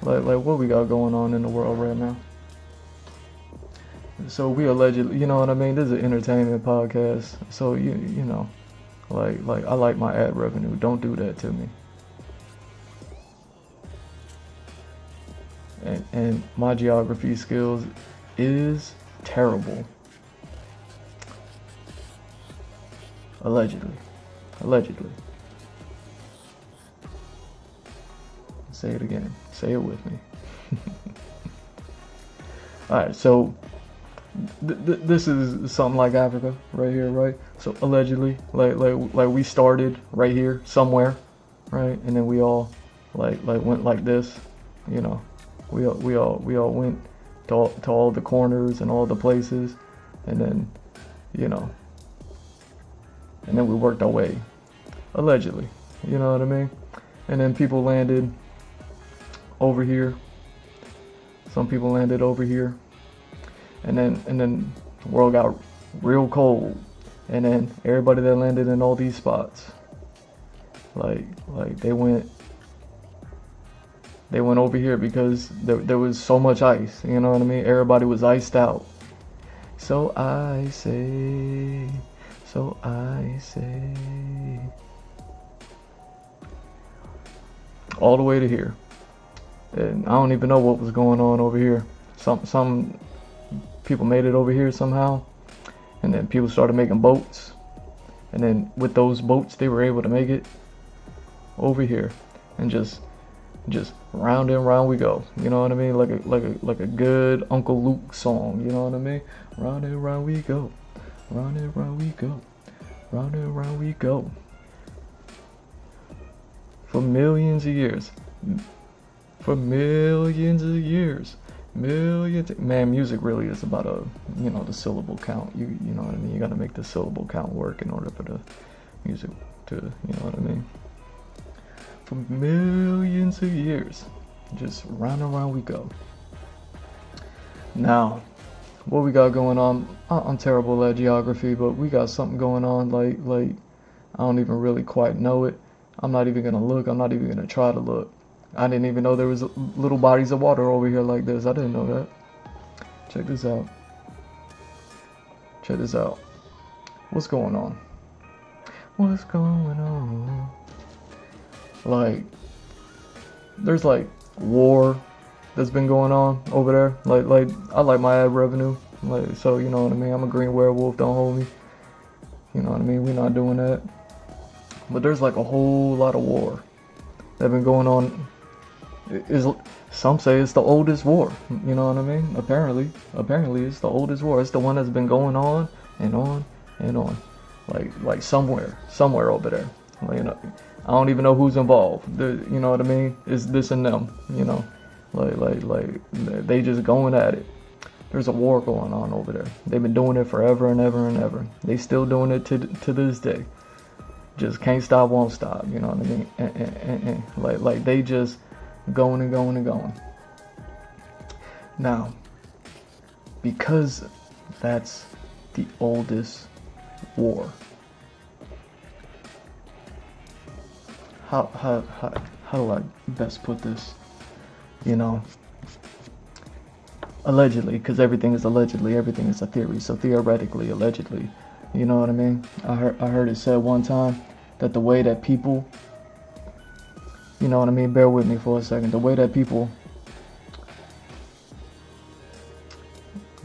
like what we got going on in the world right now. So we allegedly, you know what I mean? This is an entertainment podcast. So you know, like I like my ad revenue. Don't do that to me. And my geography skills is terrible. Allegedly. Allegedly. Say it again. Say it with me. Alright, so this is something like Africa right here, right? So allegedly, like we started right here somewhere, right? And then we all like went like this, you know. We all went to all the corners and all the places, and then, you know, and then we worked our way, allegedly, you know what I mean? And then people landed over here. Some people landed over here, and then the world got real cold, and then everybody that landed in all these spots, like they went over here because there was so much ice, you know what I mean? Everybody was iced out. So So I say all the way to here. And I don't even know what was going on over here. Some people made it over here somehow, and then people started making boats, and then with those boats they were able to make it over here, and just round and round we go. You know what I mean? Like a good Uncle Luke song. You know what I mean? Round and round we go, round and round we go, round and round we go. For millions of years. For millions of years. Man, music really is about the syllable count. You know what I mean? You gotta make the syllable count work in order for the music to, you know what I mean? For millions of years. Just round and round we go. Now, what we got going on? I'm terrible at geography, but we got something going on like I don't even really quite know it. I'm not even gonna look. I'm not even gonna try to look. I didn't even know there was little bodies of water over here like this. I didn't know that. Check this out. Check this out. What's going on? What's going on? Like, there's like war that's been going on over there. Like I like my ad revenue. Like, so you know what I mean? I'm a green werewolf, don't hold me. You know what I mean? We're not doing that. But there's like a whole lot of war that been going on. Some say it's the oldest war. You know what I mean? Apparently it's the oldest war. It's the one that's been going on and on and on. Like somewhere over there. Like, you know, I don't even know who's involved. You know what I mean? It's this and them. You know, like they just going at it. There's a war going on over there. They've been doing it forever and ever and ever. They still doing it to this day. Just can't stop, won't stop. You know what I mean? Like they just going and going and going. Now, because that's the oldest war. How do I best put this? You know, allegedly, because everything is allegedly, everything is a theory. So theoretically, allegedly, you know what I mean? I heard it said one time that the way that people, you know what I mean? Bear with me for a second. The way that people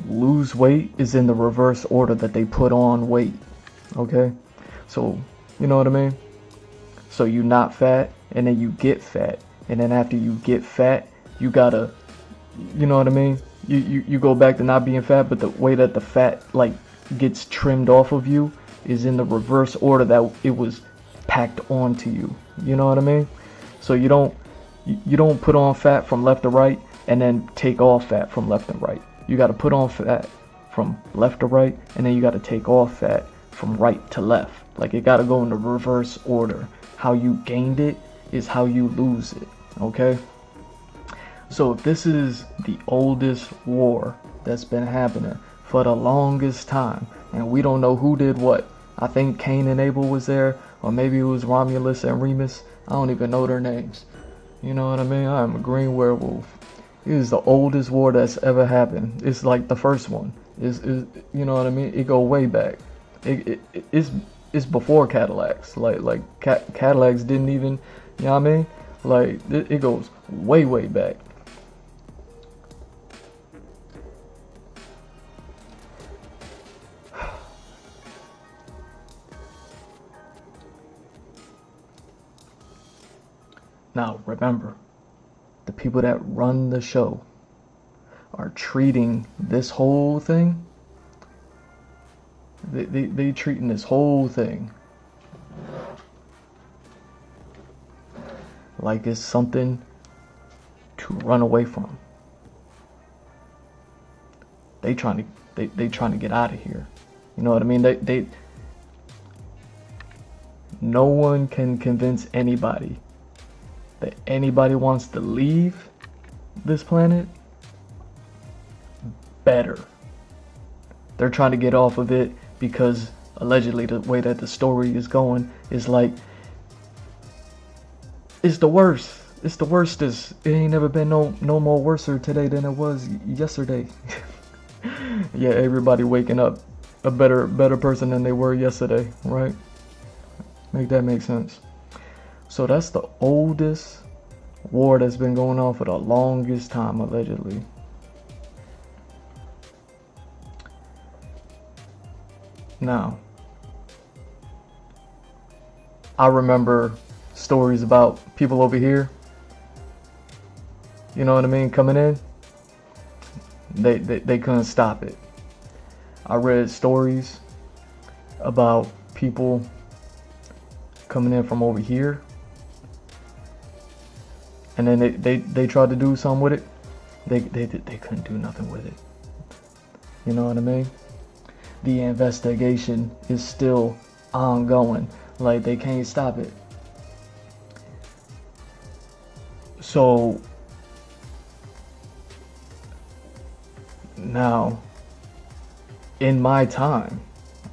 lose weight is in the reverse order that they put on weight. Okay? So, you know what I mean? So you not fat, and then you get fat. And then after you get fat, you gotta, you know what I mean? You go back to not being fat, but the way that the fat like gets trimmed off of you is in the reverse order that it was packed onto you. You know what I mean? So you don't put on fat from left to right and then take off fat from left to right. You got to put on fat from left to right, and then you got to take off fat from right to left. Like, it got to go in the reverse order. How you gained it is how you lose it. Okay? So if this is the oldest war that's been happening for the longest time, and we don't know who did what. I think Cain and Abel was there, or maybe it was Romulus and Remus. I don't even know their names. You know what I mean? I'm a green werewolf. It is the oldest war that's ever happened. It's like the first one. Is you know what I mean? It go way back. It's before Cadillacs. Like Cadillacs didn't even, you know what I mean? Like it goes way back. Now, remember, the people that run the show are treating this whole thing, they treating this whole thing like it's something to run away from. They trying to get out of here. You know what I mean? They no one can convince anybody that anybody wants to leave this planet better. They're trying to get off of it because allegedly the way that the story is going is like it's the worst. It's the worstest. It ain't never been no more worser today than it was yesterday. Yeah, everybody waking up a better person than they were yesterday, right? Make that make sense. So that's the oldest war that's been going on for the longest time, allegedly. Now, I remember stories about people over here, you know what I mean, coming in. They couldn't stop it. I read stories about people coming in from over here, and then they tried to do something with it. They couldn't do nothing with it. You know what I mean? The investigation is still ongoing. Like, they can't stop it. So now, in my time,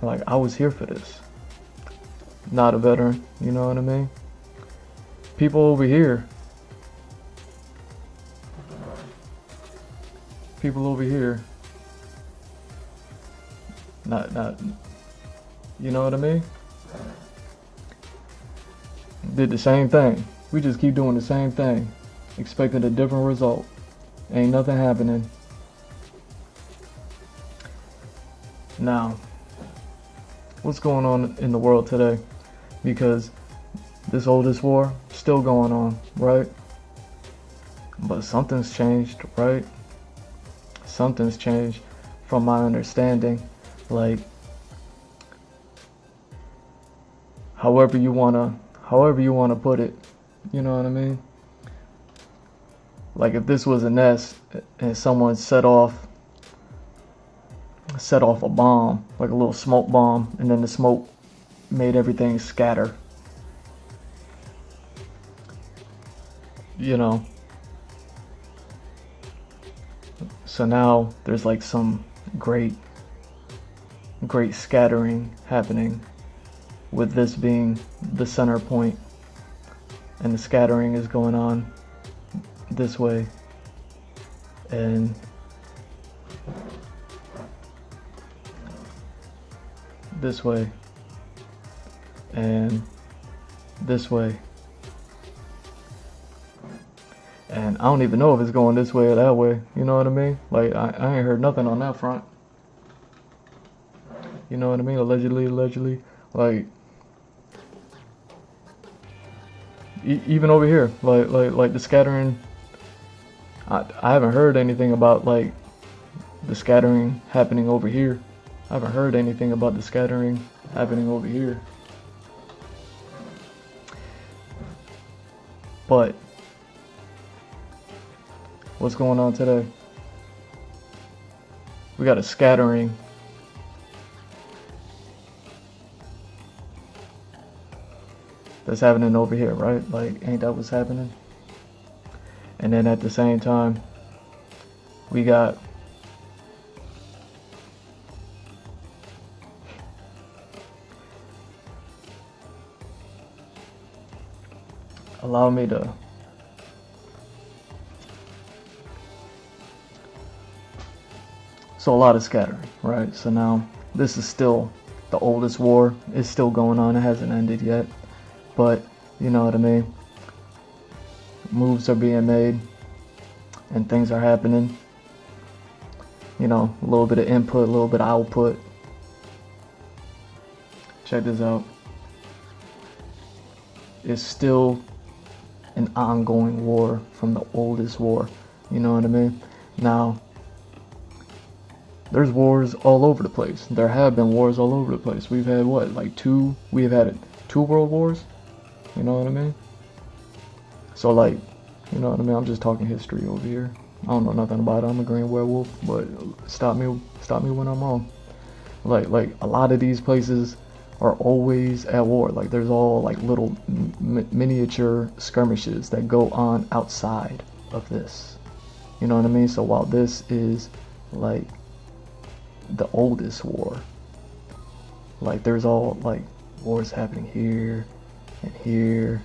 like, I was here for this. Not a veteran, you know what I mean? People over here. People over here. Not, you know what I mean? Did the same thing. We just keep doing the same thing, expecting a different result. Ain't nothing happening. Now, what's going on in the world today? Because this oldest war still going on, right? But something's changed, right? Something's changed from my understanding. Like, however you wanna put it, you know what I mean? Like, if this was a nest and someone set off a bomb, like a little smoke bomb, and then the smoke made everything scatter, you know. So now there's like some great scattering happening, with this being the center point, and the scattering is going on this way and this way and this way, and I don't even know if it's going this way or that way, you know what I mean? Like, I ain't heard nothing on that front, you know what I mean? Allegedly, like, even over here, like the scattering, I haven't heard anything about like the scattering happening over here. I haven't heard anything about the scattering happening over here. But what's going on today? We got a scattering that's happening over here, right? Like, ain't that what's happening? And then at the same time, we got allow me to so a lot of scattering, right? So now this is still the oldest war. It's still going on. It hasn't ended yet. But, you know what I mean? Moves are being made and things are happening. You know, a little bit of input, a little bit of output. Check this out. It's still an ongoing war from the oldest war. You know what I mean? Now, there's wars all over the place. There have been wars all over the place. We've had what, like we've had 2 world wars? You know what I mean? So, like, you know what I mean? I'm just talking history over here. I don't know nothing about it. I'm a green werewolf, but stop me when I'm wrong. Like a lot of these places are always at war. Like, there's all like little miniature skirmishes that go on outside of this. You know what I mean? So while this is like the oldest war, like there's all like wars happening here and here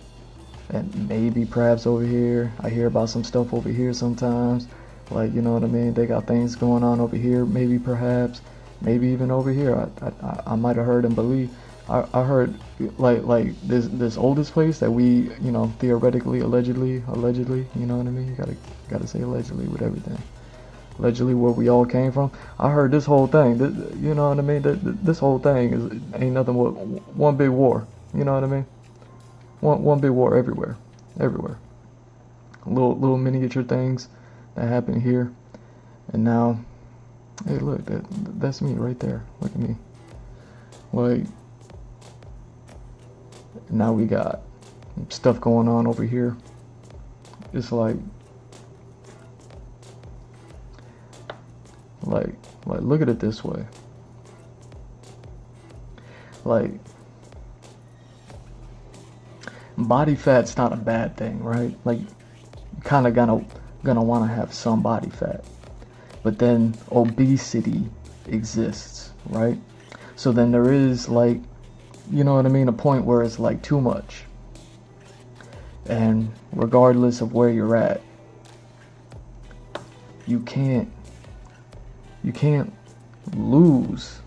and maybe perhaps over here. I hear about some stuff over here sometimes, like, you know what I mean? They got things going on over here, maybe perhaps, maybe even over here. I might have heard and believe. I heard like this oldest place that we, you know, theoretically, allegedly, you know what I mean? You gotta say allegedly with everything. Allegedly, where we all came from. I heard this whole thing. You know what I mean? This whole thing ain't nothing but one big war. You know what I mean? One big war everywhere. Little miniature things that happen here, and now, hey, look, that's me right there. Look at me. Like, now we got stuff going on over here. It's like look at it this way. Like, body fat's not a bad thing, right? Like, you kind of gonna want to have some body fat, but then obesity exists, right? So then there is, like, you know what I mean, a point where it's like too much, and regardless of where you're at, you can't lose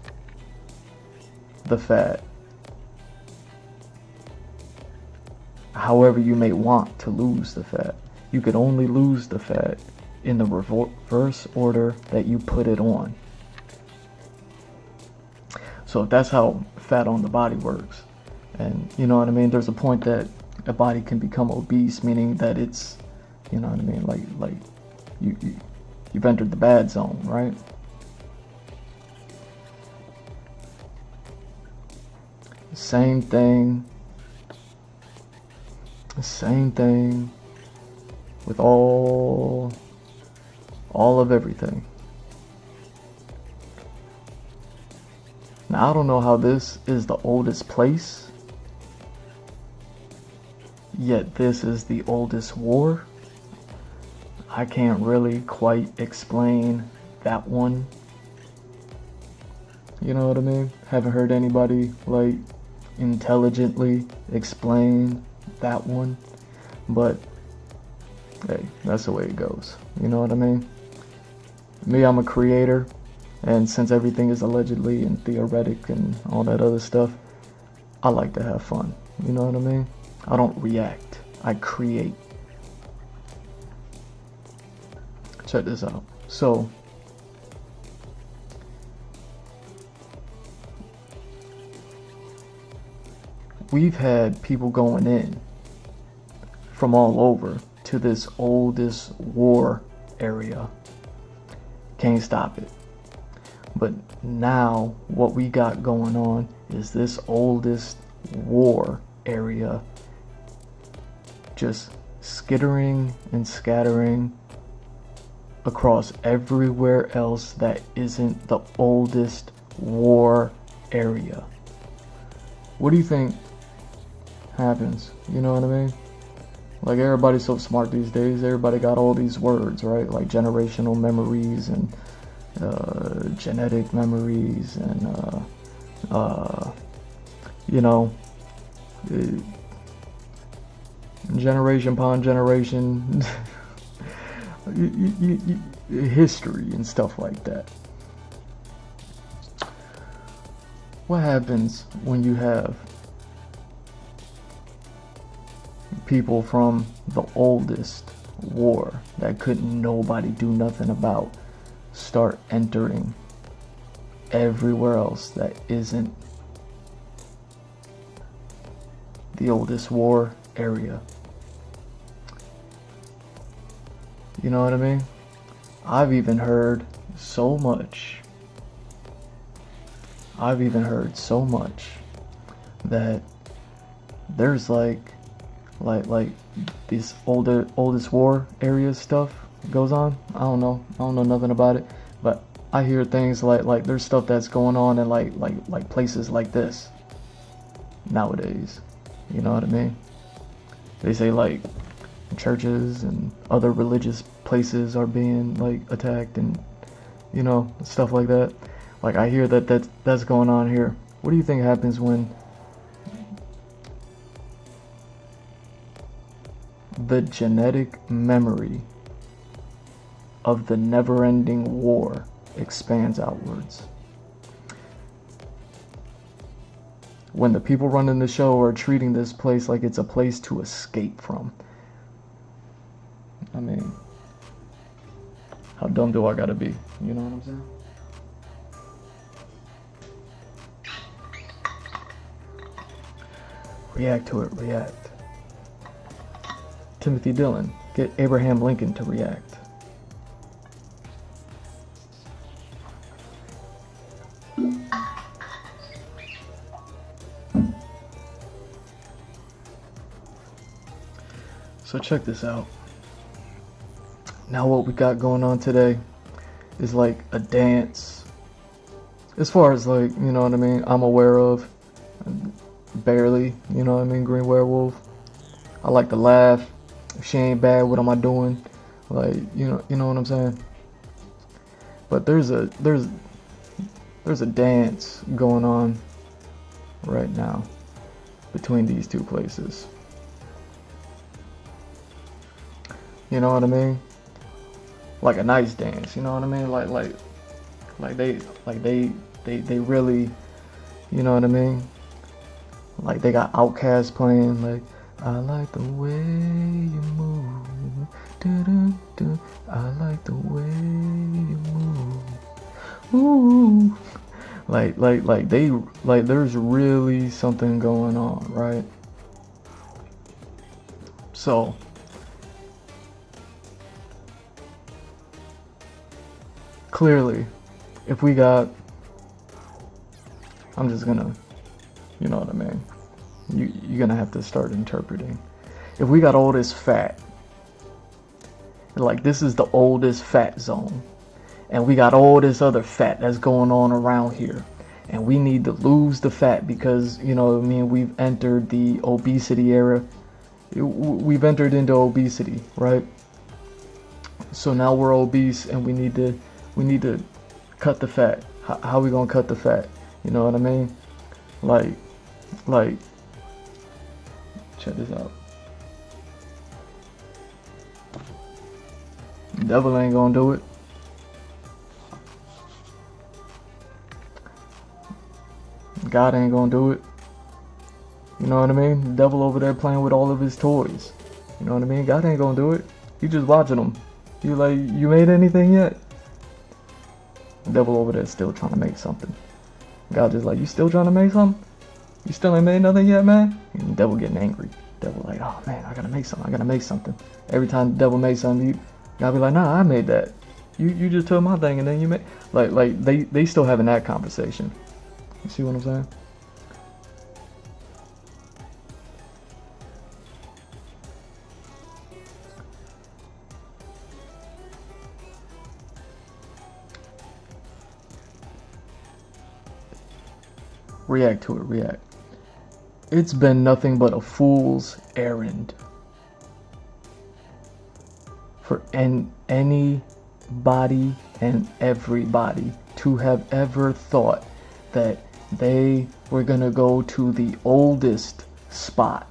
the fat however you may want to lose the fat. You could only lose the fat in the reverse order that you put it on. So if that's how fat on the body works, and you know what I mean, there's a point that a body can become obese, meaning that it's, you know what I mean, like you've entered the bad zone, right? Same thing with all of everything. Now, I don't know how this is the oldest place, yet this is the oldest war. I can't really quite explain that one. You know what I mean? Haven't heard anybody like intelligently explain that one, but hey, that's the way it goes. You know what I mean? Me, I'm a creator, and since everything is allegedly and theoretic and all that other stuff, I like to have fun. You know what I mean? I don't react, I create. Check this out. So we've had people going in from all over to this oldest war area. Can't stop it. But now what we got going on is this oldest war area just skittering and scattering across everywhere else that isn't the oldest war area. What do you think happens? You know what I mean? Like, everybody's so smart these days. Everybody got all these words, right? Like generational memories and genetic memories and you know, generation upon generation history and stuff like that. What happens when you have people from the oldest war that couldn't nobody do nothing about start entering everywhere else that isn't the oldest war area? You know what I mean? I've even heard so much that there's like this oldest war area stuff goes on. I don't know nothing about it, but I hear things like there's stuff that's going on in like places like this nowadays. You know what I mean? They say like churches and other religious places are being like attacked and, you know, stuff like that. Like, I hear that's going on here. What do you think happens when the genetic memory of the never-ending war expands outwards? when the people running the show are treating this place like it's a place to escape from. I mean, how dumb do I gotta be? You know what I'm saying? React to it, react. Timothy Dillon, get Abraham Lincoln to react. So check this out. Now what we got going on today is like a dance. As far as like, you know what I mean, I'm aware of. Barely, you know what I mean, Green Werewolf. I like to laugh. If she ain't bad, what am I doing? Like, you know what I'm saying? But there's a dance going on right now between these two places. You know what I mean? Like a nice dance, you know what I mean? Like they really, you know what I mean? Like they got Outkast playing, like I like the way you move, do-do-do. I like the way you move, ooh. Like there's really something going on, right? So clearly, if we got, I'm just gonna, you know what I mean? You're gonna have to start interpreting. If we got all this fat, like this is the oldest fat zone, and we got all this other fat that's going on around here, and we need to lose the fat because, you know what I mean, we've entered the obesity era. We've entered into obesity, right? So now we're obese and we need to cut the fat. How we gonna cut the fat? You know what I mean? Like, check this out. Devil ain't gonna do it. God ain't gonna do it. You know what I mean? The devil over there playing with all of his toys. You know what I mean? God ain't gonna do it. You just watching them. You like, you made anything yet? The devil over there still trying to make something. God just like, you still trying to make something? You still ain't made nothing yet, man? And the devil getting angry. The devil like, oh man, I gotta make something. Every time the devil makes something, you gotta be like, nah, I made that. You just took my thing and then you made, like they still having that conversation. You see what I'm saying? React to it, react. It's been nothing but a fool's errand for anybody and everybody to have ever thought that they were gonna go to the oldest spot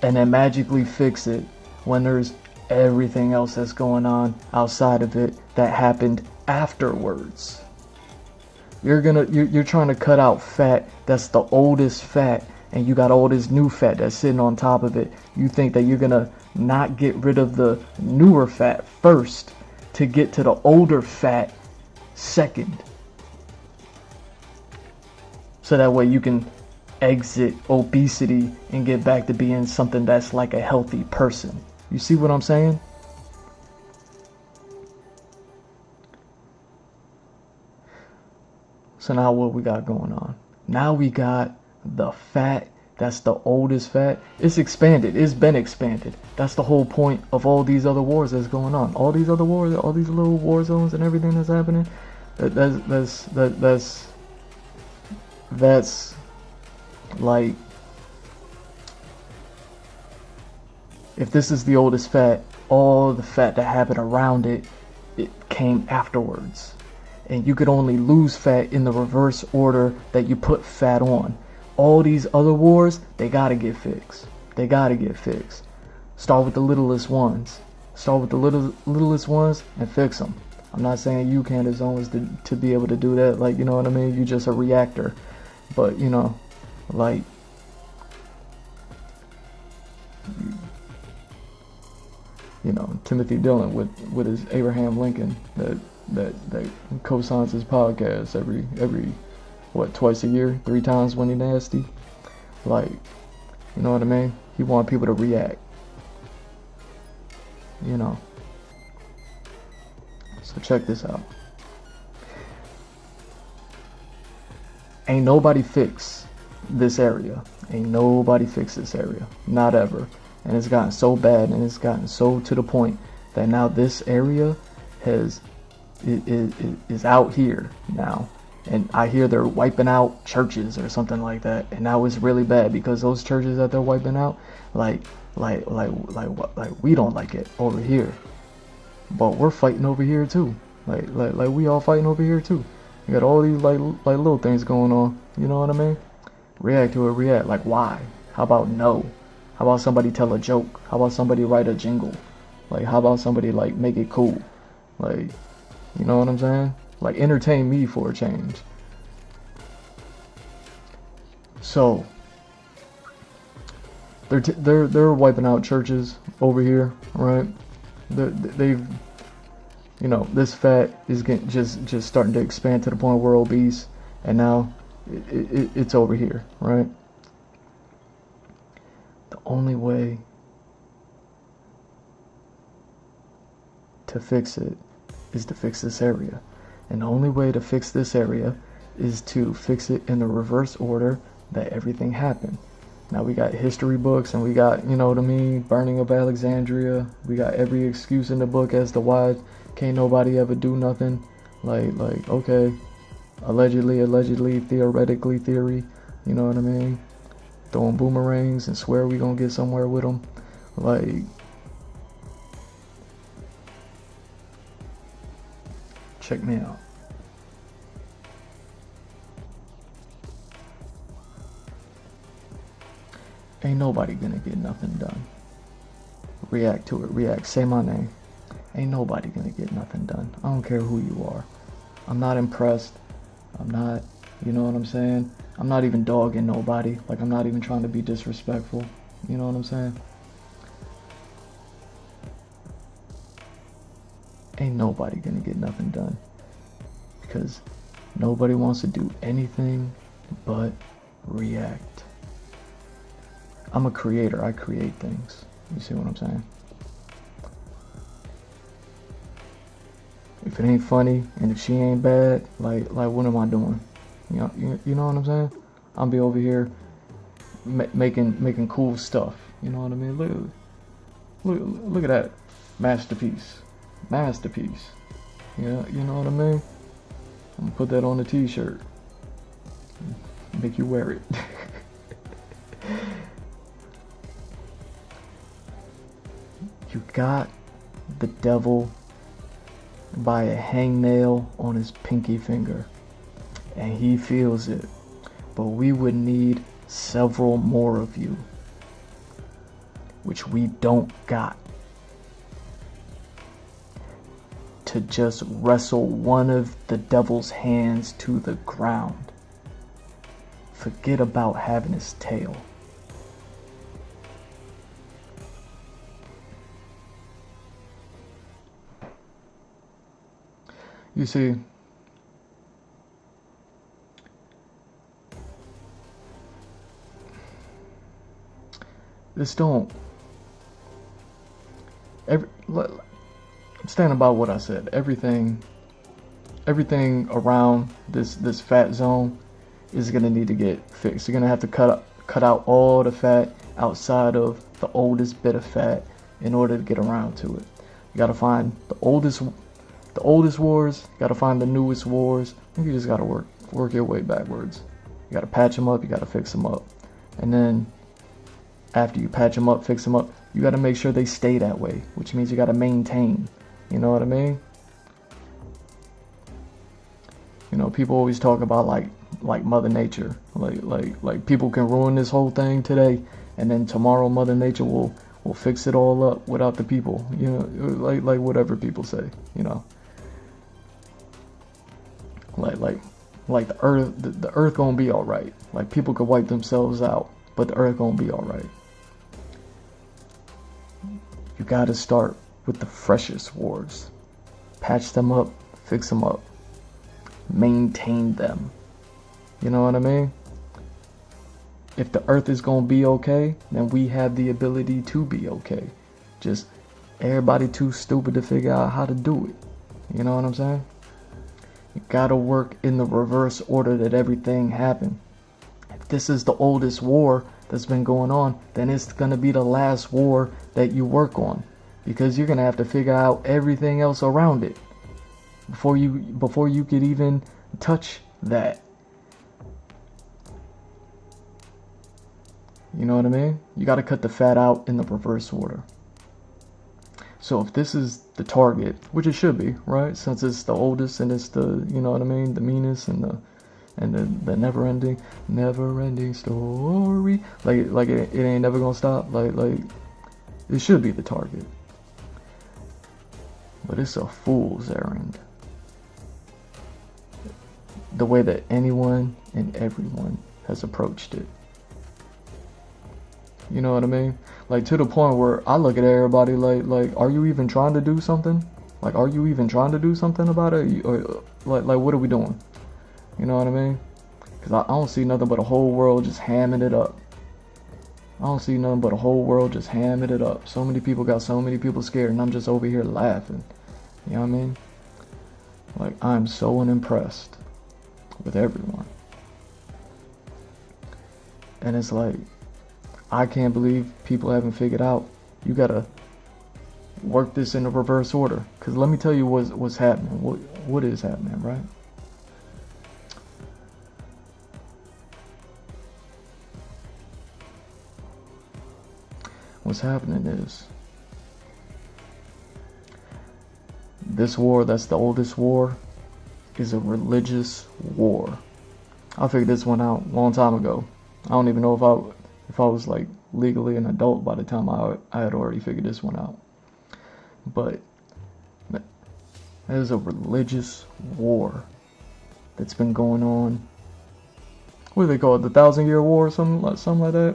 and then magically fix it when there's everything else that's going on outside of it that happened afterwards. You're trying to cut out fat that's the oldest fat, and you got all this new fat that's sitting on top of it. You think that you're gonna not get rid of the newer fat first to get to the older fat second, so that way you can exit obesity and get back to being something that's like a healthy person. You see what I'm saying? So now what we got going on? Now we got the fat that's the oldest fat. It's expanded. It's been expanded. That's the whole point of all these other wars that's going on. All these other wars, all these little war zones and everything that's happening. That's like, if this is the oldest fat, all the fat that happened around it, it came afterwards. And you could only lose fat in the reverse order that you put fat on. All these other wars, they gotta get fixed. They gotta get fixed. Start with the littlest ones. Start with the littlest ones and fix them. I'm not saying you can't as always to be able to do that. Like, you know what I mean? You're just a reactor. But you know, like, you know, Timothy Dillon with his Abraham Lincoln that co-signs his podcast every what, twice a year, 3 times when he nasty. Like, you know what I mean? He want people to react. You know. So check this out. Ain't nobody fix this area. Ain't nobody fix this area. Not ever. And it's gotten so bad, and it's gotten so to the point that now this area is out here now. And I hear they're wiping out churches or something like that. And now it's really bad because those churches that they're wiping out, like we don't like it over here. But we're fighting over here too. Like we all fighting over here too. You got all these like little things going on. You know what I mean? React to it, react. Like, why? How about no? How about somebody tell a joke? How about somebody write a jingle? Like, how about somebody like make it cool? Like, you know what I'm saying? Like, entertain me for a change. So they're wiping out churches over here, right? They've, you know, this fat is getting just starting to expand to the point where we're obese, and now it's over here, right? The only way to fix it is to fix this area. And the only way to fix this area is to fix it in the reverse order that everything happened. Now we got history books, and we got, you know what I mean, burning of Alexandria. We got every excuse in the book as to why can't nobody ever do nothing. Like okay, allegedly, theoretically, theory. You know what I mean? Throwing boomerangs and swear we gonna get somewhere with them. Like, check me out. Ain't nobody gonna get nothing done. React to it. React. Say my name. Ain't nobody gonna get nothing done. I don't care who you are. I'm not impressed. I'm not, you know what I'm saying? I'm not even dogging nobody. Like, I'm not even trying to be disrespectful. You know what I'm saying? Ain't nobody gonna get nothing done. Because nobody wants to do anything but react. I'm a creator. I create things. You see what I'm saying? If it ain't funny and if she ain't bad, like what am I doing? You know what I'm saying? I'll be over here making cool stuff. You know what I mean? Look at that masterpiece. Yeah, you know what I mean? I'm gonna put that on a t-shirt. Make you wear it. You got the devil by a hangnail on his pinky finger, and he feels it. But we would need several more of you, which we don't got, to just wrestle one of the devil's hands to the ground. Forget about having his tail. You see, this don't, I'm standing by what I said. Everything around this fat zone is gonna need to get fixed. You're gonna have to cut out all the fat outside of the oldest bit of fat in order to get around to it. You gotta find the oldest wars, you gotta find the newest wars, and you just gotta work your way backwards. You gotta patch them up, you gotta fix them up. And then after you patch them up, fix them up, you gotta make sure they stay that way, which means you gotta maintain. You know what I mean? You know, people always talk about like Mother Nature. Like people can ruin this whole thing today, and then tomorrow Mother Nature will fix it all up without the people. You know, like whatever people say, you know. Like Like the earth gonna be all right. Like people could wipe themselves out, but the earth gonna be all right. You gotta start with the freshest wars. Patch them up, fix them up, maintain them. You know what I mean? If the earth is gonna be okay, then we have the ability to be okay. Just everybody too stupid to figure out how to do it. You know what I'm saying? You gotta work in the reverse order that everything happened. If this is the oldest war that's been going on, then it's gonna be the last war that you work on, because you're gonna have to figure out everything else around it before you could even touch that. You know what I mean? You gotta cut the fat out in the reverse order. So if this is the target, which it should be, right? Since it's the oldest and it's the, you know what I mean, the meanest and the never-ending story. Like it ain't never gonna stop. Like it should be the target. But it's a fool's errand. The way that anyone and everyone has approached it. You know what I mean? Like, to the point where I look at everybody like, are you even trying to do something? Like, are you even trying to do something about it? Or like, what are we doing? You know what I mean? Because I don't see nothing but a whole world just hamming it up. I don't see nothing but a whole world just hamming it up. So many people got so many people scared, and I'm just over here laughing. You know what I mean? Like, I'm so unimpressed with everyone. And it's like, I can't believe people haven't figured out you gotta work this in a reverse order. Because let me tell you what's happening. What is happening, right? What's happening is this war that's the oldest war is a religious war. I figured this one out a long time ago. I don't even know if I was like legally an adult by the time I had already figured this one out. But it is a religious war that's been going on. What do they call it? The 1,000-Year War or something like that.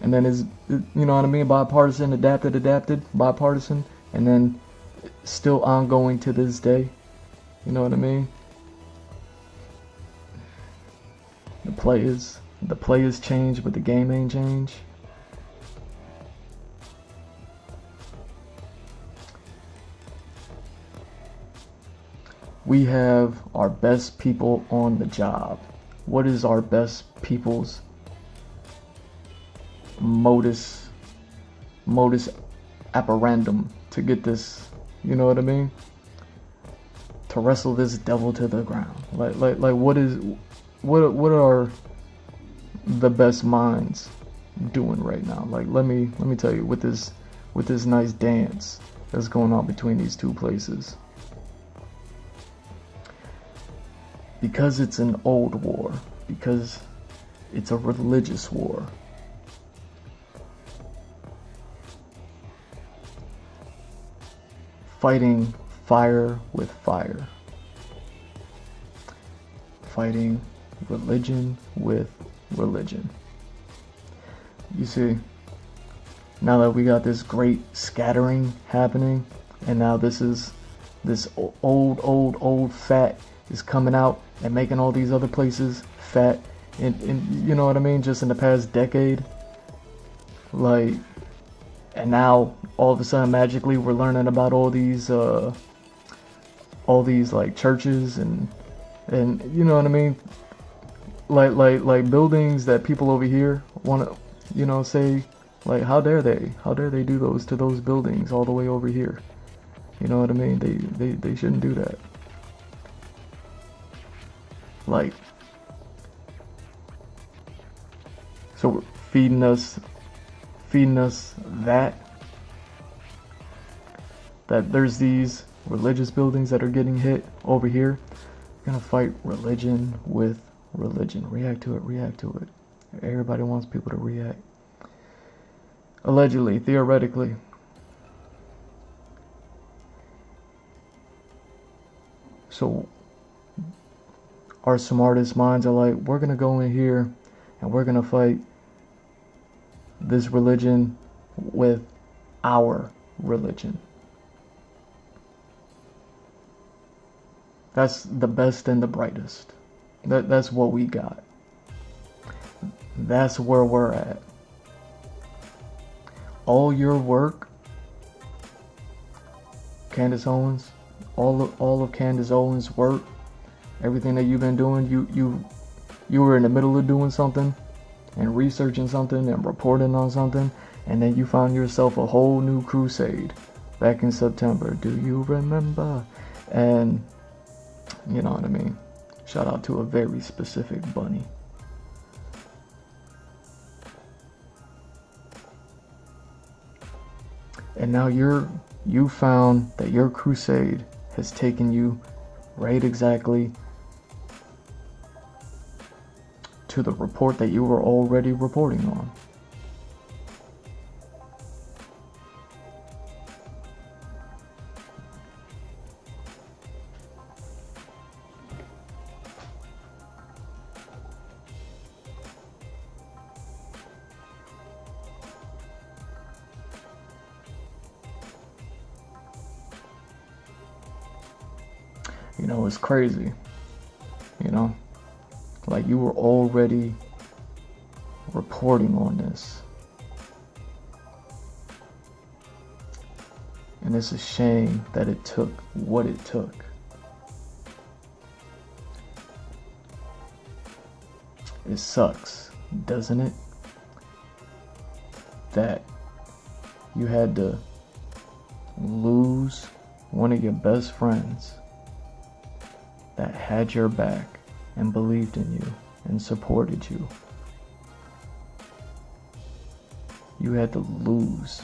And then you know what I mean? Bipartisan, adapted, bipartisan, and then still ongoing to this day. You know what I mean? The players change, but the game ain't change. We have our best people on the job. What is our best people's modus operandum to get this? You know what I mean? To wrestle this devil to the ground. Like what are the best minds doing right now? Like let me tell you, with this nice dance that's going on between these two places. Because it's an old war, because it's a religious war. Fighting fire with fire. Fighting religion with religion. You see, now that we got this great scattering happening, and now this old fat is coming out and making all these other places fat, and you know what I mean, just in the past decade. Like, and now all of a sudden magically we're learning about all these like churches and you know what I mean, like buildings that people over here want to, you know, say like, how dare they do those to those buildings all the way over here. You know what I mean? They shouldn't do that. Like, so we're feeding us that there's these religious buildings that are getting hit over here. We're gonna fight religion with religion. React to it. Everybody wants people to react. Allegedly, theoretically. So our smartest minds are like, we're gonna go in here and we're gonna fight this religion with our religion. That's the best and the brightest. That's what we got. That's where we're at. All your work, Candace Owens, all of Candace Owens' work, everything that you've been doing, you were in the middle of doing something and researching something and reporting on something, and then you found yourself a whole new crusade back in September. Do you remember? And you know what I mean? Shout out to a very specific bunny. And now you found that your crusade has taken you right exactly to the report that you were already reporting on. You know, it's crazy. You know, like you were already reporting on this. And it's a shame that it took what it took. It sucks, doesn't it? That you had to lose one of your best friends that had your back and believed in you and supported you. You had to lose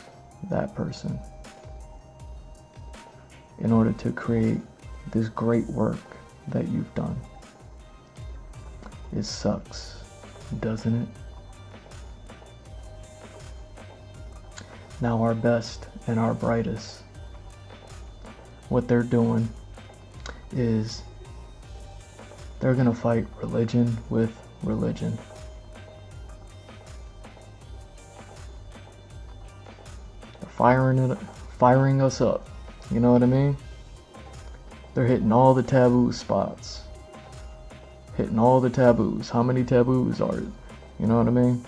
that person in order to create this great work that you've done. It sucks, doesn't it? Now our best and our brightest, what they're doing is they're gonna fight religion with religion. They're firing us up. You know what I mean? They're hitting all the taboo spots. Hitting all the taboos. How many taboos are it? You know what I mean?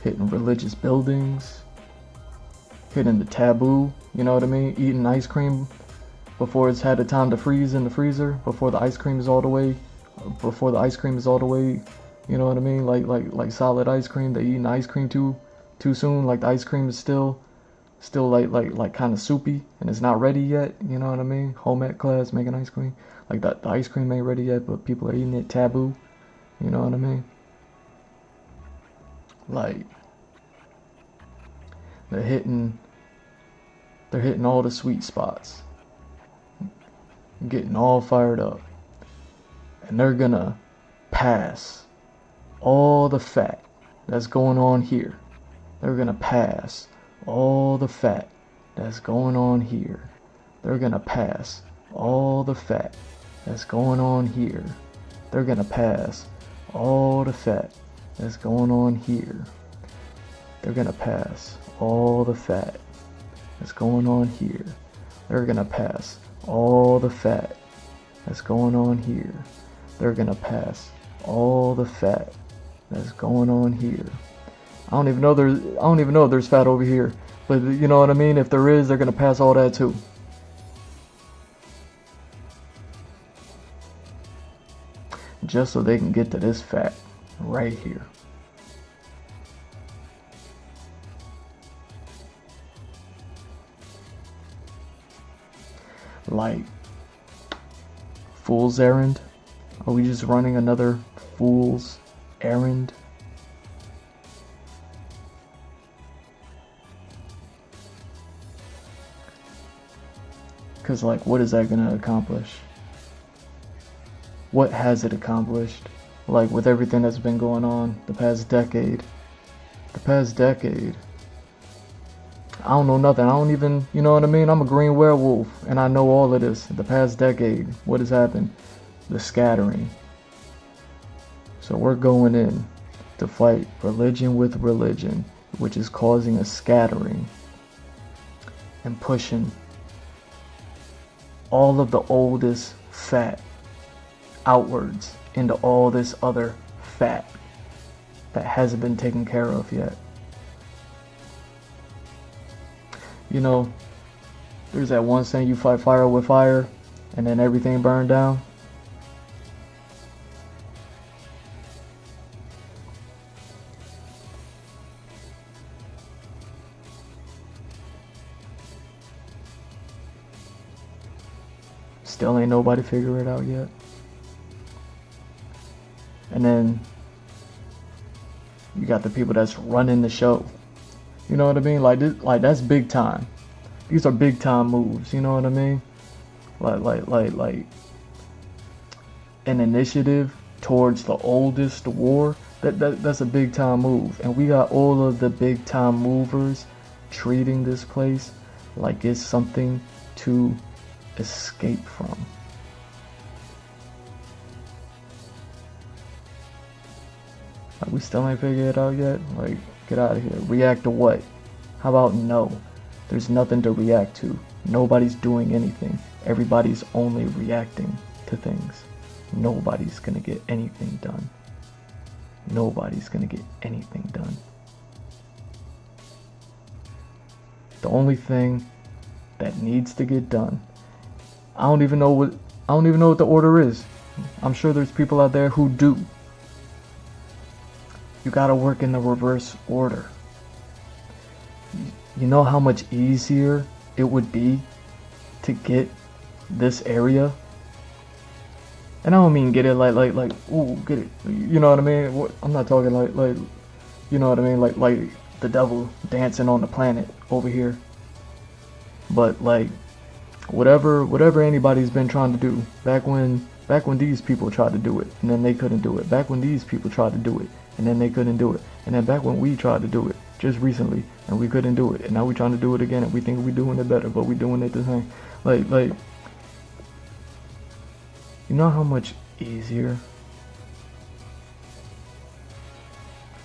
Hitting religious buildings. Hitting the taboo. You know what I mean? Eating ice cream before it's had a time to freeze in the freezer. Before the ice cream is all the way. You know what I mean? Like solid ice cream. They eating ice cream too soon. Like the ice cream is still like kind of soupy and it's not ready yet. You know what I mean? Home ec class making ice cream. Like the ice cream ain't ready yet, but people are eating it. Taboo. You know what I mean? Like they're hitting all the sweet spots. Getting all fired up. And they're gonna pass all the fat that's going on here. They're gonna pass all the fat that's going on here. They're gonna pass all the fat that's going on here. They're gonna pass all the fat that's going on here. They're gonna pass all the fat that's going on here. They're gonna pass all the fat that's going on here. They're gonna pass all the fat that's going on here. I don't even know if there's fat over here, but you know what I mean? If there is, they're gonna pass all that too. Just so they can get to this fat right here. Like, fool's errand? Are we just running another fool's errand? Because, like, what is that going to accomplish? What has it accomplished? Like, with everything that's been going on the past decade. I don't know nothing. I don't even, you know what I mean? I'm a green werewolf, and I know all of this. The past decade, what has happened? The scattering. So we're going in to fight religion with religion, which is causing a scattering and pushing all of the oldest fat outwards into all this other fat that hasn't been taken care of yet. You know, there's that one saying, you fight fire with fire and then everything burned down. Still ain't nobody figure it out yet. And then you got the people that's running the show. You know what I mean? Like this, like that's big time. These are big time moves. You know what I mean? Like an initiative towards the oldest war. That's a big time move. And we got all of the big time movers treating this place like it's something to escape from. Like, we still ain't figured it out yet. Like, get out of here. React to what? How about no? There's nothing to react to. Nobody's doing anything. Everybody's only reacting to things. Nobody's gonna get anything done. Nobody's gonna get anything done. The only thing that needs to get done, I don't even know what the order is. I'm sure there's people out there who do. You gotta work in the reverse order. You know how much easier it would be to get this area? And I don't mean get it like ooh, get it. You know what I mean? I'm not talking like you know what I mean? Like the devil dancing on the planet over here. But like whatever anybody's been trying to do back when these people tried to do it and then they couldn't do it. Back when these people tried to do it and then they couldn't do it. And then back when we tried to do it just recently and we couldn't do it. And now we're trying to do it again and we think we're doing it better, but we're doing it the same. Like you know how much easier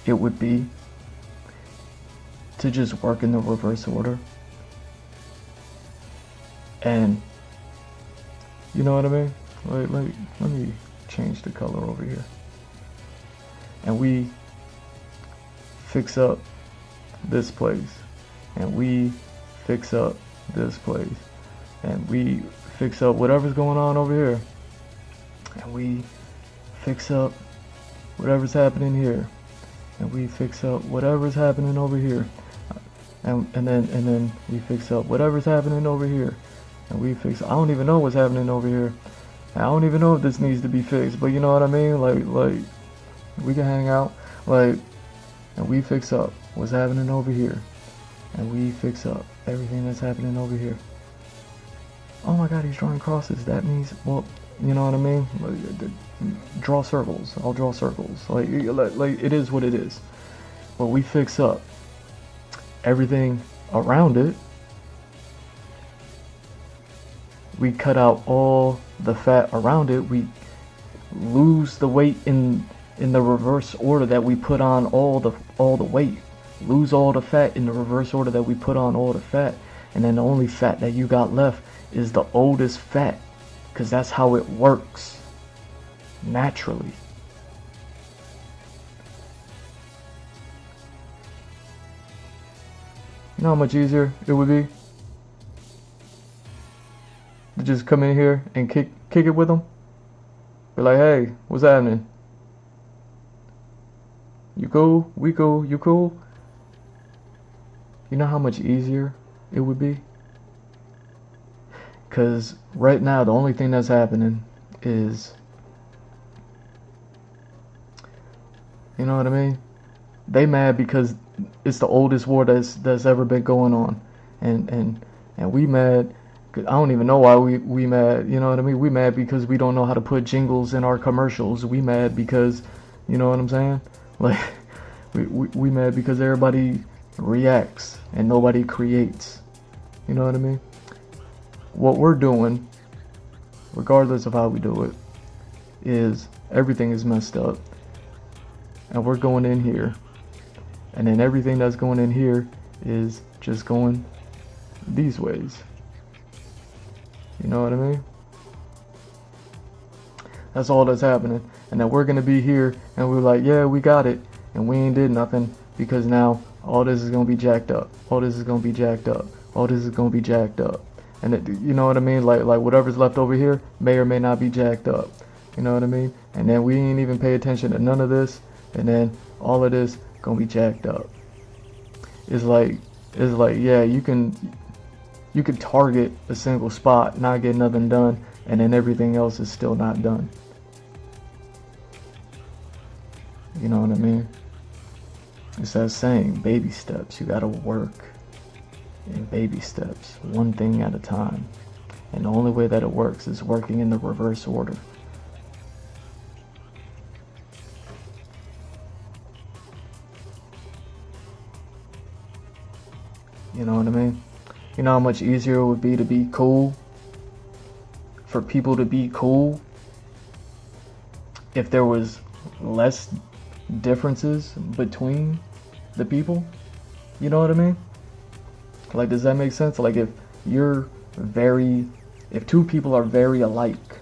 it would be to just work in the reverse order? And you know what I mean? Like let me change the color over here. And we fix up this place. And we fix up this place. And we fix up whatever's going on over here. And we fix up whatever's happening here. And we fix up whatever's happening over here. And then we fix up whatever's happening over here. And we fix, I don't even know what's happening over here. I don't even know if this needs to be fixed, but you know what I mean? Like we can hang out, and we fix up what's happening over here. And we fix up everything that's happening over here. Oh my God, he's drawing crosses. That means, well, you know what I mean? Draw circles. I'll draw circles. Like it is what it is. But we fix up everything around it. We cut out all the fat around it. We lose the weight in the reverse order that we put on all the weight. Lose all the fat in the reverse order that we put on all the fat. And then the only fat that you got left is the oldest fat. Because that's how it works. Naturally. You know how much easier it would be to just come in here and kick it with them? Be like, hey, what's happening? You cool? We cool? You cool? You know how much easier it would be? Because right now, the only thing that's happening is, you know what I mean? They mad because it's the oldest war that's ever been going on. And we mad. I don't even know why we mad, you know what I mean? We mad because we don't know how to put jingles in our commercials. We mad because, you know what I'm saying? Like, we mad because everybody reacts and nobody creates. You know what I mean? What we're doing, regardless of how we do it, is everything is messed up. And we're going in here. And then everything that's going in here is just going these ways. You know what I mean? That's all that's happening. And then we're going to be here and we're like, yeah, we got it. And we ain't did nothing because now all this is going to be jacked up. All this is going to be jacked up. All this is going to be jacked up. And it, you know what I mean? Like whatever's left over here may or may not be jacked up. You know what I mean? And then we ain't even pay attention to none of this. And then all of this going to be jacked up. It's like, yeah, you can target a single spot, not get nothing done, and then everything else is still not done. You know what I mean? It's that saying, baby steps. You gotta work in baby steps, one thing at a time. And the only way that it works is working in the reverse order. You know what I mean? You know how much easier it would be to be cool? For people to be cool? If there was less differences between the people? You know what I mean? Like, does that make sense? Like, if two people are very alike,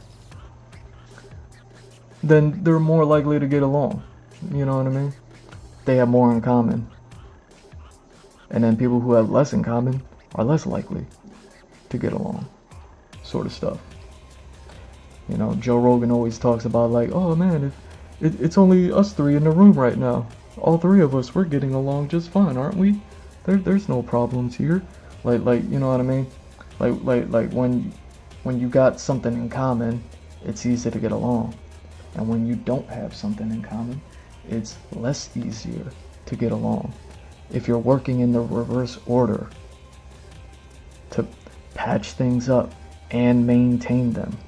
then they're more likely to get along. You know what I mean? They have more in common. And then people who have less in common are less likely to get along, sort of stuff. You know, Joe Rogan always talks about like, oh man, it's only us three in the room right now. All three of us, we're getting along just fine, aren't we? There's no problems here. Like you know what I mean? Like when you got something in common, it's easy to get along. And when you don't have something in common, it's less easier to get along. If you're working in the reverse order to patch things up and maintain them,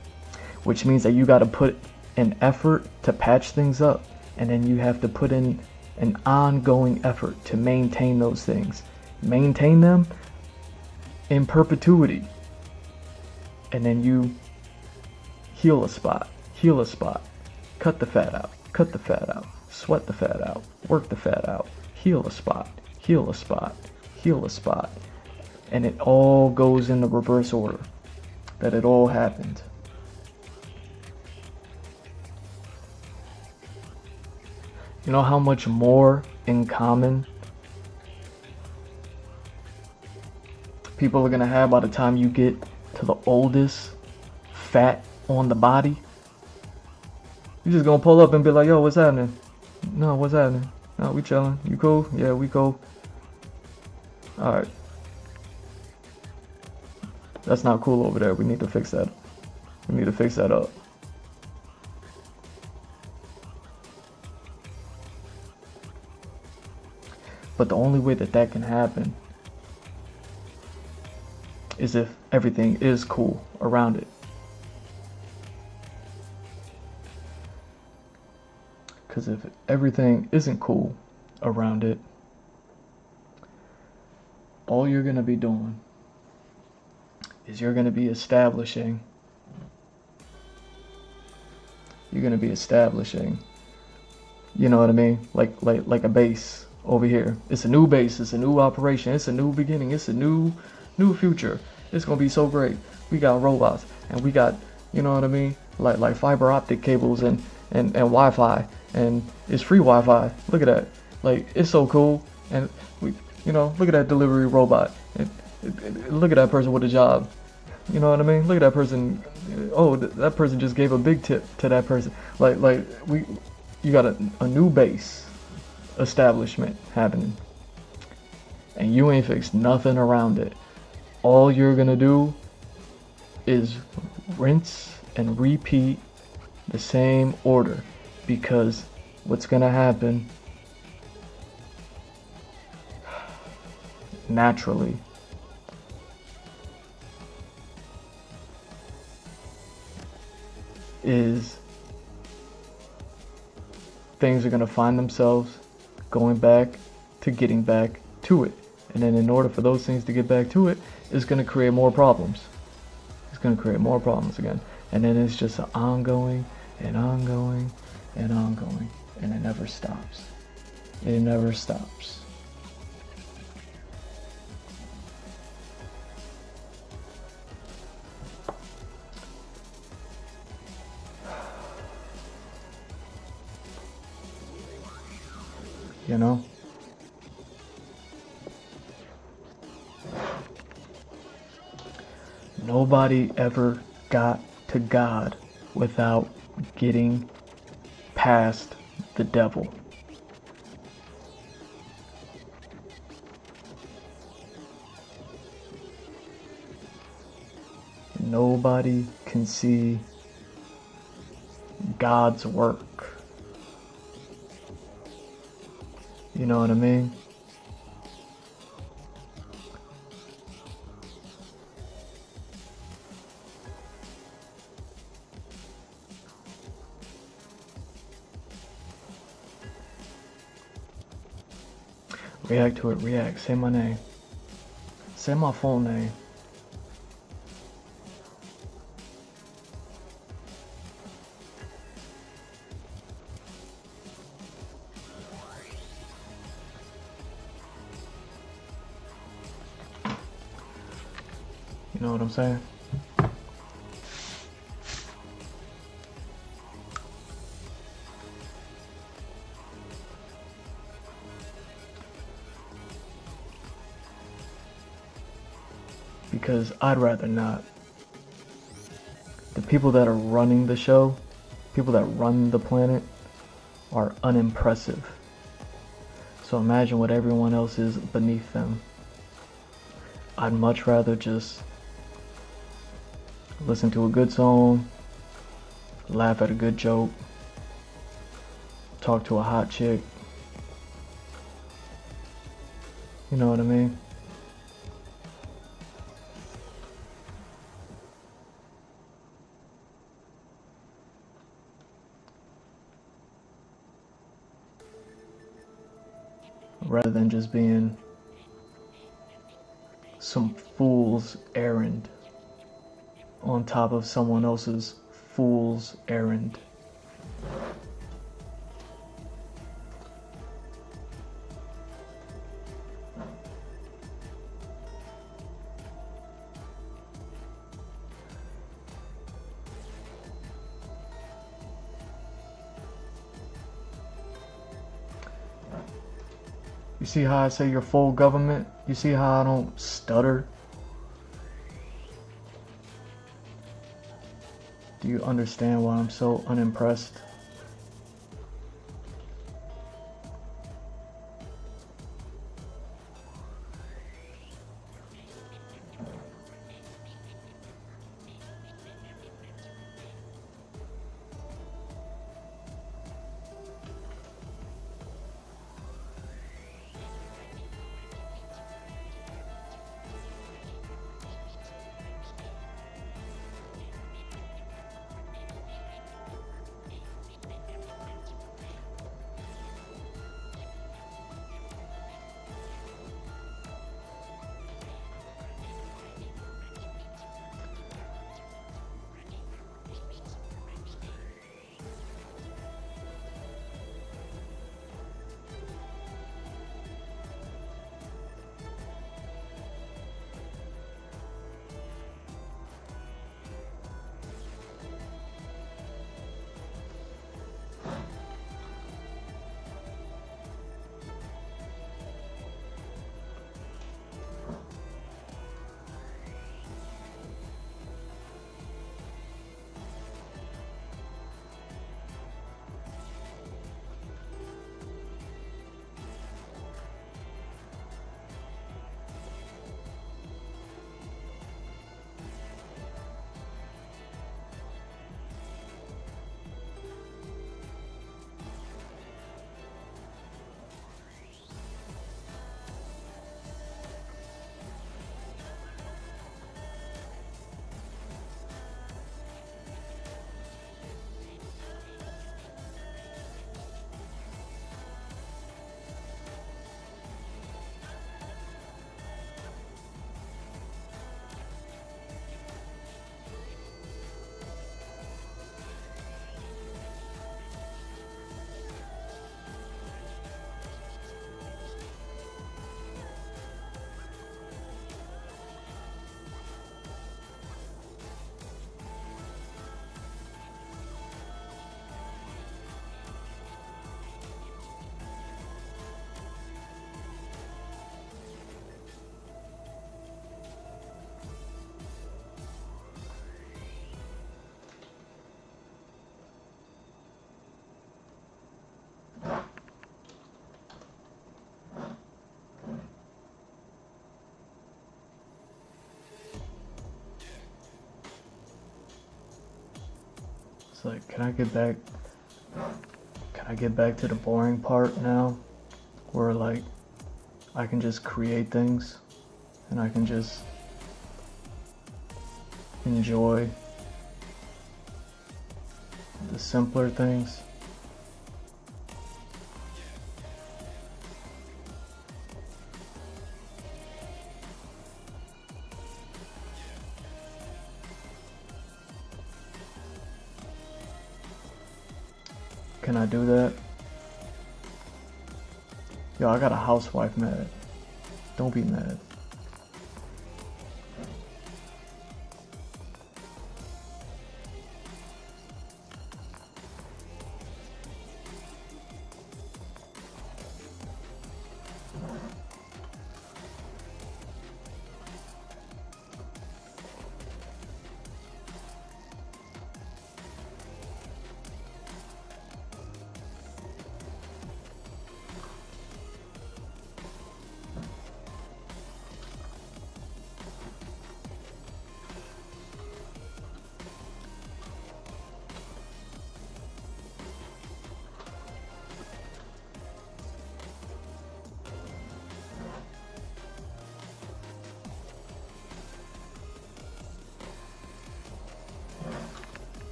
which means that you got to put an effort to patch things up, and then you have to put in an ongoing effort to maintain those things. Maintain them in perpetuity. And then you heal a spot, cut the fat out, sweat the fat out, work the fat out, heal a spot, and it all goes in the reverse order that it all happened. You know how much more in common people are gonna have by the time you get to the oldest fat on the body? You just gonna pull up and be like, yo, what's happening? No, what's happening? No, we chilling. You cool? Yeah, we cool. Alright. That's not cool over there. We need to fix that. We need to fix that up. But the only way that that can happen is if everything is cool around it. Because if everything isn't cool around it, all you're going to be doing is you're going to be establishing, you know what I mean? Like a base over here. It's a new base, it's a new operation, it's a new beginning, it's a new future. It's going to be so great. We got robots and we got, you know what I mean? Like fiber optic cables and Wi-Fi, and it's free Wi-Fi. Look at that. Like, it's so cool. And we, you know, look at that delivery robot. Look at that person with a job. You know what I mean? Look at that person. Oh, that person just gave a big tip to that person. You got a new base establishment happening, and you ain't fixed nothing around it. All you're gonna do is rinse and repeat the same order, because what's gonna happen naturally is things are gonna find themselves going back to getting back to it. And then in order for those things to get back to it, it's going to create more problems. It's going to create more problems again. And then it's just an ongoing and ongoing and ongoing. And it never stops. It never stops. You know? Nobody ever got to God without getting past the devil. Nobody can see God's work. You know what I mean? React to it, react. Say my name. Say my full name. You know what I'm saying? Because I'd rather not. The people that are running the show, people that run the planet, are unimpressive. So imagine what everyone else is beneath them. I'd much rather just listen to a good song, laugh at a good joke, talk to a hot chick. You know what I mean? Rather than just being some fool's errand on top of someone else's fool's errand. You see how I say your full government? You see how I don't stutter? Do you understand why I'm so unimpressed? It's like, can I get back to the boring part now? Where like I can just create things and I can just enjoy the simpler things. Can I do that? Yo, I got a housewife mad. Don't be mad.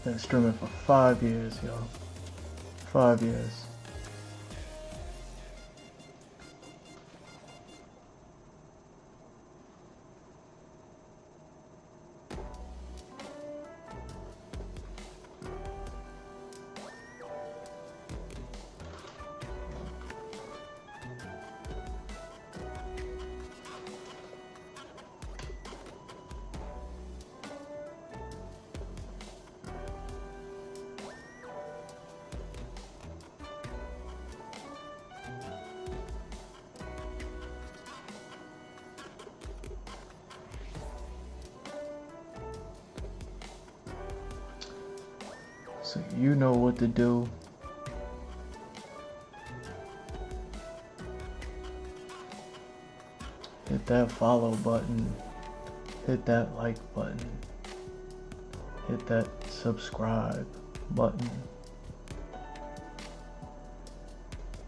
Been streaming for 5 years, yo. 5 years. So you know what to do. Hit that follow button. Hit that like button. Hit that subscribe button.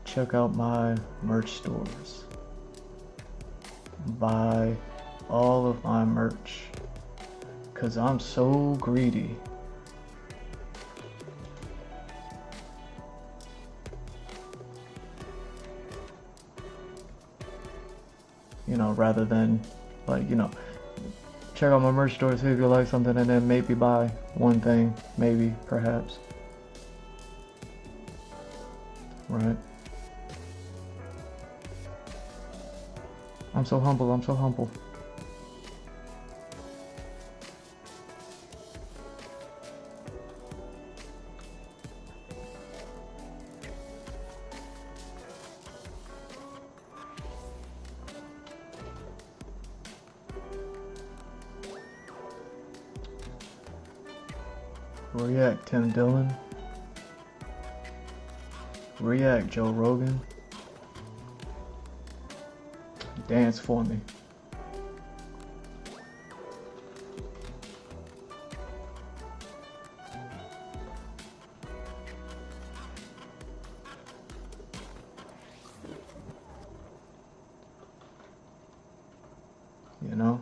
Check out my merch stores. Buy all of my merch. 'Cause I'm so greedy. You know, rather than like, you know, check out my merch store, see if you like something, and then maybe buy one thing, maybe, perhaps. Right? I'm so humble, I'm so humble. React Tim Dillon. React Joe Rogan. Dance for me. You know?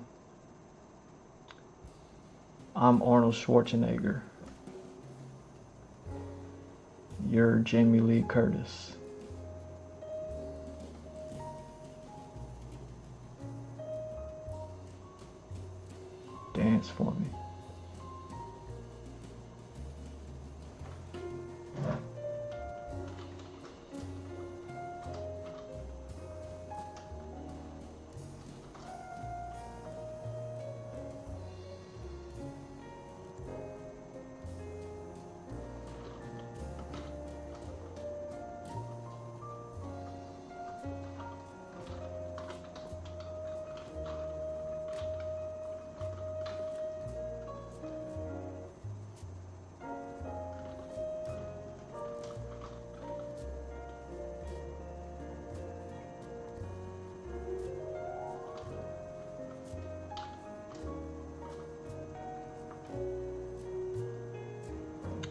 I'm Arnold Schwarzenegger. You're Jamie Lee Curtis. Dance for me.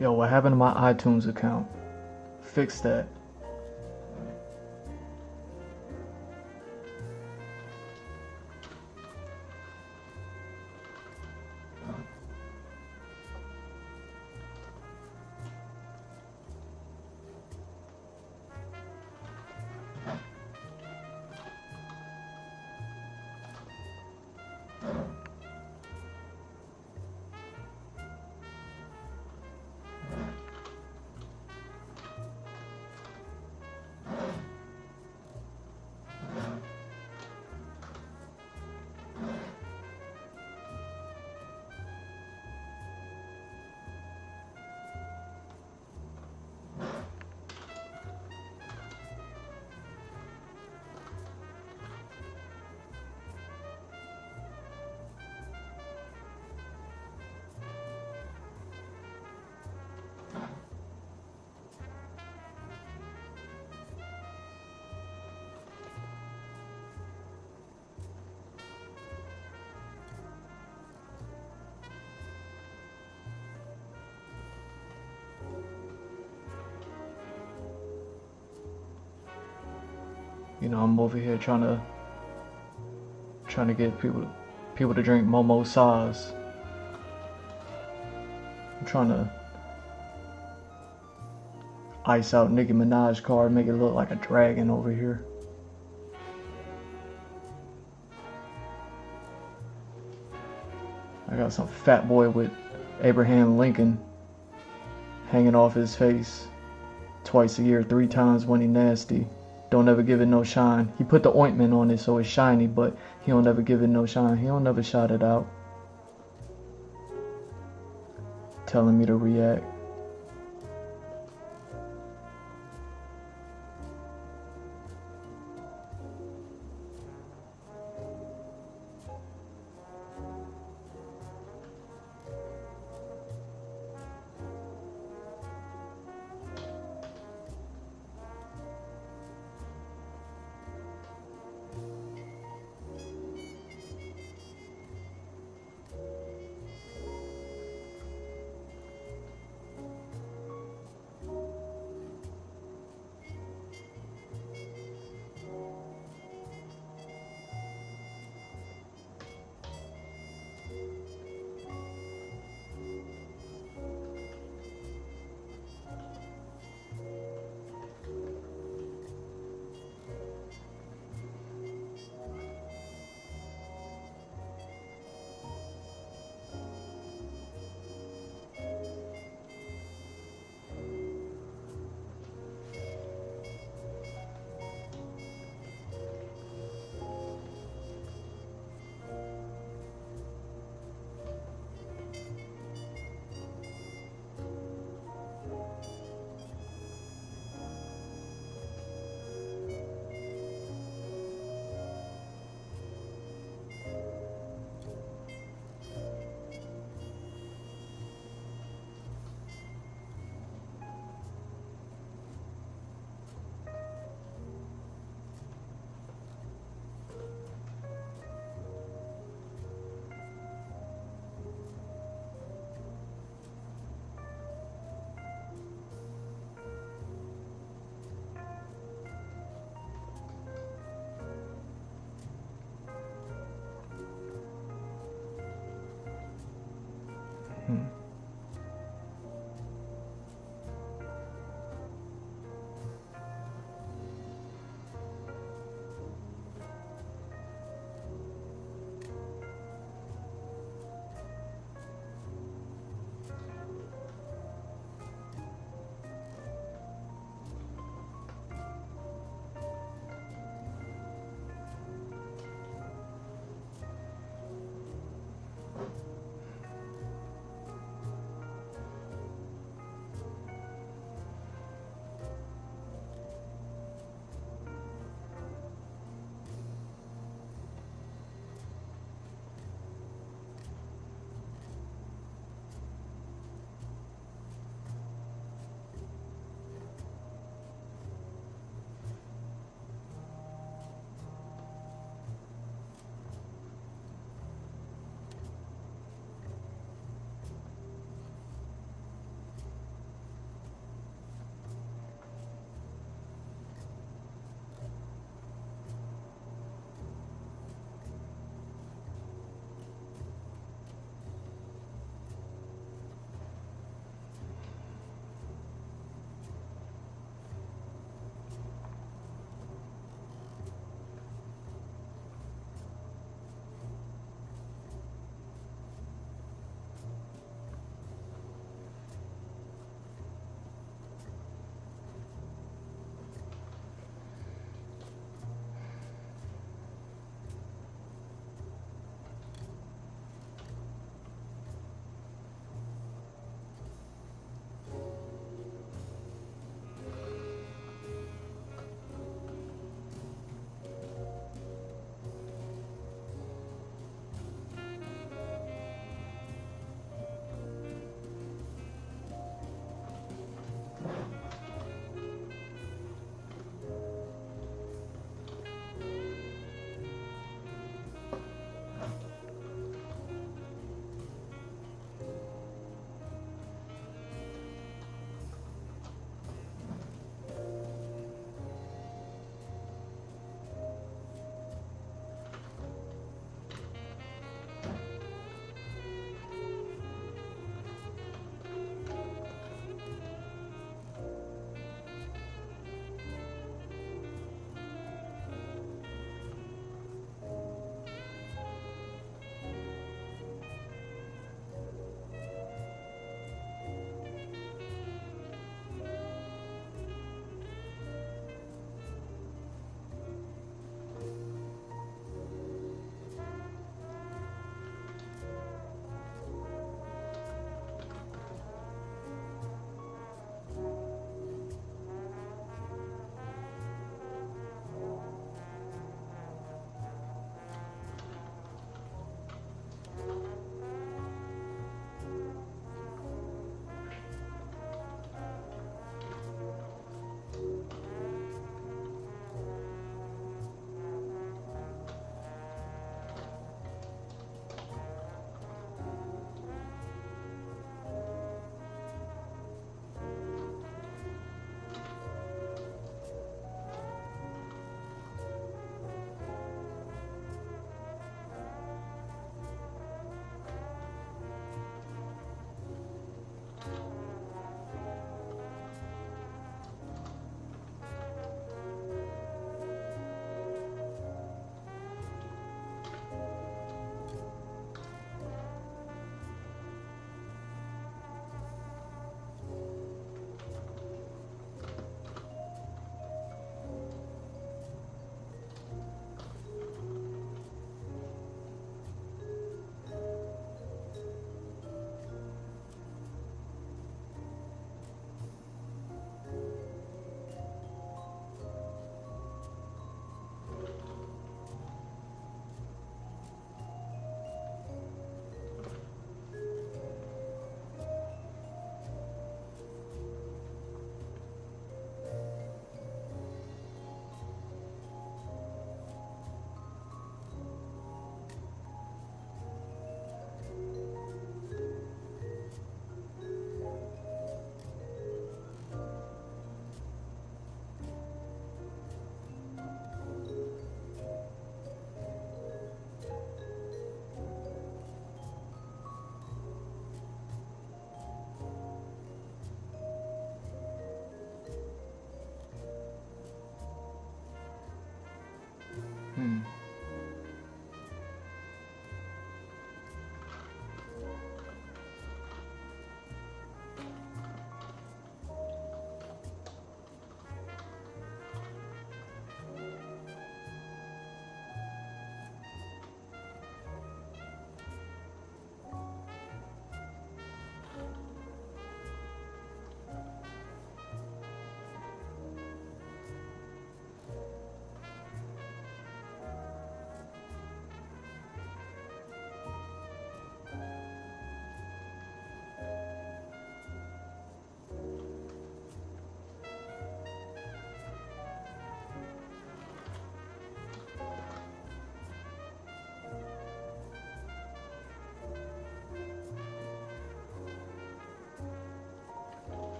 Yo, what happened to my iTunes account? Fix that. You know, I'm over here trying to get people to drink Momo sauce. I'm trying to ice out Nicki Minaj card, make it look like a dragon over here. I got some fat boy with Abraham Lincoln hanging off his face twice a year, 3 times when he nasty. Don't ever give it no shine. He put the ointment on it so it's shiny, but he don't ever give it no shine. He don't never shout it out. Telling me to react.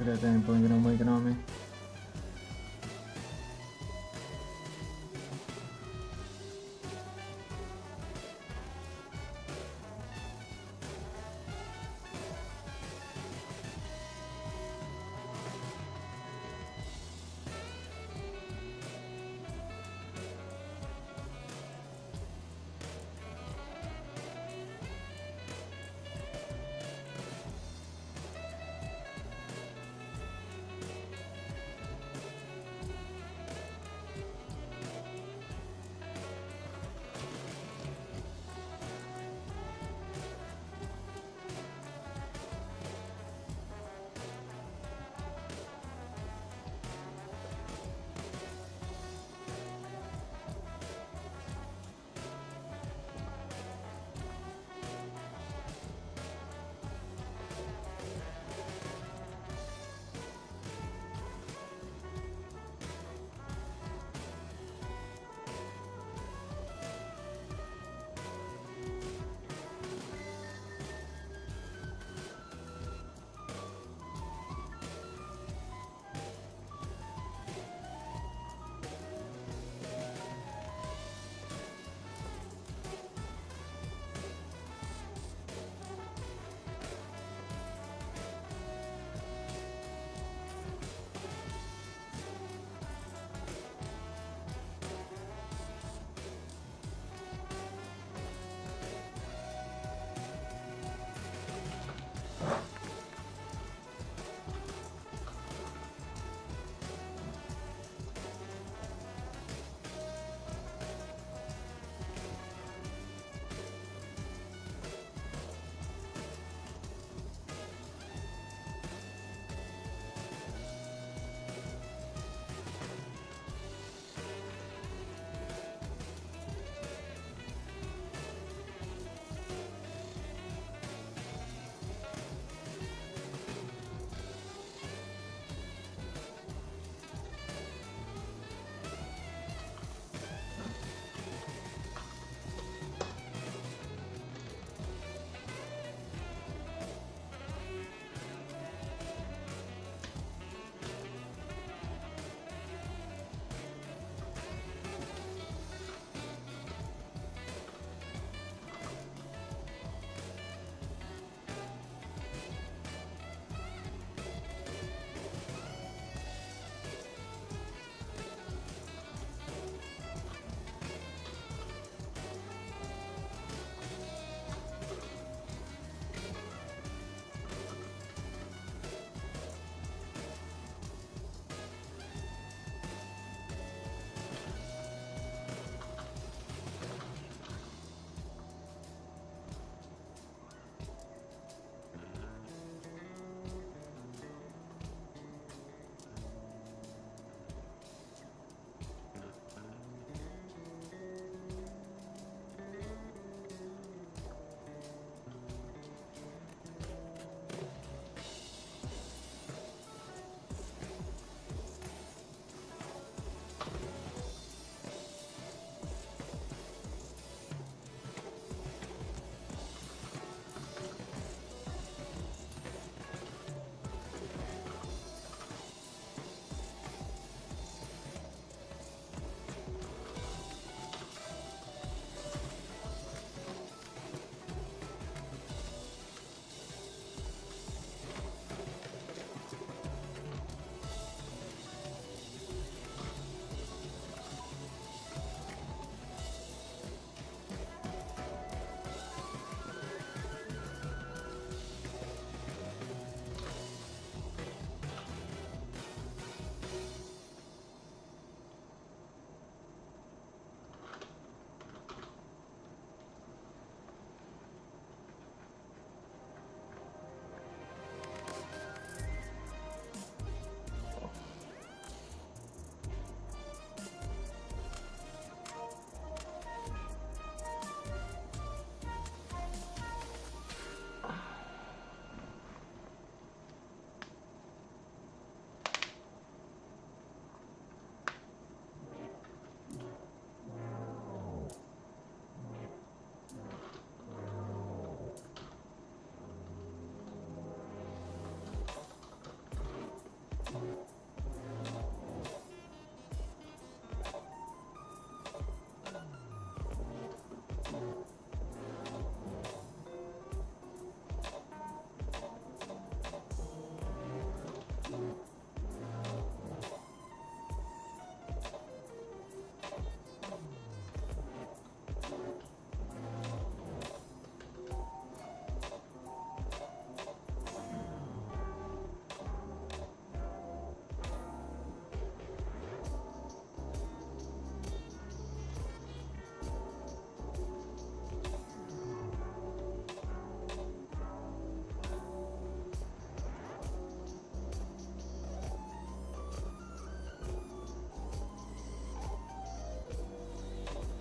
Look at that thing blinking on me.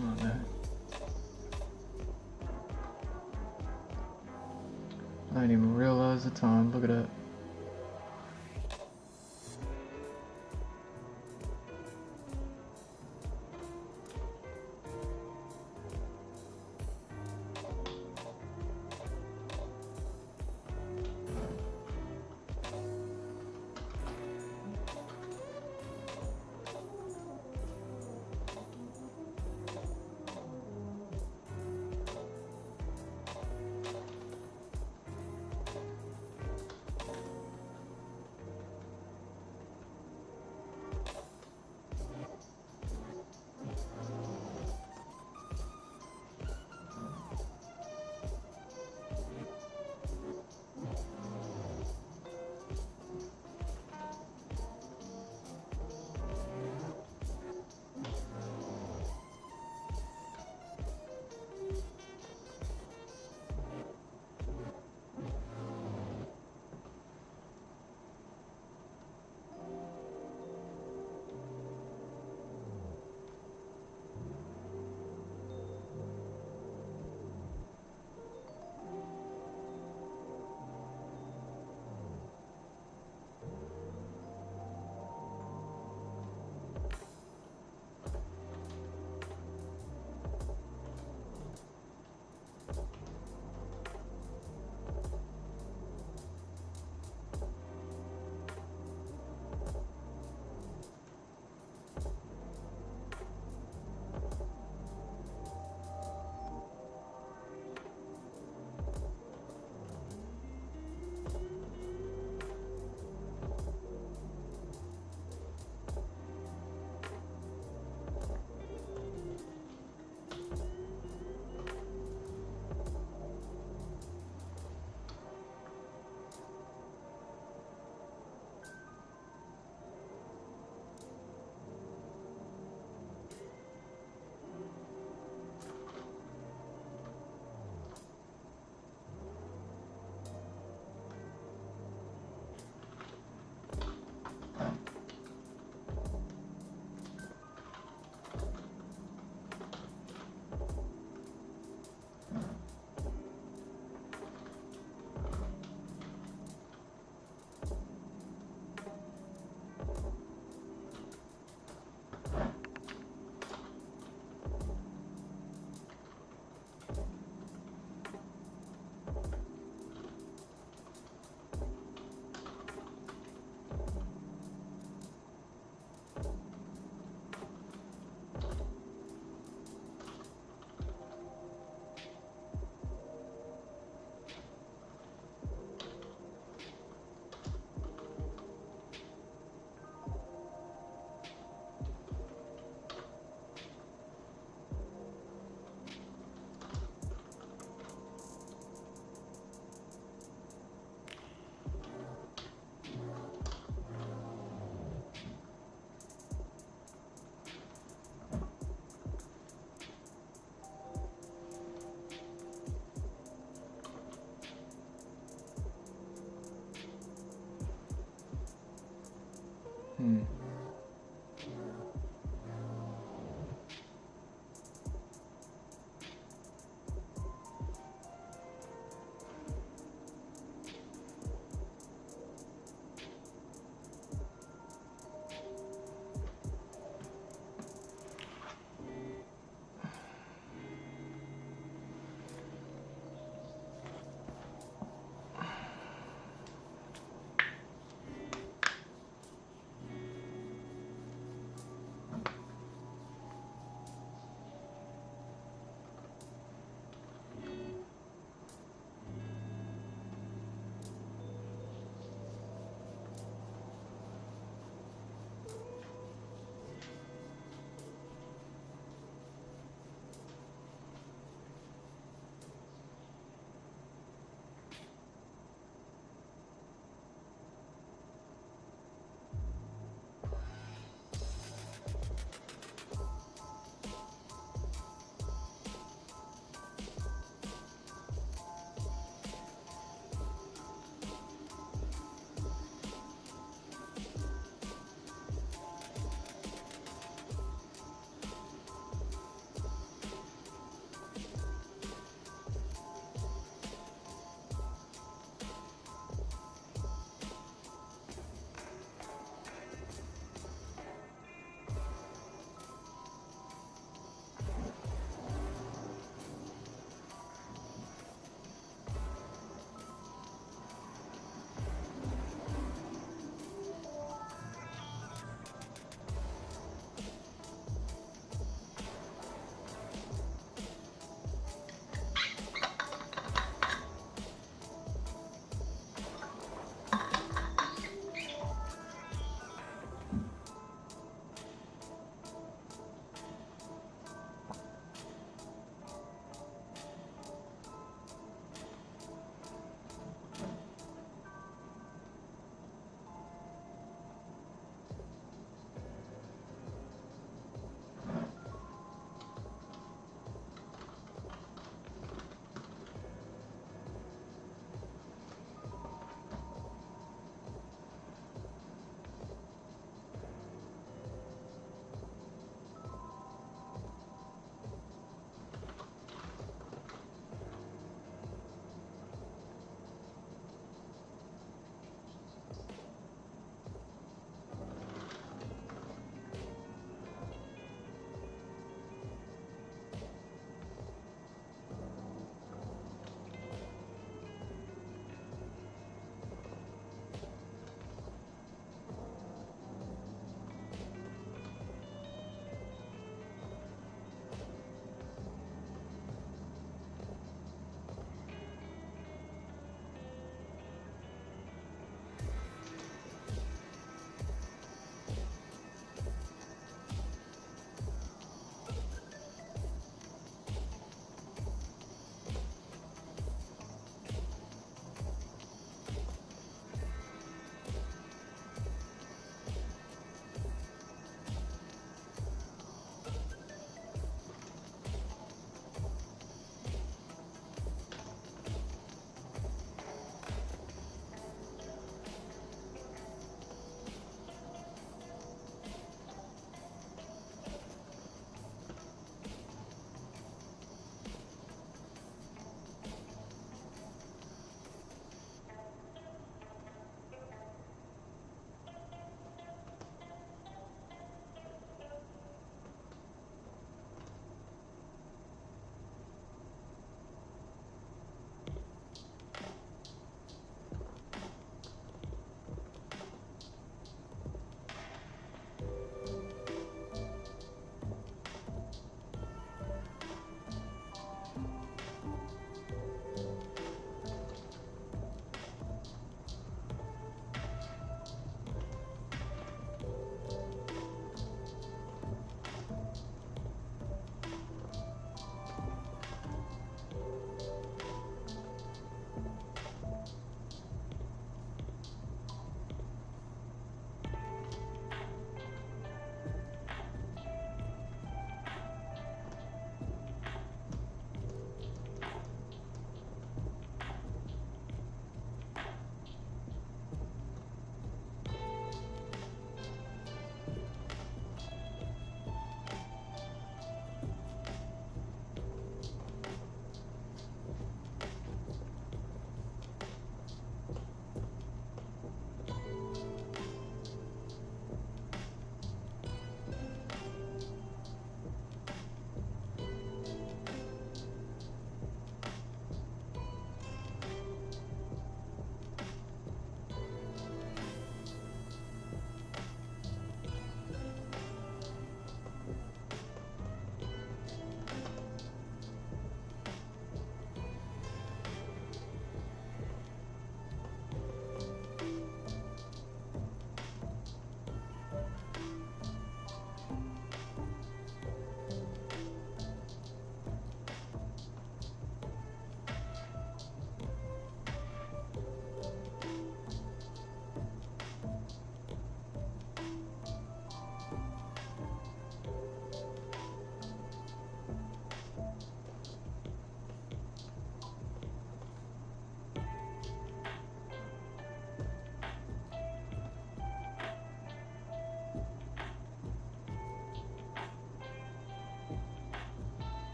Oh man. I didn't even realize the time. Look at that.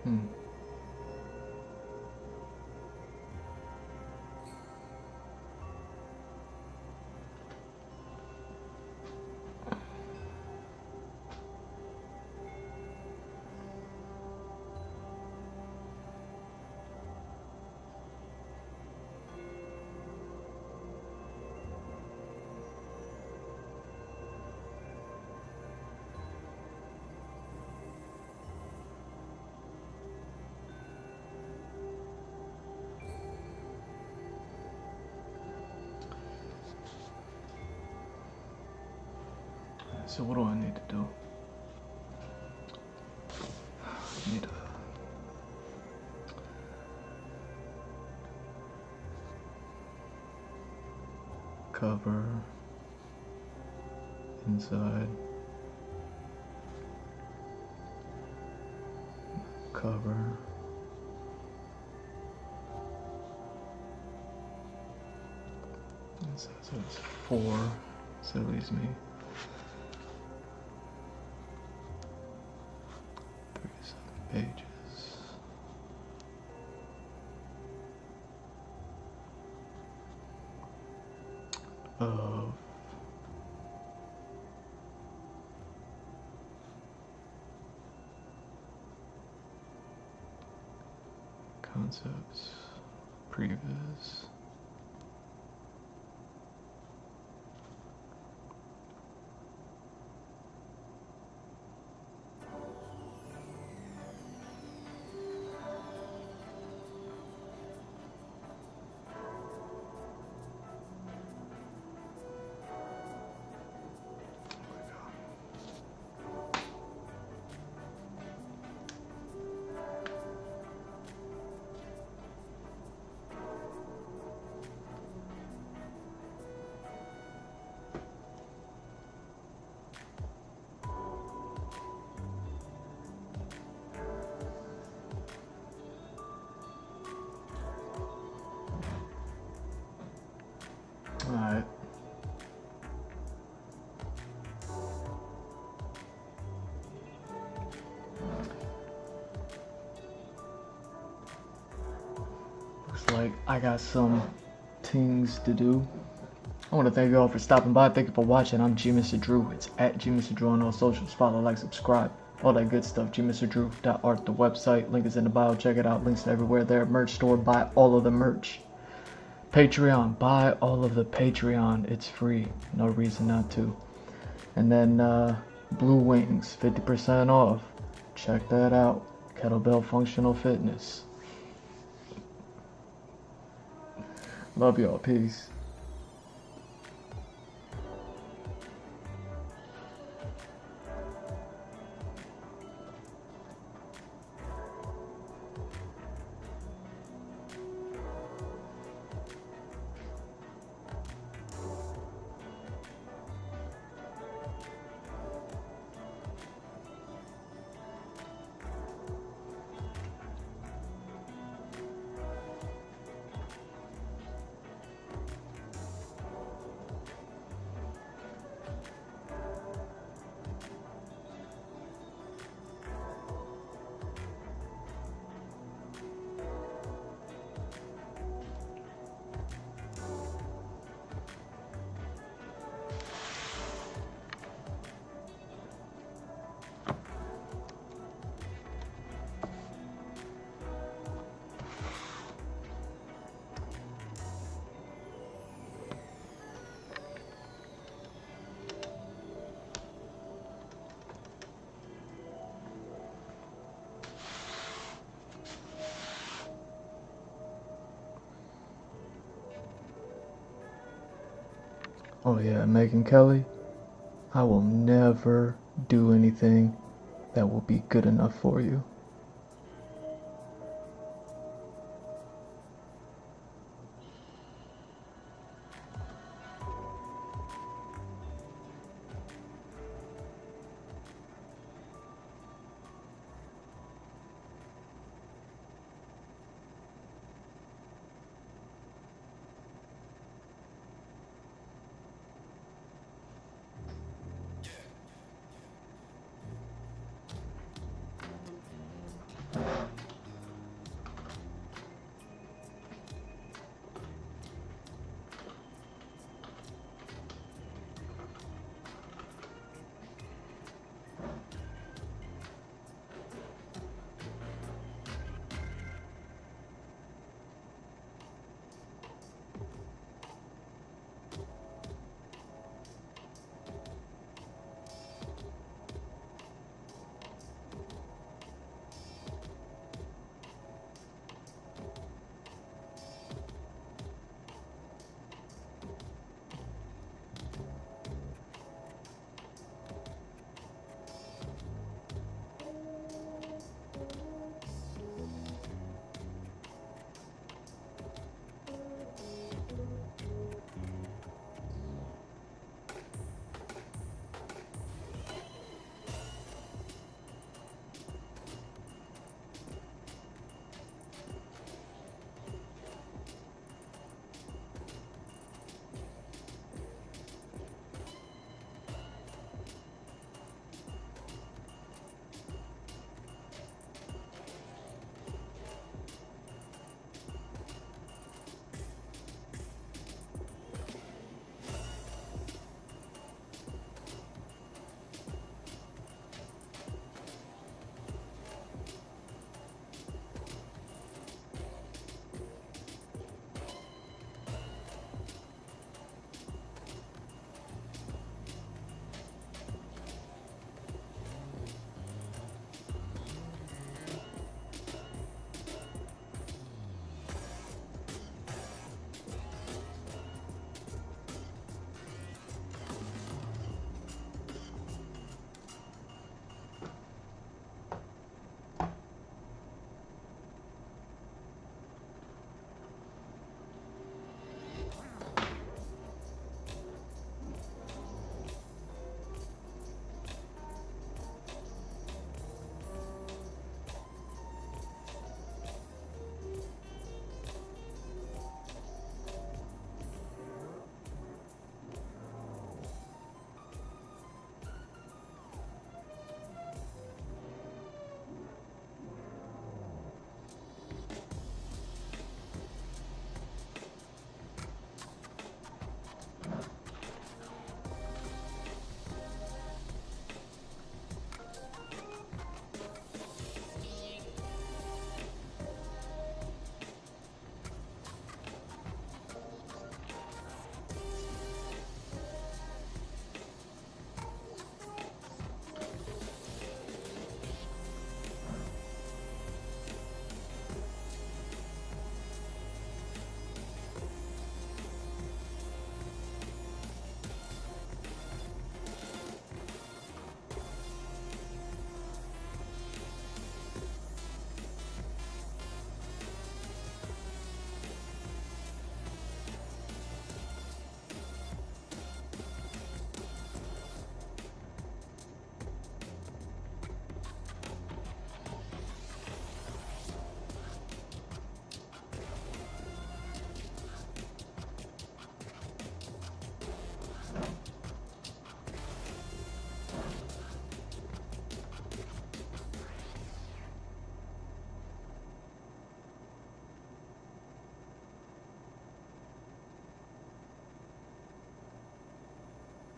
Hmm. So what do I need to do? I need to cover inside, cover, inside, so it's 4, so it leaves me 37 pages. Of concepts, previs, alright. Looks like I got some things to do. I want to thank you all for stopping by. Thank you for watching. I'm G Mr. Drew. It's at G Mr. Drew on all socials. Follow, like, subscribe. All that good stuff. GMrDrew.art, the website. Link is in the bio. Check it out. Links everywhere there. Merch store. Buy all of the merch. Patreon. Buy all of the Patreon. It's free. No reason not to. And then Blue Wings. 50% off. Check that out. Kettlebell Functional Fitness. Love y'all. Peace. Oh yeah, Megan Kelly, I will never do anything that will be good enough for you.